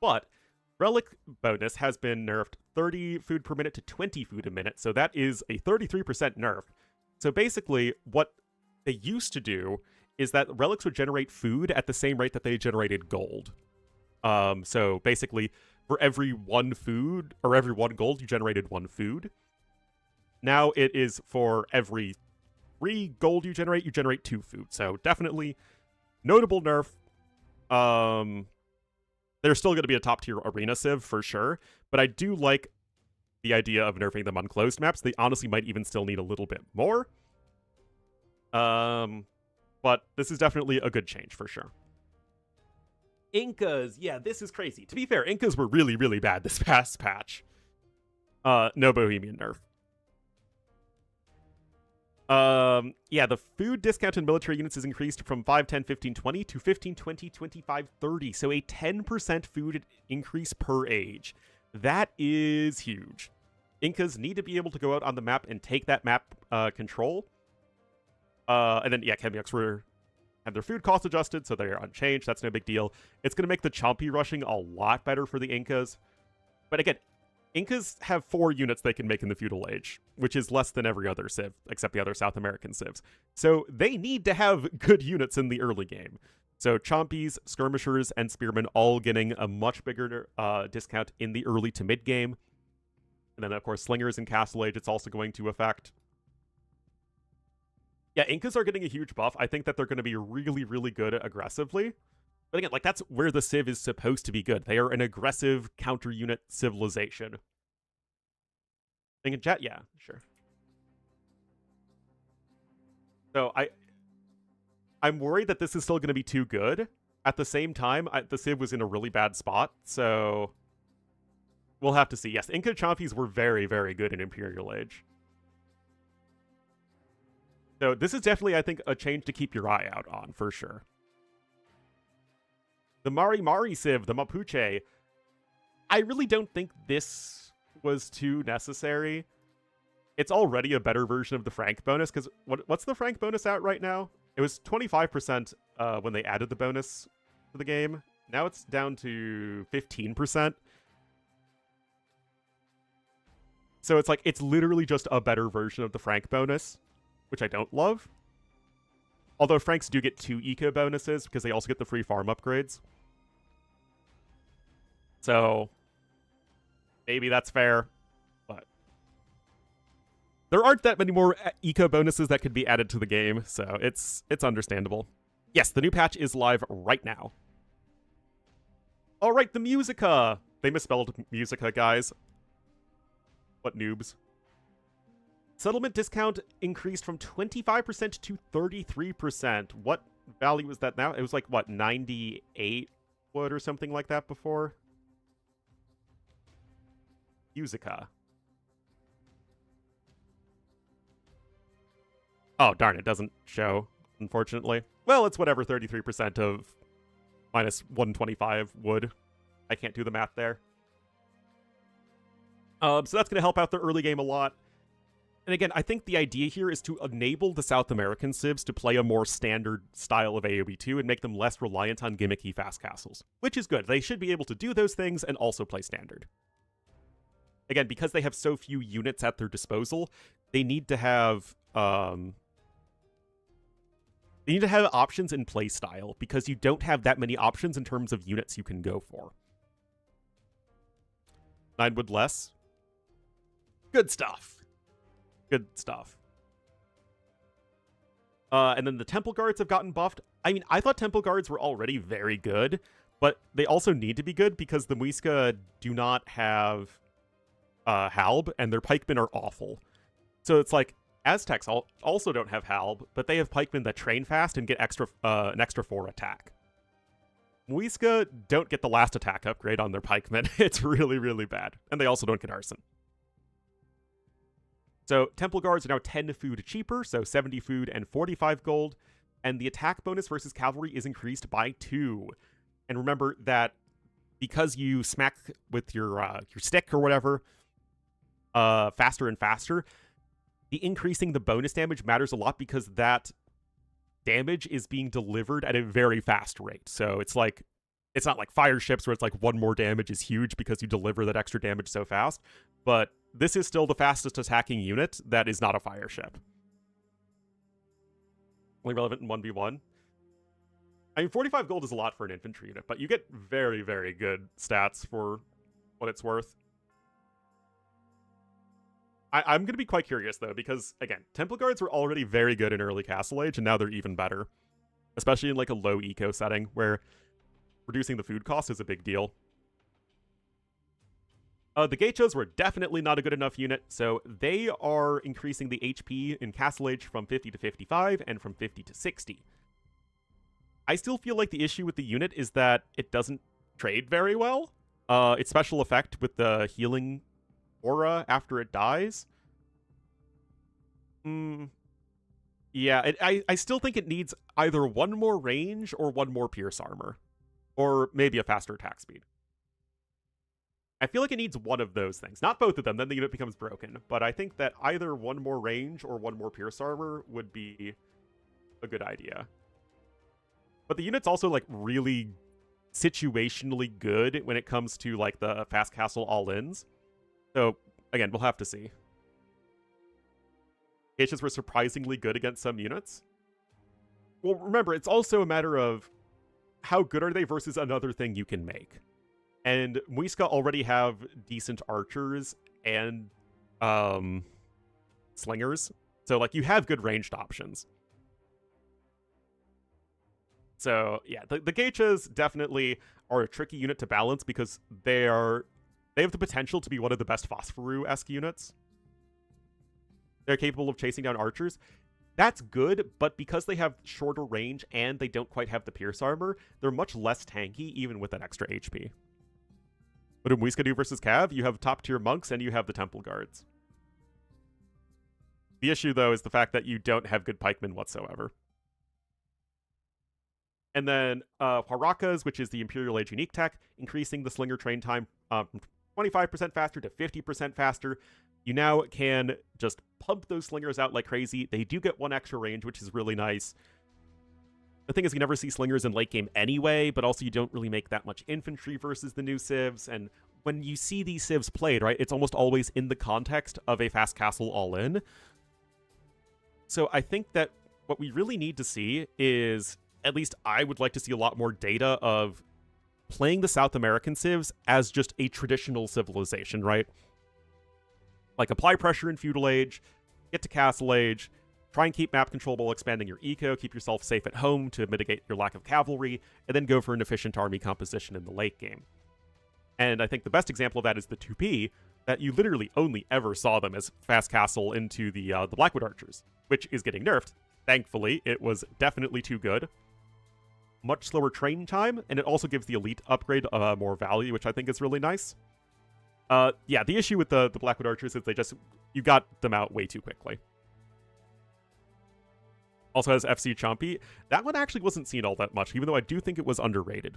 Speaker 1: But Relic bonus has been nerfed 30 food per minute to 20 food a minute, so that is a 33% nerf. So basically, what they used to do is that relics would generate food at the same rate that they generated gold. So basically, for every 1 food, or every 1 gold, you generated 1 food. Now it is for every 3 gold you generate 2 food. So definitely notable nerf. There's still going to be a top tier arena civ for sure, but I do like the idea of nerfing them on closed maps. They honestly might even still need a little bit more. But this is definitely a good change for sure. Incas, yeah, this is crazy. To be fair, Incas were really, really bad this past patch. No Bohemian nerf. Yeah, the food discount in military units is increased from 5, 10, 15, 20 to 15, 20, 25, 30. So a 10% food increase per age. That is huge. Incas need to be able to go out on the map and take that map control. And then, yeah, Kemiux had their food cost adjusted, so they're unchanged. That's no big deal. It's going to make the chompy rushing a lot better for the Incas. But again, Incas have 4 units they can make in the feudal age, which is less than every other civ, except the other South American civs. So they need to have good units in the early game. So chompies, skirmishers, and spearmen all getting a much bigger discount in the early to mid game. And then, of course, slingers in Castle Age, it's also going to affect. Yeah, Incas are getting a huge buff. I think that they're going to be really, really good aggressively. But again, like, that's where the civ is supposed to be good. They are an aggressive counter-unit civilization. Think in chat? Yeah, sure. So I'm worried that this is still going to be too good. At the same time, the civ was in a really bad spot, so we'll have to see. Yes, Inca chompies were very, very good in Imperial Age. So this is definitely, I think, a change to keep your eye out on, for sure. The Mari Mari civ, the Mapuche, I really don't think this was too necessary. It's already a better version of the Frank bonus, because what's the Frank bonus out right now? It was 25% when they added the bonus to the game. Now it's down to 15%. So it's like, it's literally just a better version of the Frank bonus, which I don't love. Although Franks do get 2 eco bonuses, because they also get the free farm upgrades. So maybe that's fair, but there aren't that many more eco bonuses that could be added to the game, so it's understandable. Yes, the new patch is live right now. All right, the Musica. They misspelled Musica, guys. What noobs. Settlement discount increased from 25% to 33%. What value was that now? It was like, what, 98 wood or something like that before? Musica. Oh, darn, it doesn't show, unfortunately. Well, it's whatever 33% of minus 125 would. I can't do the math there. So that's going to help out the early game a lot. And again, I think the idea here is to enable the South American civs to play a more standard style of AoE2 and make them less reliant on gimmicky fast castles, which is good. They should be able to do those things and also play standard. Again, because they have so few units at their disposal, they need to have options in play style, because you don't have that many options in terms of units you can go for. 9 wood less. Good stuff. Good stuff. And then the Temple Guards have gotten buffed. I mean, I thought Temple Guards were already very good, but they also need to be good because the Muisca do not have Halb, and their pikemen are awful. So it's like, Aztecs also don't have Halb, but they have pikemen that train fast and get an extra 4 attack. Muisca don't get the last attack upgrade on their pikemen. It's really, really bad. And they also don't get arson. So Temple Guards are now 10 food cheaper, so 70 food and 45 gold. And the attack bonus versus cavalry is increased by 2. And remember that because you smack with your stick or whatever faster and faster, the increasing the bonus damage matters a lot because that damage is being delivered at a very fast rate. So it's like, it's not like fire ships where it's like 1 more damage is huge because you deliver that extra damage so fast. But this is still the fastest attacking unit that is not a fire ship. Only relevant in 1v1. I mean, 45 gold is a lot for an infantry unit, but you get very, very good stats for what it's worth. I'm going to be quite curious, though, because, again, Temple Guards were already very good in early Castle Age, and now they're even better. Especially in, like, a low eco setting, where reducing the food cost is a big deal. The Geishas were definitely not a good enough unit, so they are increasing the HP in Castle Age from 50 to 55, and from 50 to 60. I still feel like the issue with the unit is that it doesn't trade very well. Its special effect with the healing aura after it dies. Yeah, I still think it needs either one more range or one more pierce armor. Or maybe a faster attack speed. I feel like it needs one of those things. Not both of them, then the unit becomes broken. But I think that either one more range or one more pierce armor would be a good idea. But the unit's also, like, really situationally good when it comes to, like, the fast castle all-ins. So, again, we'll have to see. Geishas were surprisingly good against some units. Well, remember, it's also a matter of how good are they versus another thing you can make. And Muisca already have decent archers and slingers. So, like, you have good ranged options. So, yeah, the Geishas definitely are a tricky unit to balance because they have the potential to be one of the best Phosphoru-esque units. They're capable of chasing down archers. That's good, but because they have shorter range and they don't quite have the pierce armor, they're much less tanky even with that extra HP. What do Muisca do versus Cav? You have top-tier monks and you have the temple guards. The issue, though, is the fact that you don't have good pikemen whatsoever. And then Harakas, which is the Imperial Age unique tech, increasing the slinger train time from 25% faster to 50% faster. You now can just pump those slingers out like crazy. They do get one extra range, which is really nice. The thing is, you never see slingers in late game anyway, but also you don't really make that much infantry versus the new civs. And when you see these civs played, right, it's almost always in the context of a fast castle all-in. So I think that what we really need to see is, at least I would like to see a lot more data of playing the South American civs as just a traditional civilization, right? Like, apply pressure in Feudal Age, get to Castle Age, try and keep map control while expanding your eco, keep yourself safe at home to mitigate your lack of cavalry, and then go for an efficient army composition in the late game. And I think the best example of that is the 2P, that you literally only ever saw them as fast castle into the Blackwood Archers, which is getting nerfed. Thankfully, it was definitely too good. Much slower train time, and it also gives the elite upgrade more value, which I think is really nice. Yeah, the issue with the Blackwood Archers is you got them out way too quickly. Also has FC Chompy. That one actually wasn't seen all that much, even though I do think it was underrated.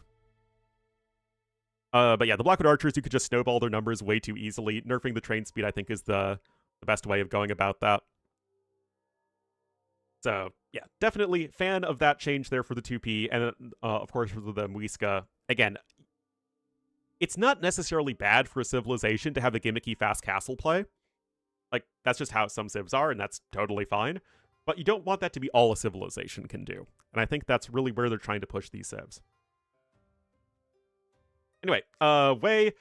Speaker 1: But yeah, the Blackwood Archers, you could just snowball their numbers way too easily. Nerfing the train speed, I think, is the best way of going about that. So, yeah, definitely fan of that change there for the 2P, and of course for the Muisca. Again, it's not necessarily bad for a civilization to have the gimmicky fast castle play. Like, that's just how some civs are, and that's totally fine. But you don't want that to be all a civilization can do. And I think that's really where they're trying to push these civs. Anyway, Wei,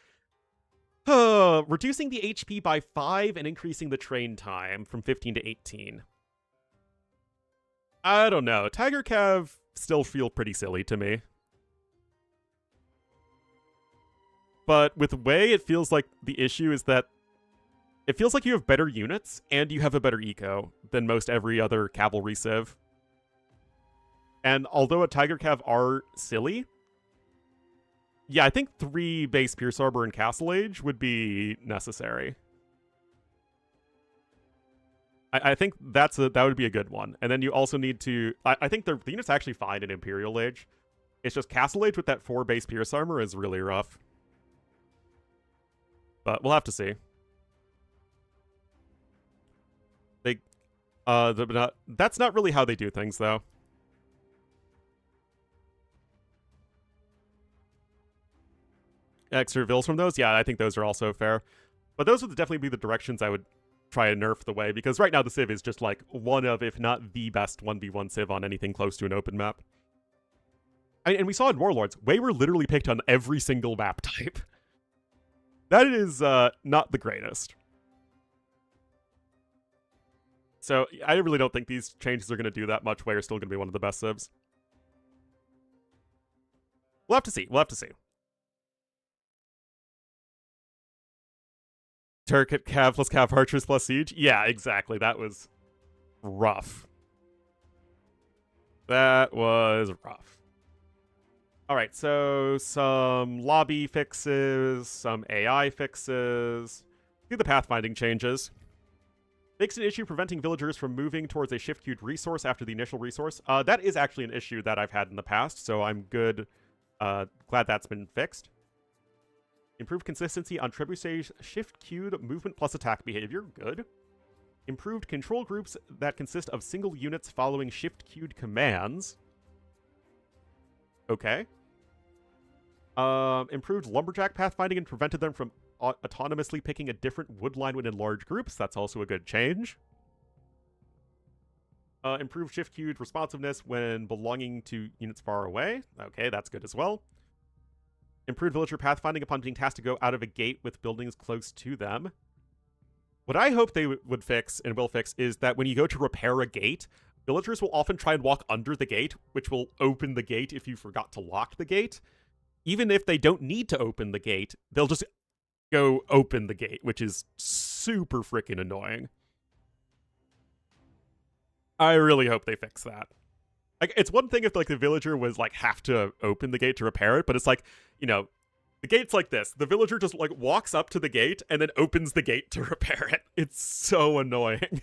Speaker 1: reducing the HP by 5 and increasing the train time from 15 to 18. I don't know. Tiger Cav still feel pretty silly to me. But with Wei, it feels like the issue is that it feels like you have better units and you have a better eco than most every other cavalry civ. And although a Tiger Cav are silly, yeah, I think 3 base Pierce Arbor and Castle Age would be necessary. I think that would be a good one. And then you also need to... I think the unit's actually fine in Imperial Age. It's just Castle Age with that 4 base Pierce Armor is really rough. But we'll have to see. That's not really how they do things, though. Extra vills from those? Yeah, I think those are also fair. But those would definitely be the directions I would try and nerf the way, because right now the Civ is just like one of, if not the best 1v1 Civ on anything close to an open map. And we saw in Warlords, Way were literally picked on every single map type. That is not the greatest. So I really don't think these changes are going to do that much. Way are still going to be one of the best Civs. We'll have to see. We'll have to see. Turk at Cav plus Cav Archers plus Siege? Yeah, exactly. That was rough. That was rough. Alright, so some lobby fixes, some AI fixes. Do the pathfinding changes. Makes an issue preventing villagers from moving towards a shift-queued resource after the initial resource. That is actually an issue that I've had in the past, so I'm good. Glad that's been fixed. Improved consistency on trebuchet shift-queued movement plus attack behavior. Good. Improved control groups that consist of single units following shift-queued commands. Okay. Improved lumberjack pathfinding and prevented them from autonomously picking a different wood line within large groups. That's also a good change. Improved shift-queued responsiveness when belonging to units far away. Okay, that's good as well. Improved villager pathfinding upon being tasked to go out of a gate with buildings close to them. What I hope they would fix, and will fix, is that when you go to repair a gate, villagers will often try and walk under the gate, which will open the gate if you forgot to lock the gate. Even if they don't need to open the gate, they'll just go open the gate, which is super freaking annoying. I really hope they fix that. Like, it's one thing if like the villager was like have to open the gate to repair it, but it's like, you know, the gate's like this. The villager just like walks up to the gate and then opens the gate to repair it. It's so annoying.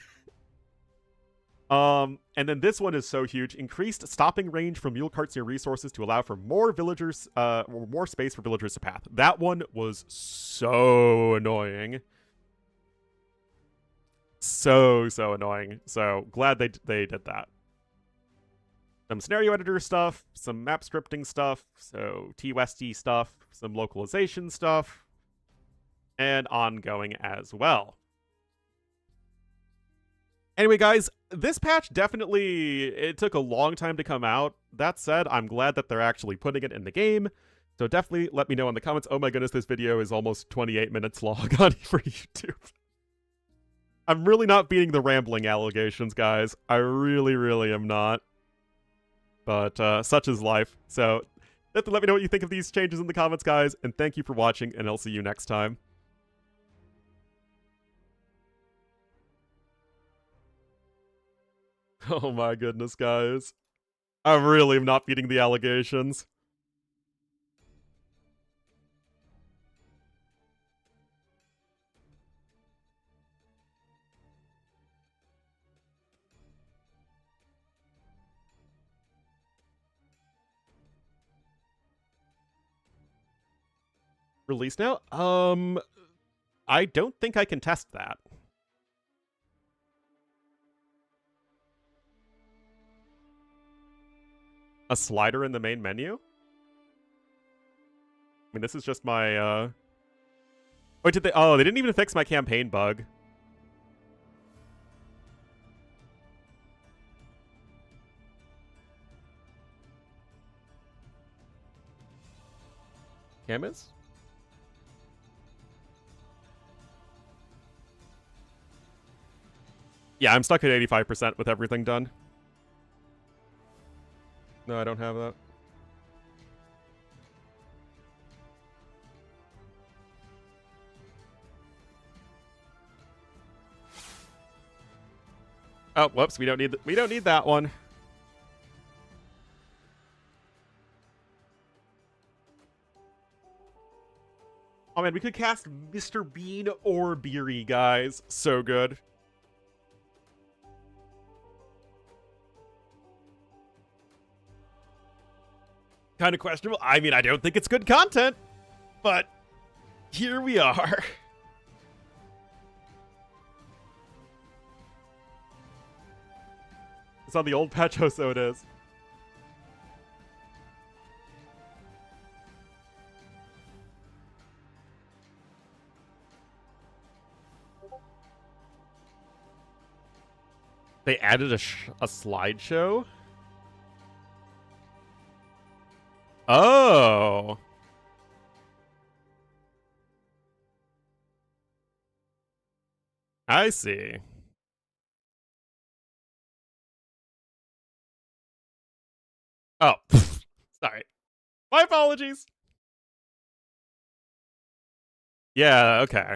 Speaker 1: And then this one is so huge. Increased stopping range from mule carts near resources to allow for more villagers, or more space for villagers to path. That one was so annoying. So annoying. So glad they did that. Some scenario editor stuff, some map scripting stuff, so T-Westy stuff, some localization stuff, and ongoing as well. Anyway, guys, this patch definitely, it took a long time to come out. That said, I'm glad that they're actually putting it in the game. So definitely let me know in the comments. Oh my goodness, this video is almost 28 minutes long on for YouTube. I'm really not beating the rambling allegations, guys. I really am not. But such is life. So let me know what you think of these changes in the comments, guys. And thank you for watching, and I'll see you next time. Oh my goodness, guys. I really am not beating the allegations. Release now? I don't think I can test that. A slider in the main menu? I mean, this is just my, Oh, did they? Oh, they didn't even fix my campaign bug. Camus? Yeah, I'm stuck at 85% with everything done. No, I don't have that. Oh, whoops, we don't need that one. Oh man, we could cast Mr. Bean or Beery, guys. So good. Kind of questionable. I mean, I don't think it's good content, but here we are. It's on the old patch, oh, so it is. They added a slideshow? Oh. I see. Oh. Sorry. My apologies. Yeah, okay.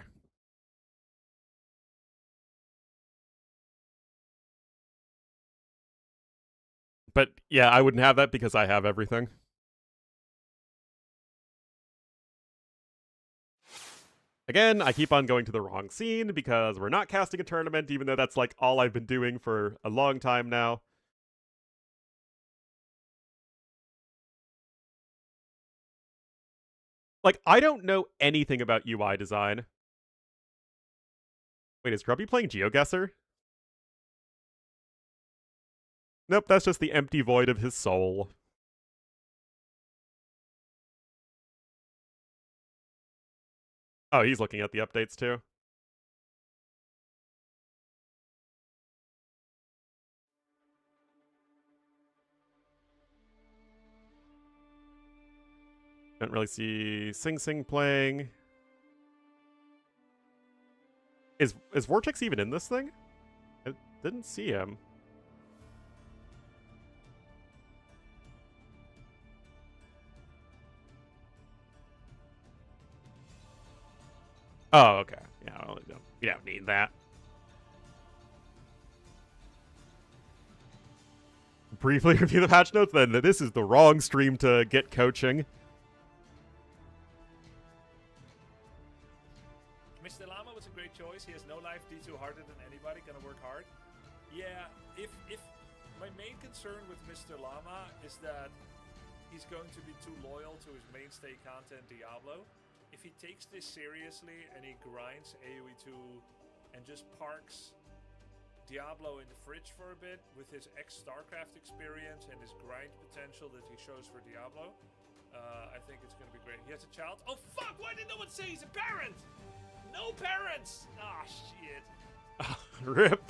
Speaker 1: But yeah, I wouldn't have that because I have everything. Again, I keep on going to the wrong scene because we're not casting a tournament, even though that's like all I've been doing for a long time now. Like, I don't know anything about UI design. Wait, is Grubby playing GeoGuessr? Nope, that's just the empty void of his soul. Oh, he's looking at the updates too. Don't really see Sing Sing playing. Is Vortex even in this thing? I didn't see him. Oh, okay. Yeah, well, you don't need that. Briefly review the patch notes, then this is the wrong stream to get coaching.
Speaker 2: Mr. Llama was a great choice. He has no life, D2 harder than anybody, gonna work hard. Yeah, if my main concern with Mr. Llama is that he's going to be too loyal to his mainstay content, Diablo. If he takes this seriously and he grinds AoE2 and just parks Diablo in the fridge for a bit with his ex-StarCraft experience and his grind potential that he shows for Diablo, I think it's going to be great. He has a child. Oh, fuck! Why did no one say he's a parent? No parents! Ah, shit.
Speaker 1: Rip.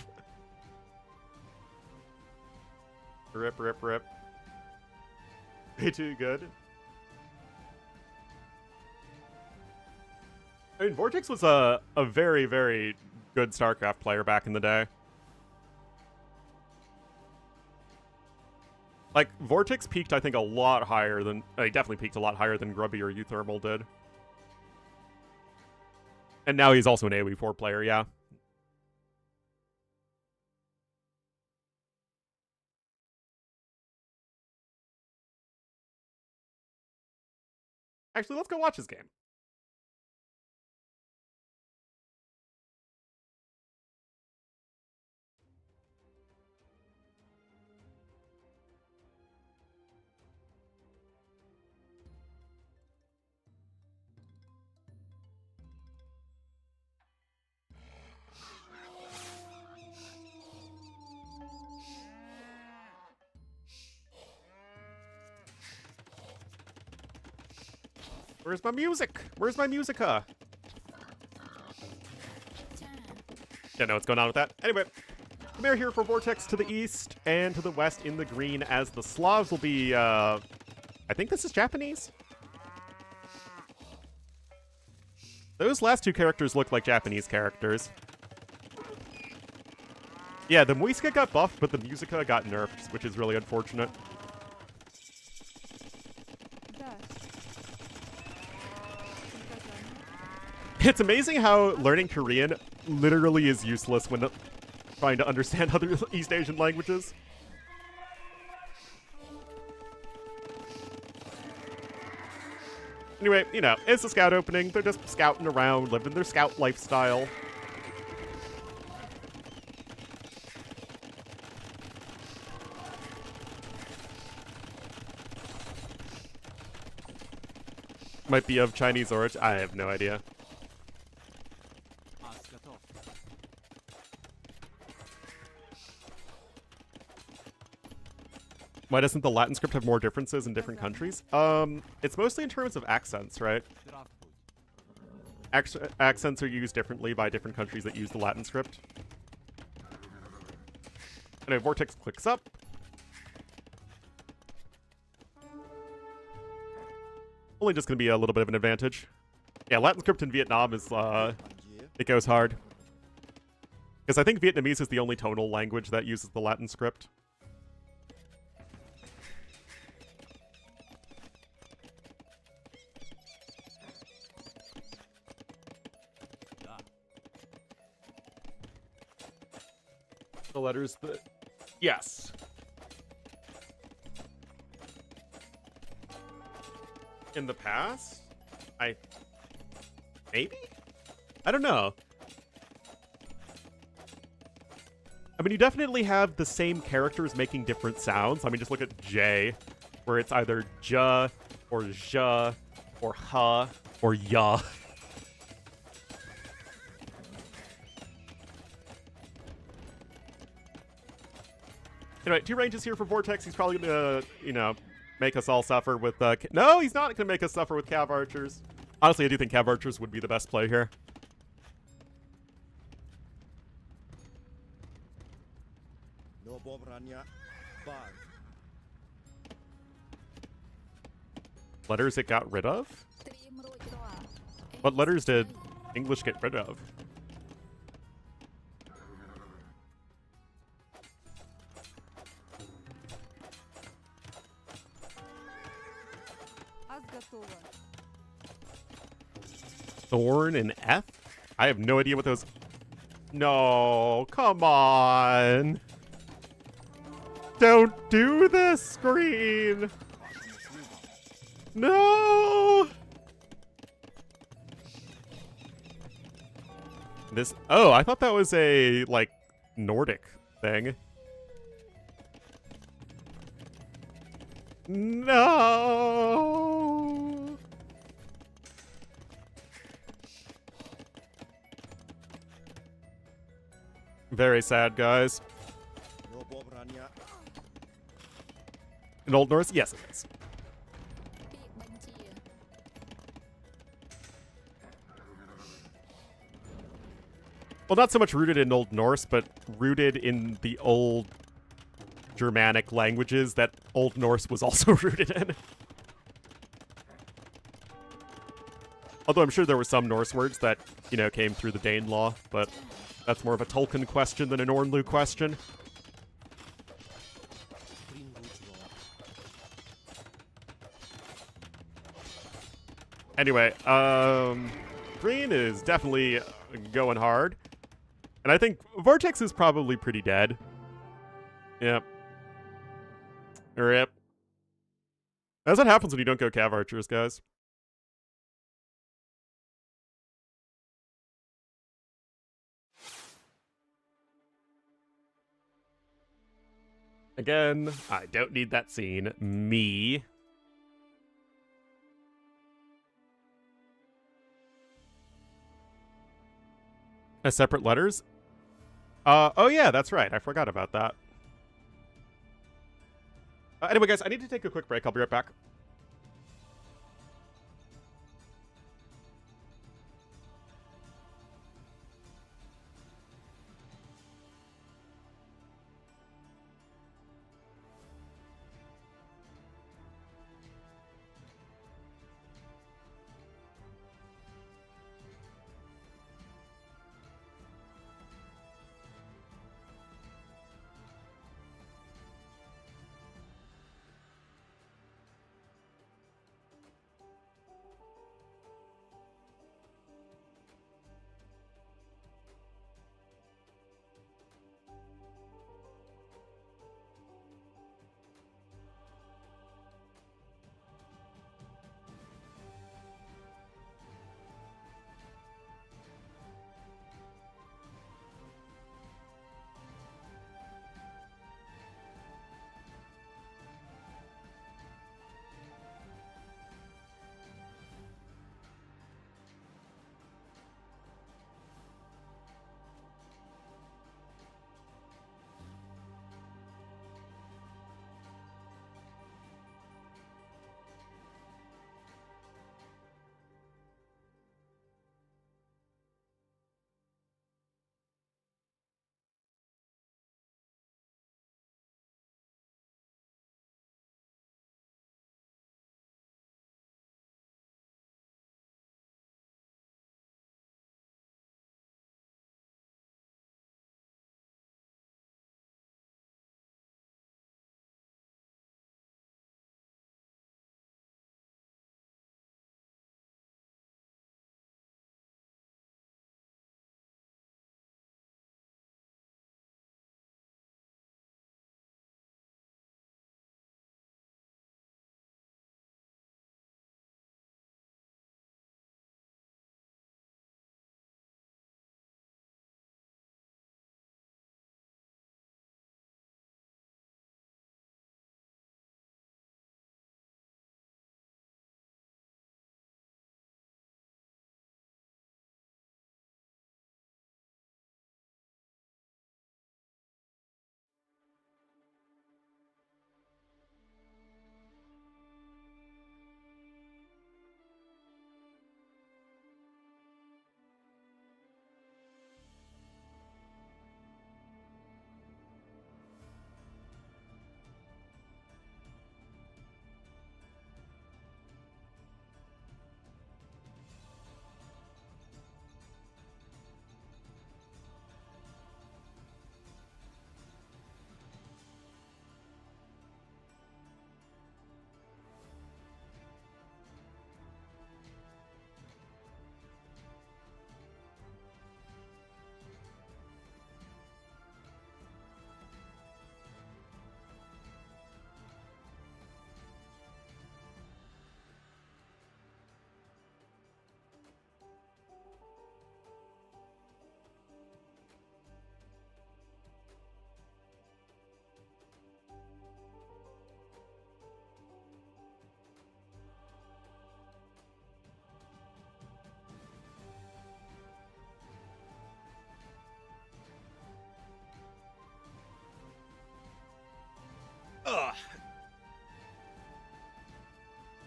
Speaker 1: Rip, rip, rip. Way too good. I mean, Vortex was a very, very good StarCraft player back in the day. Like, Vortex peaked, I think, a lot higher than... he definitely peaked a lot higher than Grubby or Euthermal did. And now he's also an AoE4 player, yeah. Actually, let's go watch his game. Where's my music? Where's my musica? Don't know what's going on with that. Anyway, Khmer here for Vortex to the east and to the west in the green, as the Slavs will be, I think this is Japanese? Those last two characters look like Japanese characters. Yeah, the Muisca got buffed, but the Musica got nerfed, which is really unfortunate. It's amazing how learning Korean literally is useless when trying to understand other East Asian languages. Anyway, you know, it's a scout opening. They're just scouting around, living their scout lifestyle. Might be of Chinese origin. I have no idea. Why doesn't the Latin script have more differences in different countries? It's mostly in terms of accents, right? Accents are used differently by different countries that use the Latin script. Anyway, Vortex clicks up. Only just going to be a little bit of an advantage. Yeah, Latin script in Vietnam is, it goes hard. Because I think Vietnamese is the only tonal language that uses the Latin script. The letters that... Yes. In the past? Maybe? I don't know. I mean, you definitely have the same characters making different sounds. I mean, just look at J, where it's either ja, or ja, or ha, or ya. Anyway, 2 ranges here for Vortex. He's probably gonna, you know, make us all suffer with, no, he's not gonna make us suffer with Cav Archers. Honestly, I do think Cav Archers would be the best play here. Letters it got rid of? What letters did English get rid of? Thorn and F? I have no idea what those... No, come on. Don't do this, screen. No. This... Oh, I thought that was a, like, Nordic thing. No. Very sad, guys. In Old Norse? Yes, it is. Well, not so much rooted in Old Norse, but rooted in the old Germanic languages that Old Norse was also rooted in. Although I'm sure there were some Norse words that, you know, came through the Danelaw, but that's more of a Tolkien question than an Ornlu question. Anyway, green is definitely going hard. And I think Vortex is probably pretty dead. Yep. Rip. That's what happens when you don't go Cav Archers, guys. Again, I don't need that scene. Me. As separate letters? Oh yeah, that's right. I forgot about that. Anyway, guys, I need to take a quick break. I'll be right back.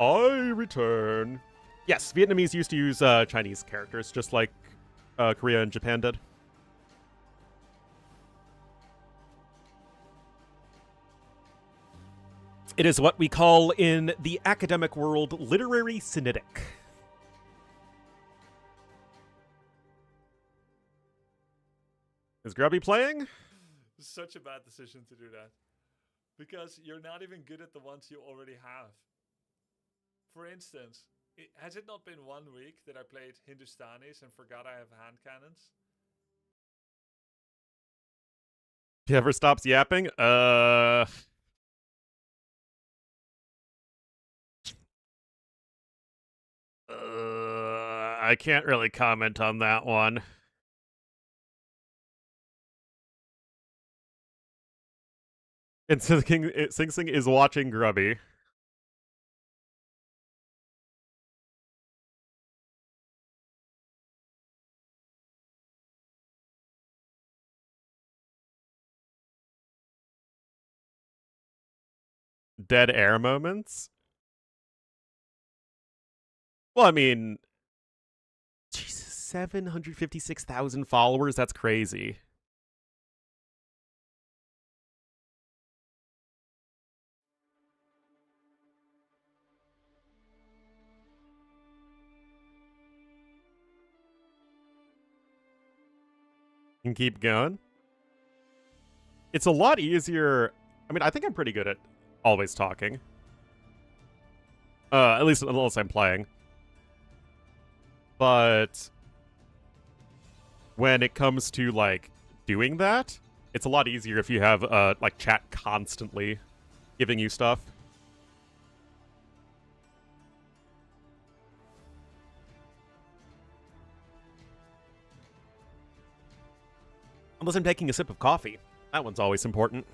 Speaker 1: I return. Yes, Vietnamese used to use Chinese characters, just like Korea and Japan did. It is what we call in the academic world literary Sinitic. Is Grubby playing?
Speaker 2: Such a bad decision to do that. Because you're not even good at the ones you already have. For instance, has it not been 1 week that I played Hindustanis and forgot I have hand cannons?
Speaker 1: He ever stops yapping? I can't really comment on that one. And Sing Sing is watching Grubby. Dead air moments? Well, I mean, Jesus, 756,000 followers? That's crazy. Can keep going. It's a lot easier. I mean, I think I'm pretty good at always talking. At least unless I'm playing. But when it comes to, like, doing that, it's a lot easier if you have, like, chat constantly giving you stuff. Unless I'm taking a sip of coffee. That one's always important.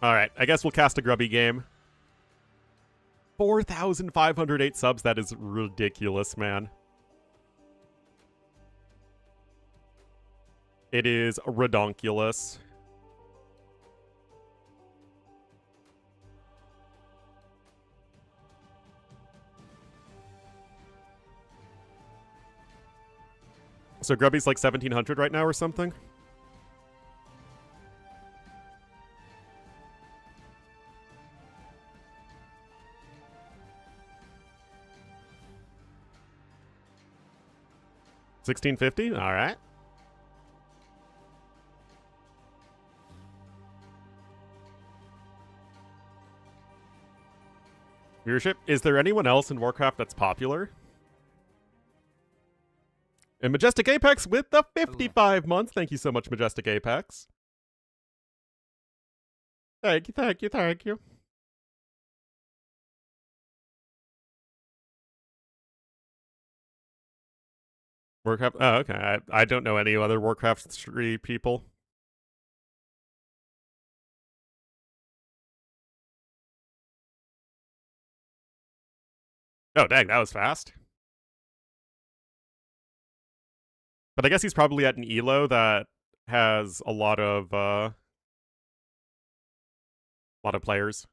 Speaker 1: Alright, I guess we'll cast a Grubby game. 4,508 subs, that is ridiculous, man. It is redonkulous. So Grubby's like 1,700 right now or something? $1,650? All right. Viewership. Is there anyone else in Warcraft that's popular? And Majestic Apex with the 55 months. Thank you so much, Majestic Apex. Thank you, thank you, thank you. Warcraft. Oh, okay. I don't know any other Warcraft 3 people. Oh, dang, that was fast. But I guess he's probably at an elo that has a lot of players.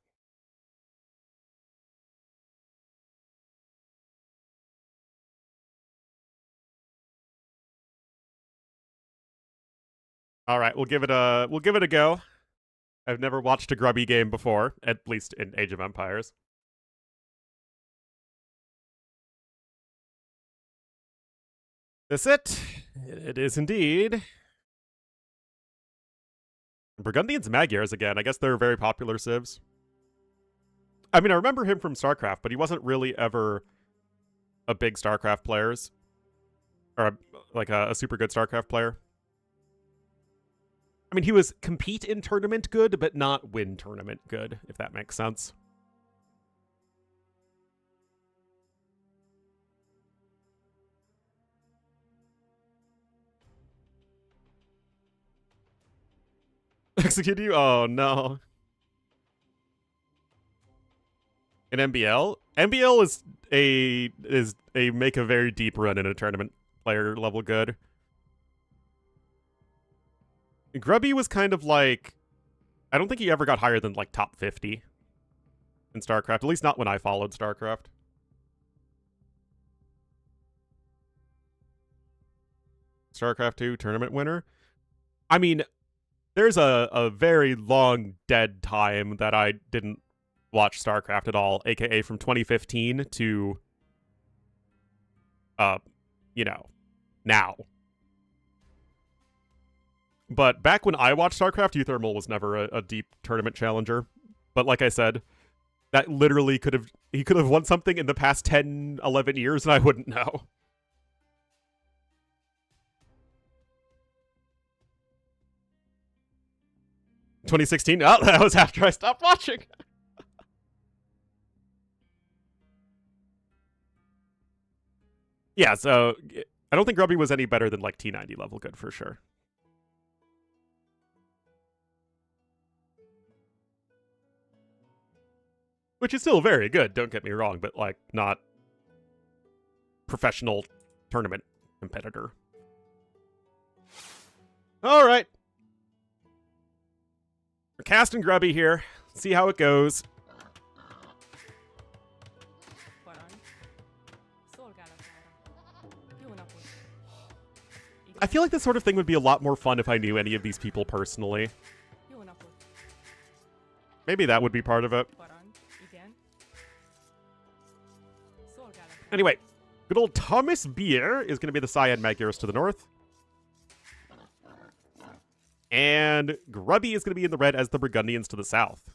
Speaker 1: All right, we'll give it a go. I've never watched a Grubby game before, at least in Age of Empires. This it? It is indeed. Burgundians Magyars again. I guess they're very popular civs. I mean, I remember him from StarCraft, but he wasn't really ever a big StarCraft player. Or like a super good StarCraft player. I mean, he was compete in tournament good, but not win tournament good, if that makes sense. Execute you? Oh, no. In MBL? MBL is a make a very deep run in a tournament player level good. Grubby was kind of like I don't think he ever got higher than, like, top 50 in StarCraft. At least not when I followed StarCraft. StarCraft 2 tournament winner? I mean, there's a very long dead time that I didn't watch StarCraft at all, aka from 2015 to, you know, now. But back when I watched StarCraft, Uthermal was never a deep tournament challenger. But like I said, that literally he could have won something in the past 10, 11 years, and I wouldn't know. "2016? Oh, that was after I stopped watching. Yeah, so I don't think Grubby was any better than, like, T90 level good for sure. Which is still very good, don't get me wrong, but, like, not professional tournament competitor. Alright. We're casting Grubby here. See how it goes. I feel like this sort of thing would be a lot more fun if I knew any of these people personally. Maybe that would be part of it. Anyway, good old Thomas Beer is going to be the Cyan Magyars to the north. And Grubby is going to be in the red as the Burgundians to the south.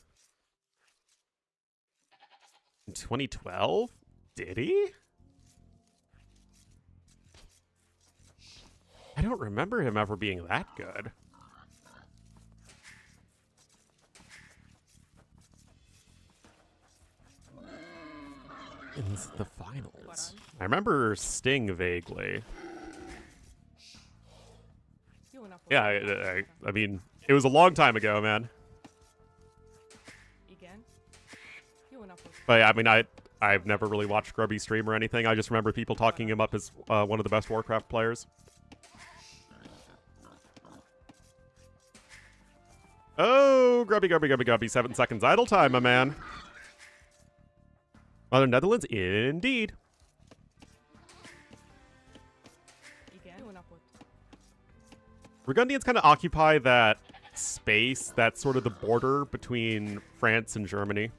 Speaker 1: In 2012? Did he? I don't remember him ever being that good. In the finals. I remember Sting vaguely. Yeah, I mean, it was a long time ago, man. But yeah, I mean, I've never really watched Grubby stream or anything. I just remember people talking him up as one of the best Warcraft players. Oh, Grubby. 7 seconds idle time, my man. Mother Netherlands, indeed. Burgundians kind of occupy that space that's sort of the border between France and Germany.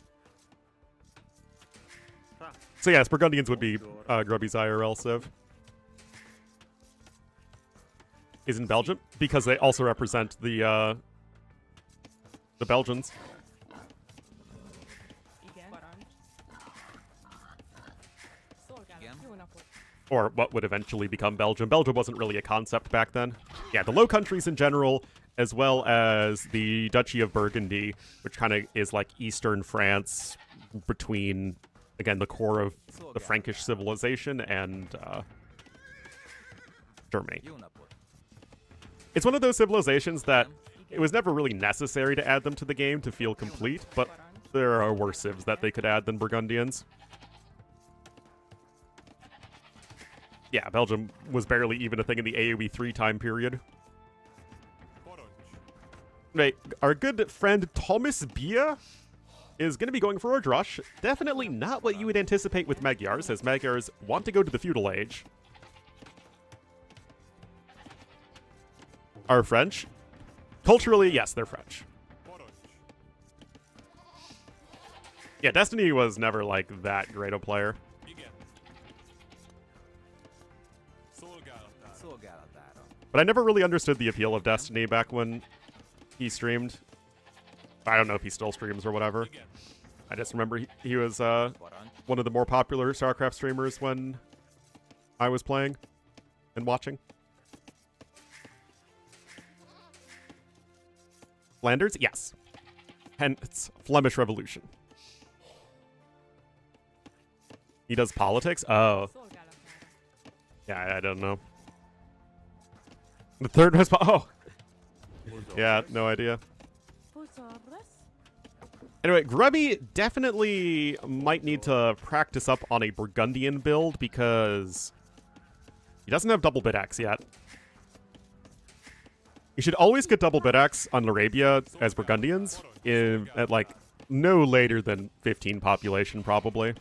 Speaker 1: So yes, Burgundians would be Grubby's IRL civ. Is in Belgium because they also represent the Belgians. Or what would eventually become Belgium. Belgium wasn't really a concept back then. Yeah, the Low Countries in general, as well as the Duchy of Burgundy, which kind of is like eastern France between, again, the core of the Frankish civilization and Germany. It's one of those civilizations that it was never really necessary to add them to the game to feel complete, but there are worse civs that they could add than Burgundians. Yeah, Belgium was barely even a thing in the AoE2 time period. Right, our good friend Thomas Bia is going to be going for a Drush. Definitely not what you would anticipate with Magyars, as Magyars want to go to the feudal age. Are French? Culturally, yes, they're French. Yeah, Destiny was never, like, that great a player. But I never really understood the appeal of Destiny back when he streamed. I don't know if he still streams or whatever. I just remember he was one of the more popular StarCraft streamers when I was playing and watching. Flanders? Yes. Hence, Flemish Revolution. He does politics? Oh. Yeah, I don't know. The third was... Oh! Yeah, no idea. Anyway, Grubby definitely might need to practice up on a Burgundian build because he doesn't have double bit X yet. You should always get double bid-axe on Arabia as Burgundians at like no later than 15 population, probably.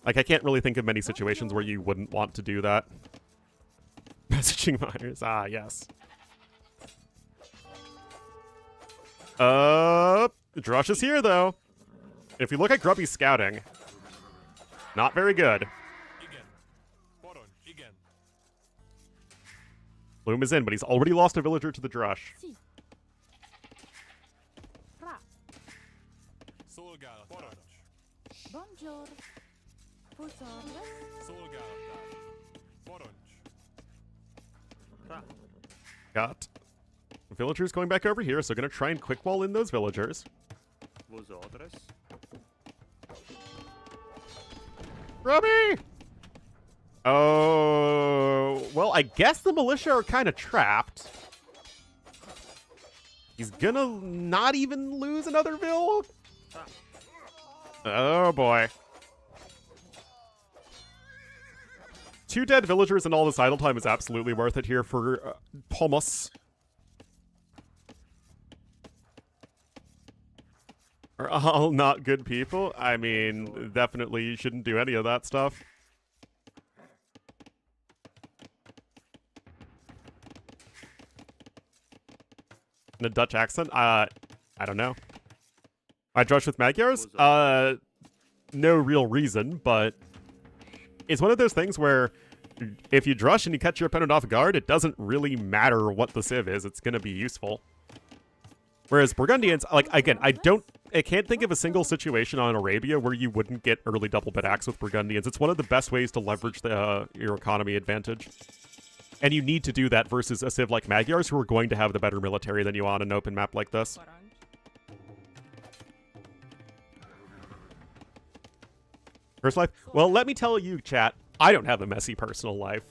Speaker 1: Like, I can't really think of many situations where you wouldn't want to do that. Messaging miners. Ah, yes. Drush is here, though. If you look at Grubby's scouting, not very good. Bloom is in, but he's already lost a villager to the Drush. Got villagers going back over here, so gonna try and quick wall in those villagers. Grubby! Oh, well, I guess the militia are kind of trapped. He's gonna not even lose another vill? Oh, boy. 2 dead villagers and all this idle time is absolutely worth it here for Thomas. Are all not good people? I mean, definitely you shouldn't do any of that stuff. In a Dutch accent? I don't know. I drush with Magyars? No real reason, but it's one of those things where if you drush and you catch your opponent off guard, it doesn't really matter what the civ is. It's going to be useful. Whereas Burgundians, like, again, I can't think of a single situation on Arabia where you wouldn't get early double bid-axe with Burgundians. It's one of the best ways to leverage your economy advantage. And you need to do that versus a civ like Magyars, who are going to have the better military than you on an open map like this. First life? Well, let me tell you, chat, I don't have a messy personal life.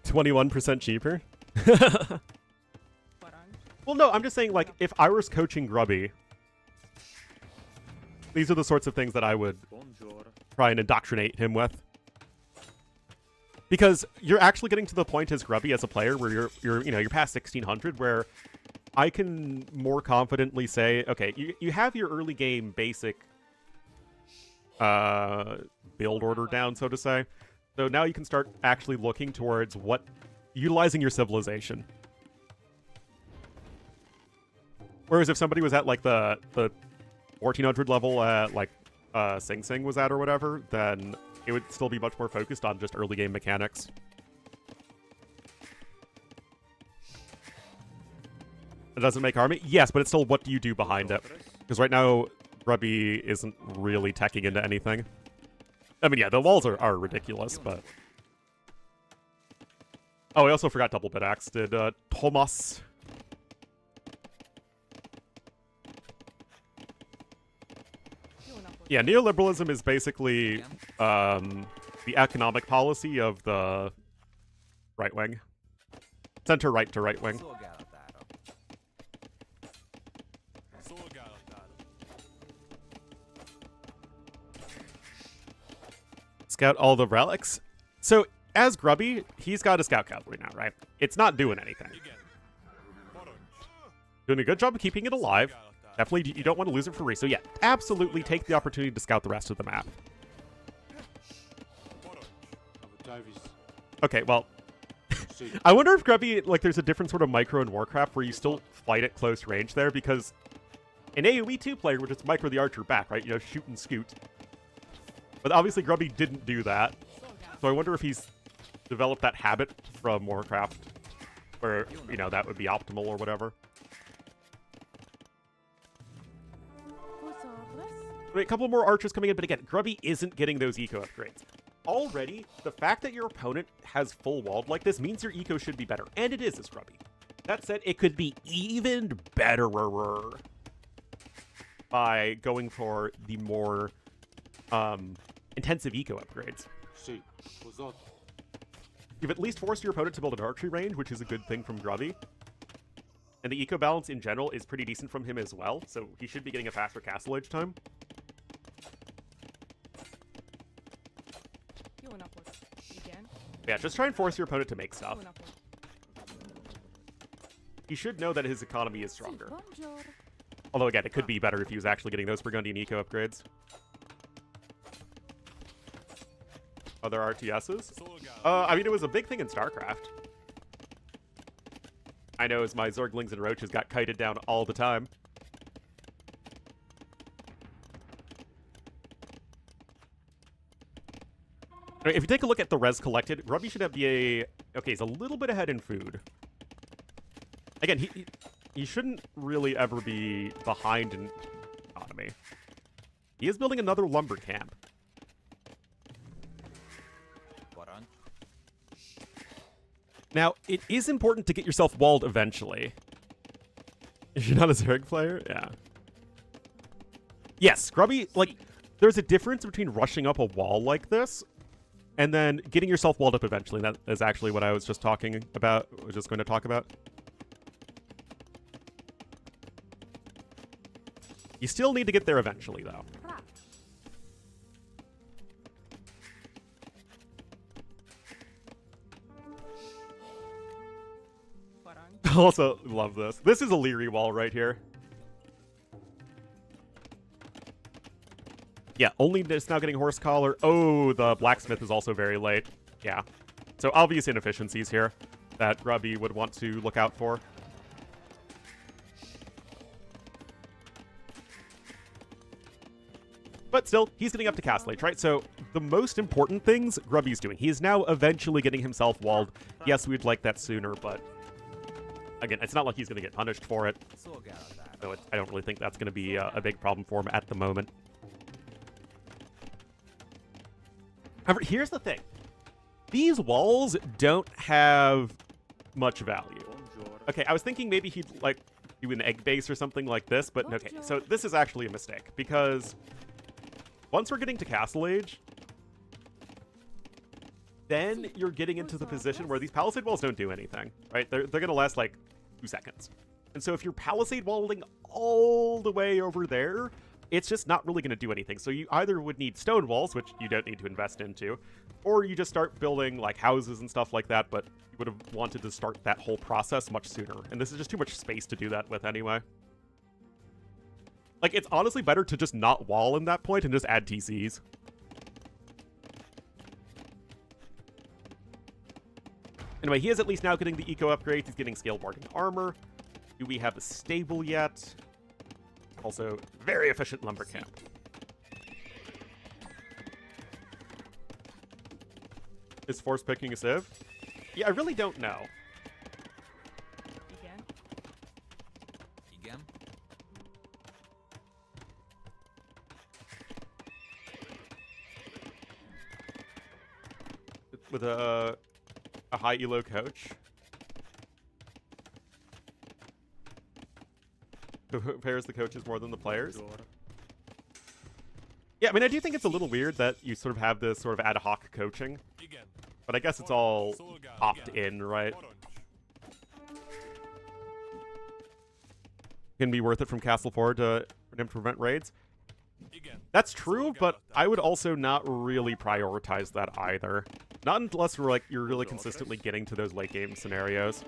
Speaker 1: $21% cheaper? Well, no, I'm just saying, like, if I was coaching Grubby, these are the sorts of things that I would try and indoctrinate him with. Because you're actually getting to the point as Grubby as a player where you're past 1600, where I can more confidently say, okay, you have your early game basic build order down, so to say. So now you can start actually looking towards utilizing your civilization. Whereas if somebody was at like the 1400 level at like Sing Sing was at or whatever, then it would still be much more focused on just early game mechanics. It doesn't make army? Yes, but it's still what do you do behind it? Because right now, Grubby isn't really teching into anything. I mean, yeah, the walls are ridiculous, but... Oh, I also forgot double bid-axe. Did Thomas... Yeah, neoliberalism is basically the economic policy of the right wing. Center right to right wing. Scout all the relics. So, as Grubby, he's got a scout cavalry now, right? It's not doing anything. Doing a good job of keeping it alive. Definitely, you don't want to lose it for free. So yeah, absolutely take the opportunity to scout the rest of the map. Okay, well, I wonder if Grubby, like, there's a different sort of micro in Warcraft where you still fight at close range there, because in AoE2 player, which is micro the archer back, right? You know, shoot and scoot. But obviously Grubby didn't do that. So I wonder if he's developed that habit from Warcraft where, you know, that would be optimal or whatever. A couple more archers coming in, but again, Grubby isn't getting those eco upgrades. Already, the fact that your opponent has full walled like this means your eco should be better, and it is as Grubby. That said, it could be even betterer by going for the more intensive eco upgrades. You've at least forced your opponent to build an archery range, which is a good thing from Grubby. And the eco balance in general is pretty decent from him as well, so he should be getting a faster castle age time. Yeah, just try and force your opponent to make stuff. He should know that his economy is stronger. Although, again, it could be better if he was actually getting those Burgundian eco upgrades. Other RTSs? I mean, it was a big thing in StarCraft. I know as my Zerglings and Roaches got kited down all the time. If you take a look at the res collected, Grubby should have the... Okay, he's a little bit ahead in food. Again, he shouldn't really ever be behind in economy. He is building another lumber camp. Now, it is important to get yourself walled eventually. If you're not a Zerg player, yeah. Yes, Grubby, like, there's a difference between rushing up a wall like this and then getting yourself walled up eventually. That is actually what I was just talking about, just going to talk about. You still need to get there eventually, though. Also, love this. This is a Leary wall right here. Yeah, only just now getting horse collar. Oh, the blacksmith is also very late. Yeah. So obvious inefficiencies here that Grubby would want to look out for. But still, he's getting up to Castle Age, right? So the most important things Grubby's doing. He is now eventually getting himself walled. Yes, we'd like that sooner, but again, it's not like he's going to get punished for it. So I don't really think that's going to be a big problem for him at the moment. However, here's the thing. These walls don't have much value. Okay, I was thinking maybe he'd, like, do an egg base or something like this, but okay. So this is actually a mistake, because once we're getting to Castle Age, then you're getting into the position where these palisade walls don't do anything, right? They're going to last, like, 2 seconds. And so if you're palisade walling all the way over there, it's just not really going to do anything. So you either would need stone walls, which you don't need to invest into, or you just start building, like, houses and stuff like that, but you would have wanted to start that whole process much sooner. And this is just too much space to do that with anyway. Like, it's honestly better to just not wall in that point and just add TCs. Anyway, he is at least now getting the eco upgrades. He's getting scale bargain armor. Do we have a stable yet? Also, very efficient lumber camp. Is force picking a civ? Yeah, I really don't know. With a high elo coach who pairs the coaches more than the players. Yeah, I mean, I do think it's a little weird that you sort of have this sort of ad hoc coaching, but I guess it's all opt-in, right? Can be worth it from Castle 4 to prevent raids. That's true, but I would also not really prioritize that either. Not unless we're like you're really consistently getting to those late game scenarios.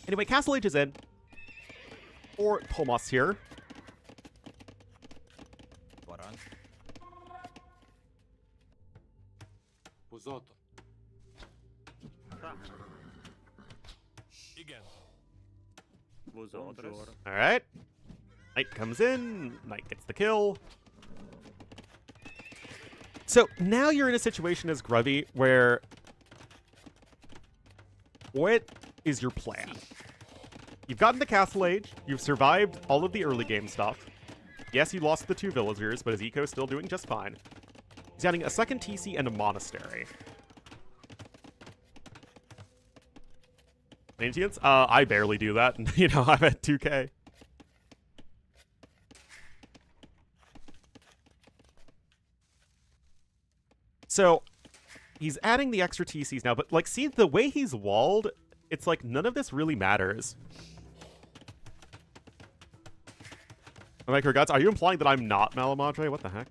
Speaker 1: Anyway, Castle Age is in. Or Thomas here. Alright. Knight comes in. Knight gets the kill. So now you're in a situation as Grubby where what is your plan? You've gotten the Castle Age. You've survived all of the early game stuff. Yes, you lost the 2 villagers, but his eco is still doing just fine. He's adding a second TC and a monastery. Maintenance? I barely do that. You know, I'm at 2k. So, he's adding the extra TCs now, but, like, see, the way he's walled, it's like none of this really matters. Micro Guts, are you implying that I'm not Malamadre? What the heck?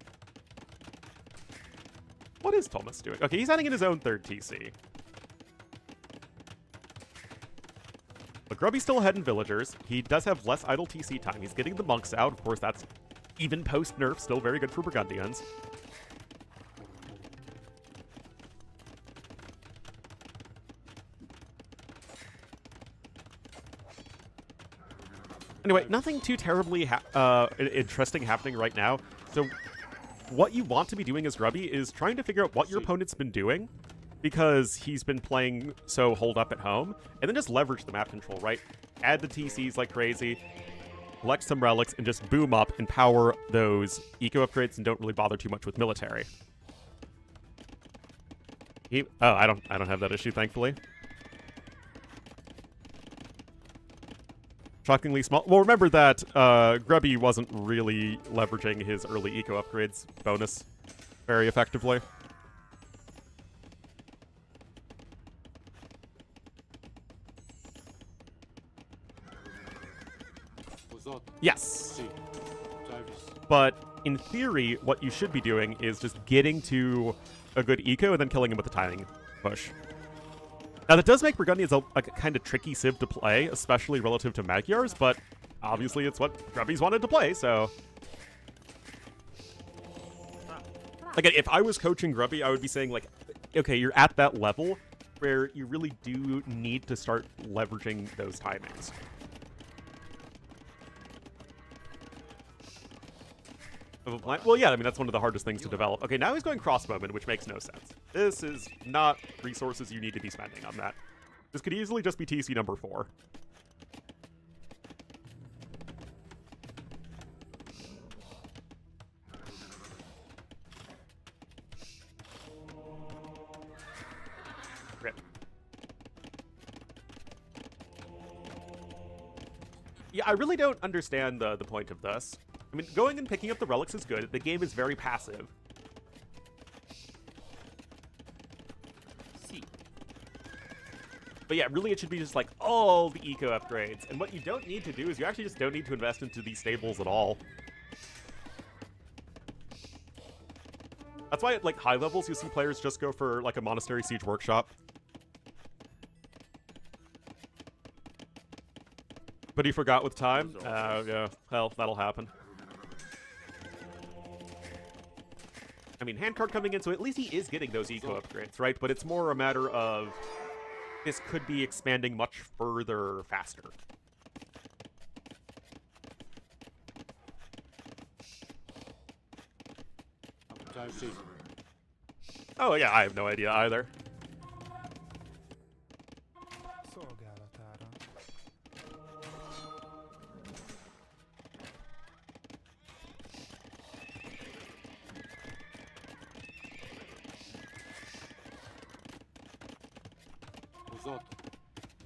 Speaker 1: What is Thomas doing? Okay, he's adding in his own third TC. But Grubby's still ahead in Villagers. He does have less idle TC time. He's getting the Monks out. Of course, that's even post-nerf. Still very good for Burgundians. Anyway, nothing too terribly interesting happening right now. So what you want to be doing as Grubby is trying to figure out what your opponent's been doing, because he's been playing so hold up at home, and then just leverage the map control, right? Add the TCs like crazy, collect some relics, and just boom up and power those eco upgrades and don't really bother too much with military. Oh, I don't have that issue, thankfully. Shockingly small. Well, remember that Grubby wasn't really leveraging his early eco upgrades bonus very effectively. Yes. But in theory, what you should be doing is just getting to a good eco and then killing him with a timing push. Now, that does make Burgundians a kind of tricky civ to play, especially relative to Magyars, but obviously it's what Grubby's wanted to play, so... Again, if I was coaching Grubby, I would be saying, like, okay, you're at that level where you really do need to start leveraging those timings. Well, yeah, I mean, that's one of the hardest things to develop. Okay, now he's going crossbowman, which makes no sense. This is not resources you need to be spending on that. This could easily just be TC number 4. Rip. Yeah, I really don't understand the point of this. I mean, going and picking up the relics is good. The game is very passive. But yeah, really it should be just like all the eco upgrades. And what you don't need to do is you actually just don't need to invest into these stables at all. That's why at like high levels you see players just go for like a Monastery Siege Workshop. But he forgot with time? Yeah, hell, that'll happen. I mean, handcard coming in, so at least he is getting those eco upgrades, right? But it's more a matter of this could be expanding much further faster. Oh yeah, I have no idea either.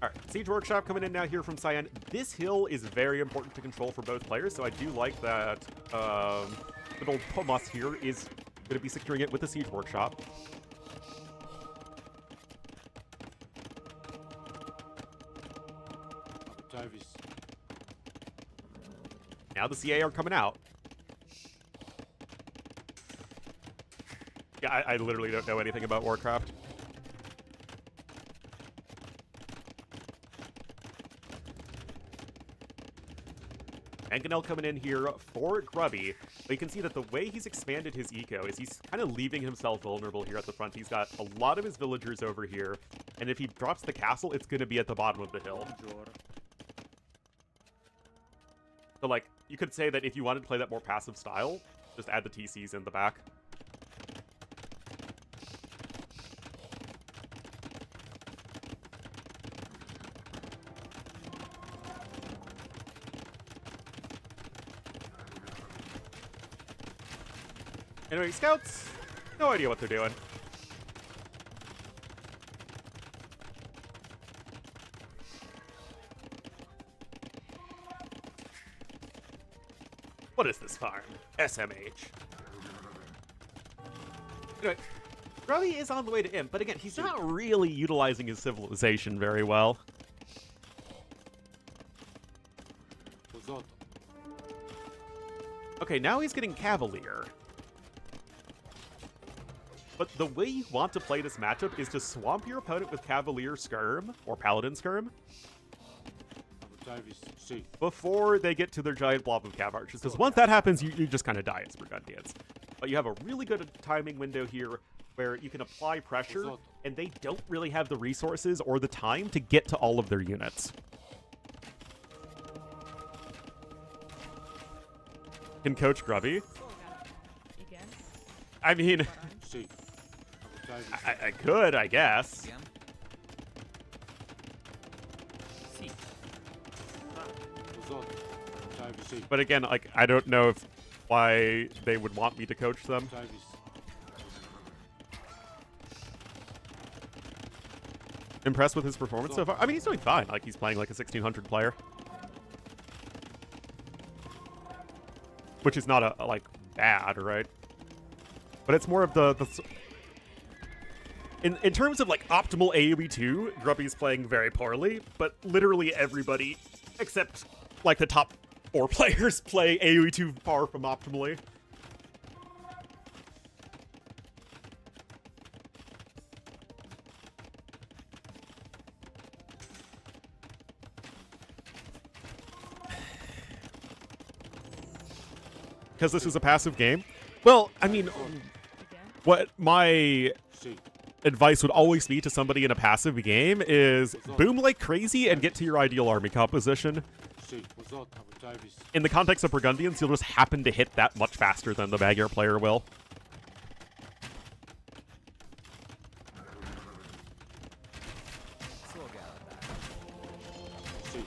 Speaker 1: Alright, Siege Workshop coming in now here from Cyan. This hill is very important to control for both players, so I do like that good old Tomas here is going to be securing it with the Siege Workshop. Now the CA are coming out. Yeah, I literally don't know anything about Warcraft. Mangonel coming in here for Grubby. But you can see that the way he's expanded his eco is he's kind of leaving himself vulnerable here at the front. He's got a lot of his villagers over here, and if he drops the castle, it's going to be at the bottom of the hill. So, like, you could say that if you wanted to play that more passive style, just add the TCs in the back. Anyway, scouts, no idea what they're doing. What is this farm? SMH. Anyway, Grubby is on the way to Imp, but again, he's not really utilizing his civilization very well. Okay, now he's getting Cavalier. But the way you want to play this matchup is to swamp your opponent with Cavalier Skirm, or Paladin Skirm, before they get to their giant blob of Cav Archers. Because once that happens, you just kind of die as Burgundians. But you have a really good timing window here where you can apply pressure, and they don't really have the resources or the time to get to all of their units. Can Coach Grubby? I mean, I could, I guess. But again, like, I don't know why they would want me to coach them. Impressed with his performance so far? I mean, he's doing fine. Like, he's playing like a 1600 player. Which is not like, bad, right? But it's more of in terms of, like, optimal AoE2, Grubby's playing very poorly, but literally everybody, except, like, the top 4 players play AoE2 far from optimally. Because this is a passive game? Well, I mean, what my advice would always be to somebody in a passive game is boom like crazy and get to your ideal army composition. In the context of Burgundians, you'll just happen to hit that much faster than the Magyar player will.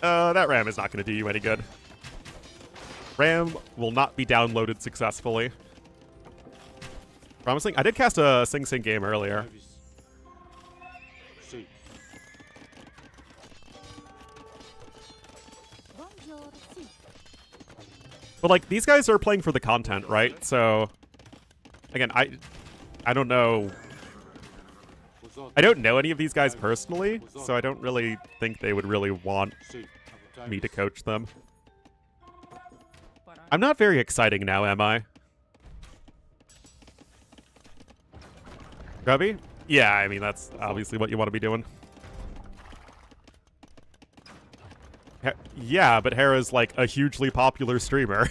Speaker 1: That ram is not going to do you any good. Ram will not be downloaded successfully. Promising. I did cast a Sing Sing game earlier. But, like, these guys are playing for the content, right? So, again, I don't know. I don't know any of these guys personally, so I don't really think they would really want me to coach them. I'm not very exciting now, am I? Grubby? Yeah, I mean, that's obviously what you want to be doing. Yeah, but Hera's, like, a hugely popular streamer.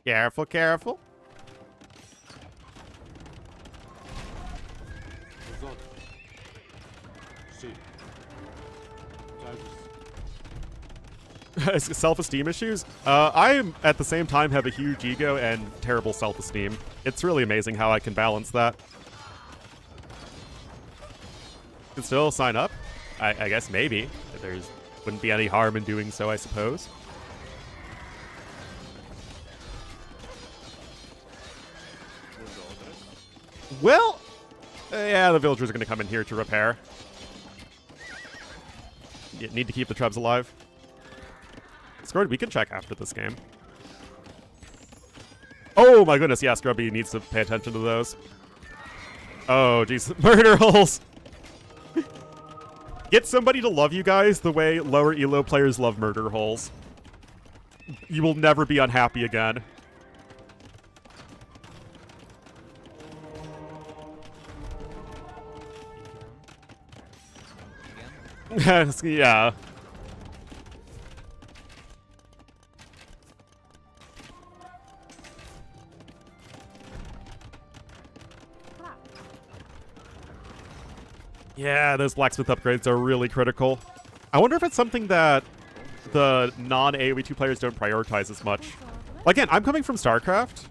Speaker 1: Careful, careful. Self-esteem issues? I, at the same time, have a huge ego and terrible self-esteem. It's really amazing how I can balance that. Can still sign up? I guess maybe. There's wouldn't be any harm in doing so, I suppose. Well, yeah, the villagers are going to come in here to repair. You need to keep the trebs alive. Scrubby, we can check after this game. Oh my goodness, yeah, Scrubby needs to pay attention to those. Oh, jeez. Murder holes! Get somebody to love you guys the way lower elo players love murder holes. You will never be unhappy again. Yeah. Yeah, those blacksmith upgrades are really critical. I wonder if it's something that the non-AoE2 players don't prioritize as much. Again, I'm coming from StarCraft.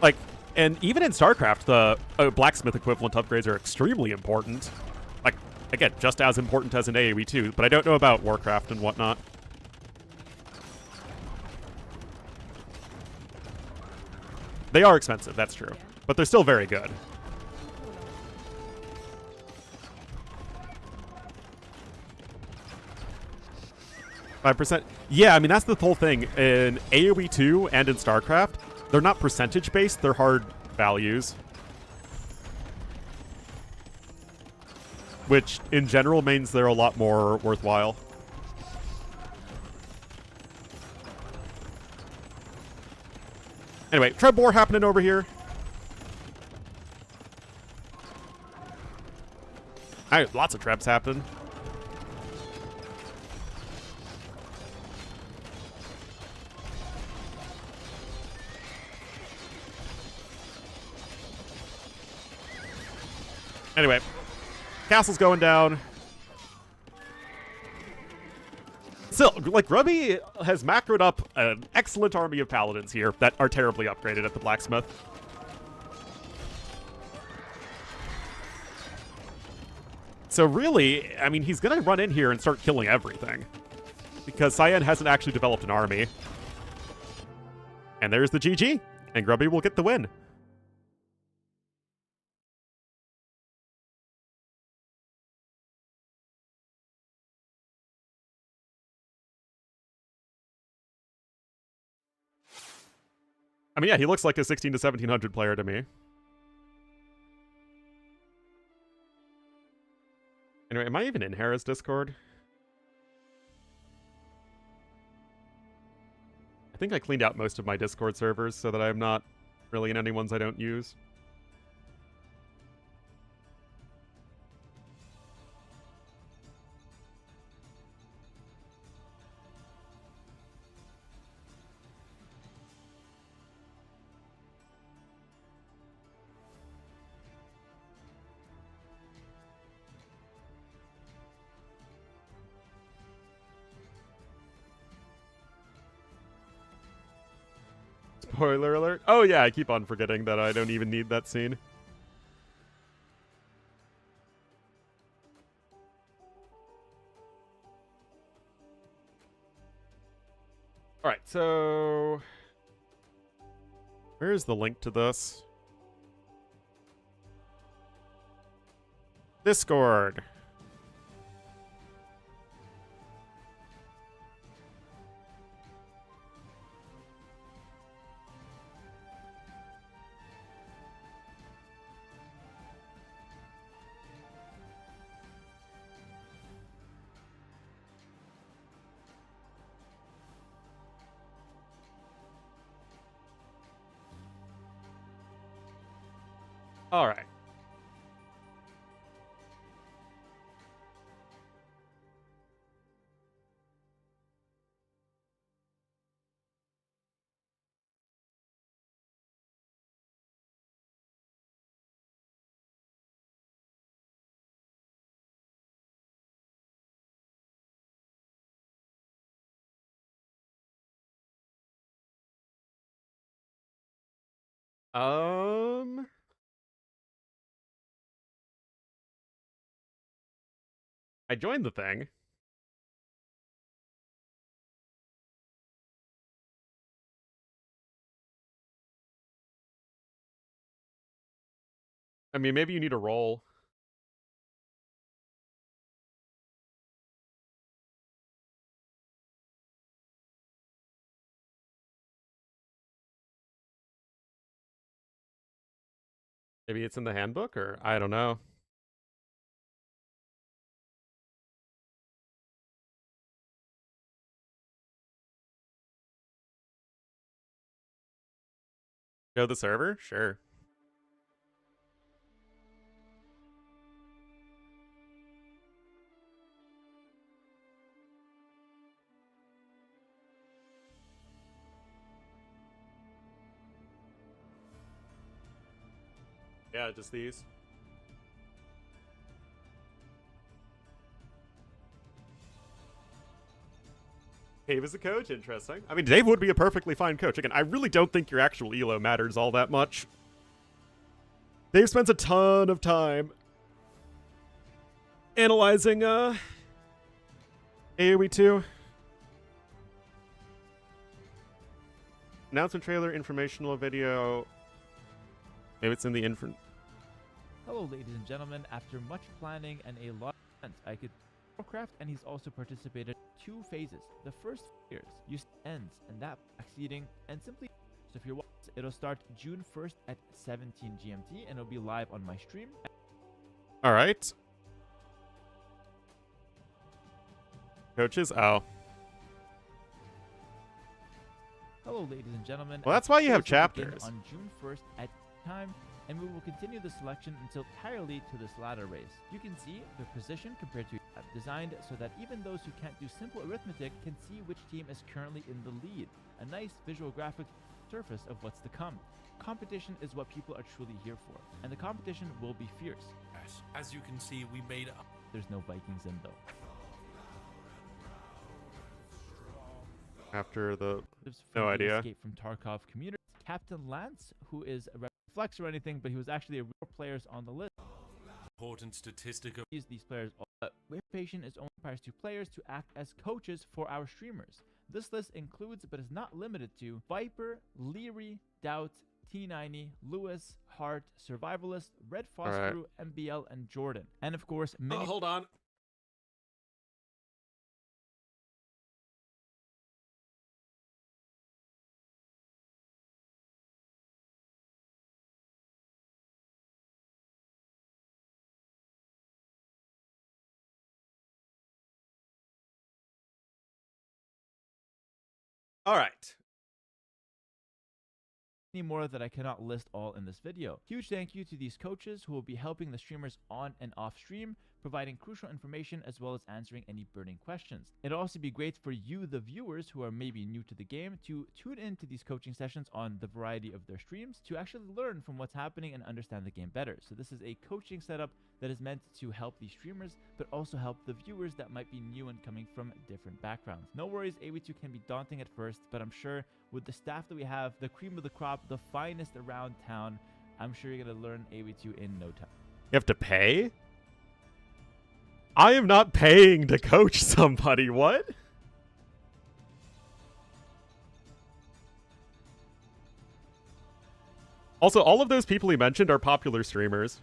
Speaker 1: Like, and even in StarCraft, the blacksmith equivalent upgrades are extremely important. Like, again, just as important as in AoE2, but I don't know about Warcraft and whatnot. They are expensive, that's true. But they're still very good. %. Yeah, I mean, that's the whole thing. In AoE2 and in StarCraft, They're not percentage-based, they're hard values. Which, in general, means they're a lot more worthwhile. Anyway, Treb War happening over here. Lots of Trebs happening. Anyway, castle's going down. Still, like, Grubby has macroed up an excellent army of paladins here that are terribly upgraded at the blacksmith. So really, I mean, he's going to run in here and start killing everything. Because Cyan hasn't actually developed an army. And there's the GG. And Grubby will get the win. I mean, yeah, he looks like a 16 to 1700 player to me. Anyway, am I even in Hera's Discord? I think I cleaned out most of my Discord servers so that I'm not really in any ones I don't use. Spoiler alert. Oh yeah, I keep on forgetting that I don't even need that scene. Alright, so... where's the link to this? Discord. All right. I joined the thing. I mean, maybe you need a roll. Maybe it's in the handbook, or I don't know. Show the server? Sure. Yeah, just these. Dave is a coach? Interesting. I mean, Dave would be a perfectly fine coach. Again, I really don't think your actual elo matters all that much. Dave spends a ton of time analyzing AoE2. Announcement trailer, informational video. Maybe it's in the infant.
Speaker 3: Hello, ladies and gentlemen. After much planning and a lot of events, I could Warcraft, and he's also participated in 2 phases. The first years used ends and that backseating and simply So if you're watching, it'll start June 1st at 17 GMT, and it'll be live on my stream.
Speaker 1: All right. Coaches? Oh.
Speaker 3: Hello, ladies and gentlemen.
Speaker 1: Well, that's why you have
Speaker 3: Series will begin
Speaker 1: chapters.
Speaker 3: on June 1st at time, and we will continue the selection until entirely to this ladder race. You can see the position compared to designed so that even those who can't do simple arithmetic can see which team is currently in the lead. A nice visual graphic surface of what's to come. Competition is what people are truly here for, and the competition will be fierce.
Speaker 4: Yes, as you can see, we made up.
Speaker 3: There's no Vikings in though.
Speaker 1: After the...
Speaker 3: Lives
Speaker 1: No
Speaker 3: from the
Speaker 1: idea.
Speaker 3: Escape from Tarkov community. Captain Lance, who is a flex or anything, but he was actually a real players on the list.
Speaker 4: Important statistic of
Speaker 3: These players, Patient is only requires 2 players to act as coaches for our streamers. This list includes, but is not limited to, Viper, Leary, Doubt, T90, Lewis, Hart, Survivalist, Red Phosphor, MBL, and Jordan. And of course, many...
Speaker 4: hold on.
Speaker 1: All right.
Speaker 3: many more that I cannot list all in this video. Huge thank you to these coaches who will be helping the streamers on and off stream, providing crucial information as well as answering any burning questions. It'll also be great for you, the viewers who are maybe new to the game, to tune into these coaching sessions on the variety of their streams to actually learn from what's happening and understand the game better. So this is a coaching setup that is meant to help these streamers, but also help the viewers that might be new and coming from different backgrounds. No worries, AoE2 can be daunting at first, but I'm sure with the staff that we have, the cream of the crop, the finest around town, I'm sure you're going to learn AoE2 in no time.
Speaker 1: You have to pay? I am not paying to coach somebody. What? Also, all of those people he mentioned are popular streamers.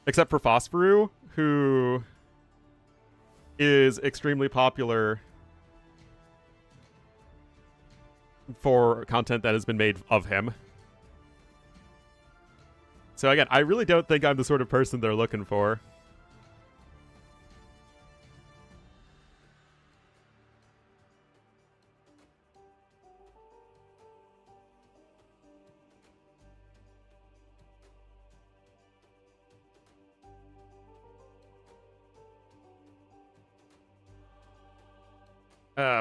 Speaker 1: Except for Phosphor, who is extremely popular for content that has been made of him. So again, I really don't think I'm the sort of person they're looking for.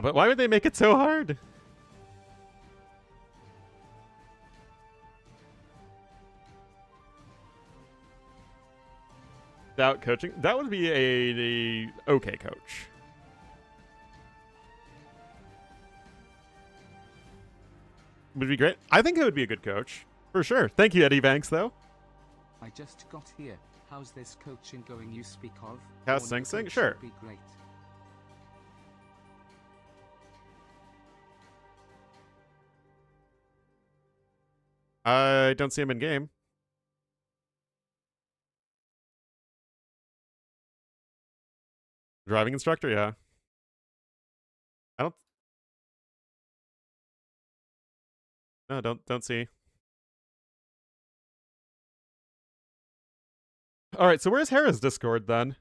Speaker 1: But why would they make it so hard? Without coaching? That would be a okay coach. Would be great. I think it would be a good coach. For sure. Thank you, Eddie Banks, though.
Speaker 5: I just got here. How's this coaching going you speak of?
Speaker 1: How's
Speaker 5: Ornlu
Speaker 1: Sing Sing?
Speaker 5: coach
Speaker 1: Sure.
Speaker 5: would Be great.
Speaker 1: I don't see him in game. Driving instructor, yeah. I don't. No, don't see. All right, so where's Hera's Discord then?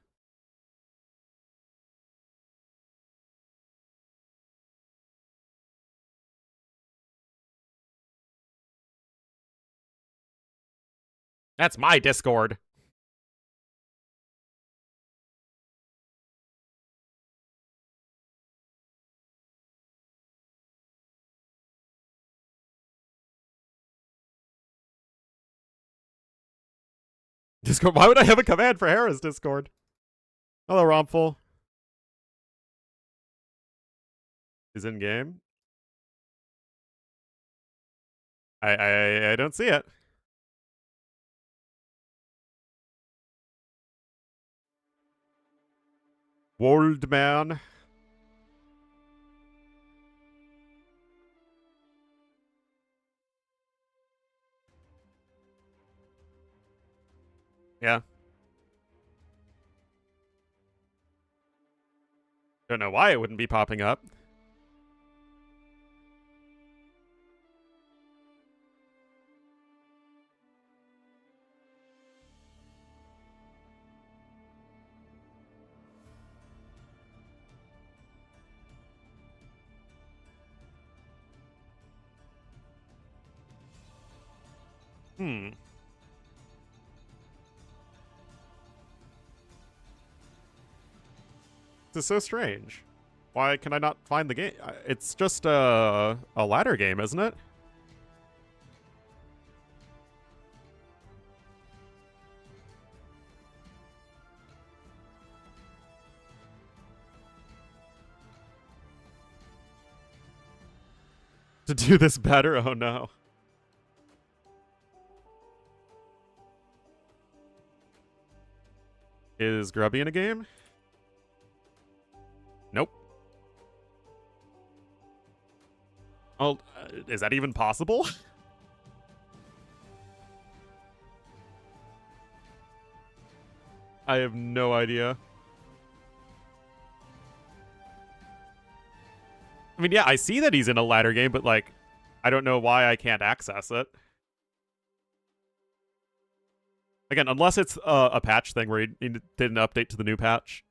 Speaker 1: That's my Discord. Discord. Why would I have a command for Hera's Discord? Hello, Romful. Is in game. I don't see it. Woldman. Yeah. Don't know why it wouldn't be popping up. Hmm. This is so strange. Why can I not find the game? It's just a ladder game, isn't it? To do this better? Oh no. Is Grubby in a game? Nope. Oh, is that even possible? I have no idea. I mean, yeah, I see that he's in a ladder game, but, like, I don't know why I can't access it. Again, unless it's a patch thing where he did an update to the new patch.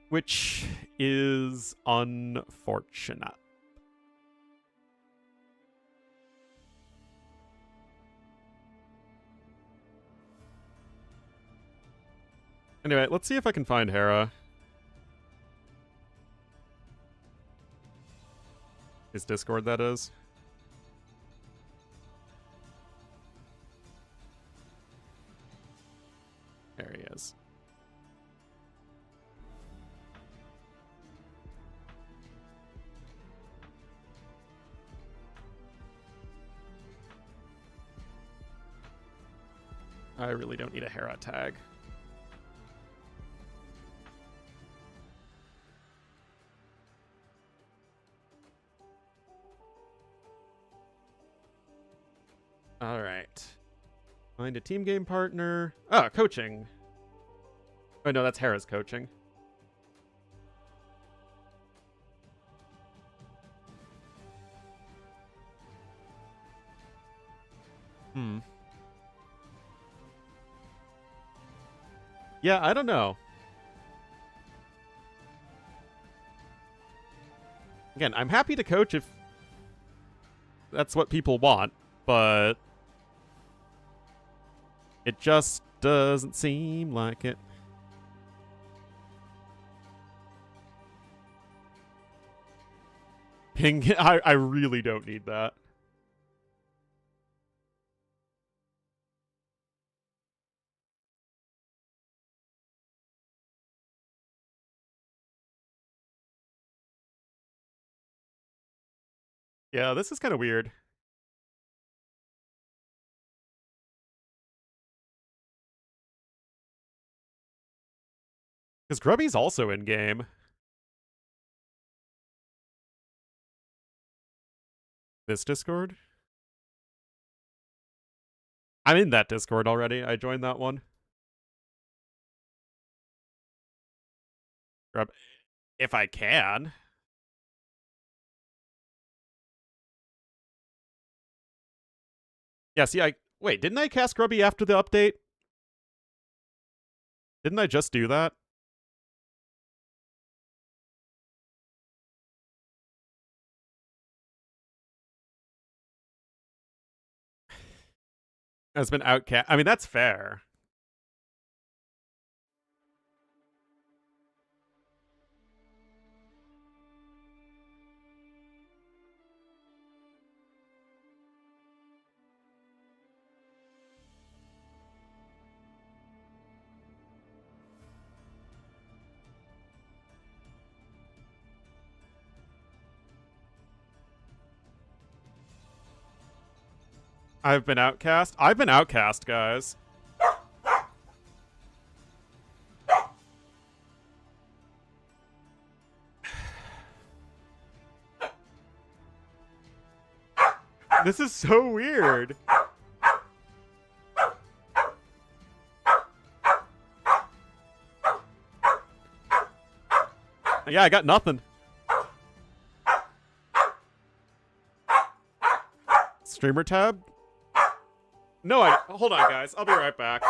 Speaker 1: Which is unfortunate. Anyway, let's see if I can find Hera. His Discord, that is. There he is. I really don't need a Hera tag. All right. Find a team game partner. Ah, coaching. Oh, no, that's Hera's coaching. Hmm. Yeah, I don't know. Again, I'm happy to coach if that's what people want, but it just doesn't seem like it. Ping, I really don't need that. Yeah, this is kind of weird. Because Grubby's also in game. This Discord? I'm in that Discord already. I joined that one. Grub, if I can. Yeah, see, wait, didn't I cast Grubby after the update? Didn't I just do that? Has been outcast. I mean, that's fair. I've been outcast. I've been outcast, guys. This is so weird. Yeah, I got nothing. Streamer tab? No, hold on, guys. I'll be right back.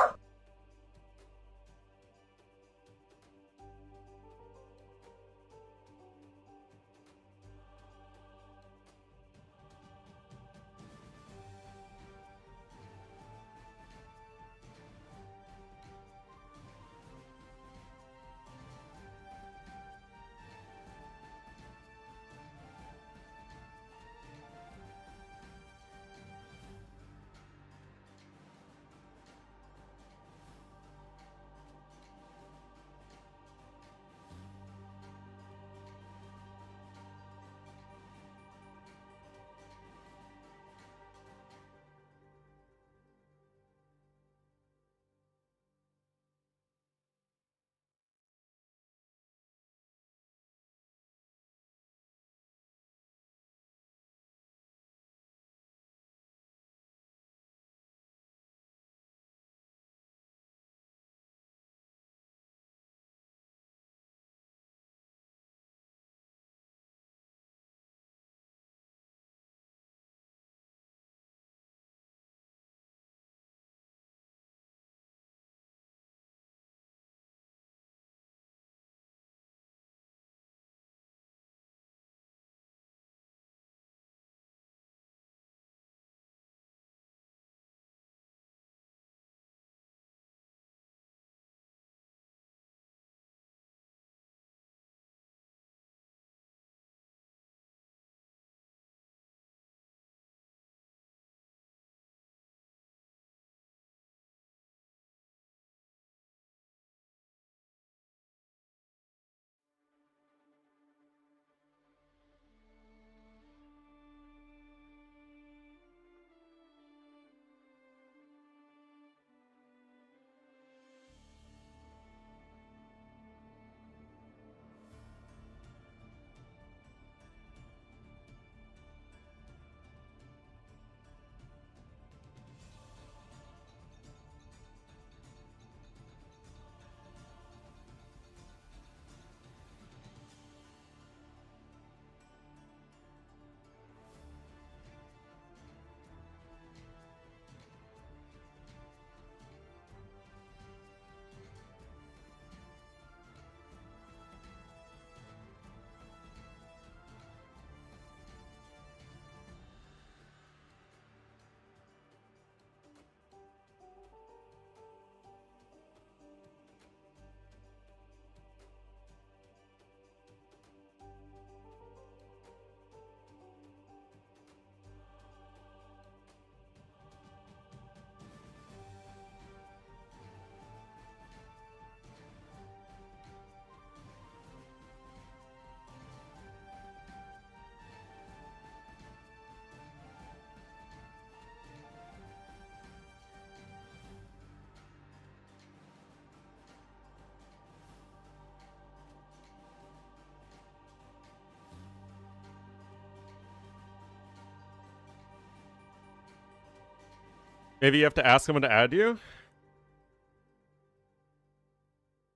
Speaker 1: Maybe you have to ask someone to add you?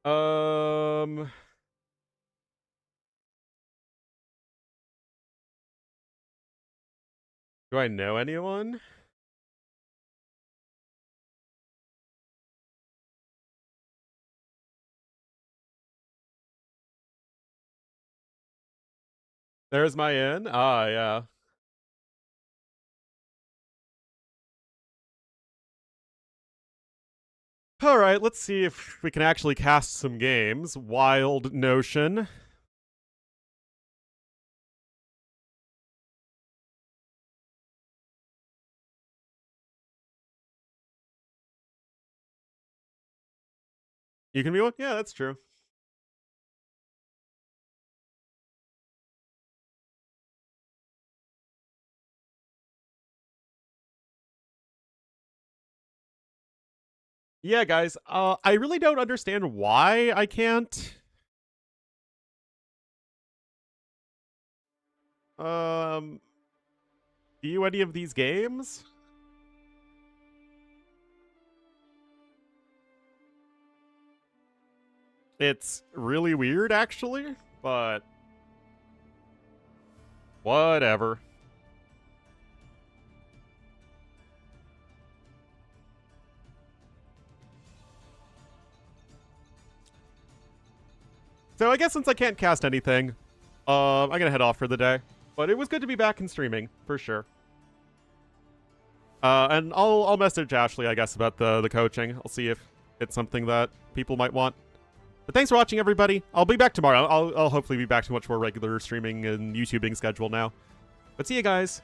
Speaker 1: Do I know anyone? There's my in. Ah, yeah. All right, let's see if we can actually cast some games. Wild Notion. You can be one? Yeah, that's true. Yeah, guys, I really don't understand why I can't view any of these games. It's really weird, actually, but whatever. So I guess since I can't cast anything, I'm gonna head off for the day. But it was good to be back in streaming, for sure. And I'll message Ashley, I guess, about the coaching. I'll see if it's something that people might want. But thanks for watching, everybody. I'll be back tomorrow. I'll hopefully be back to a much more regular streaming and YouTubing schedule now. But see you guys.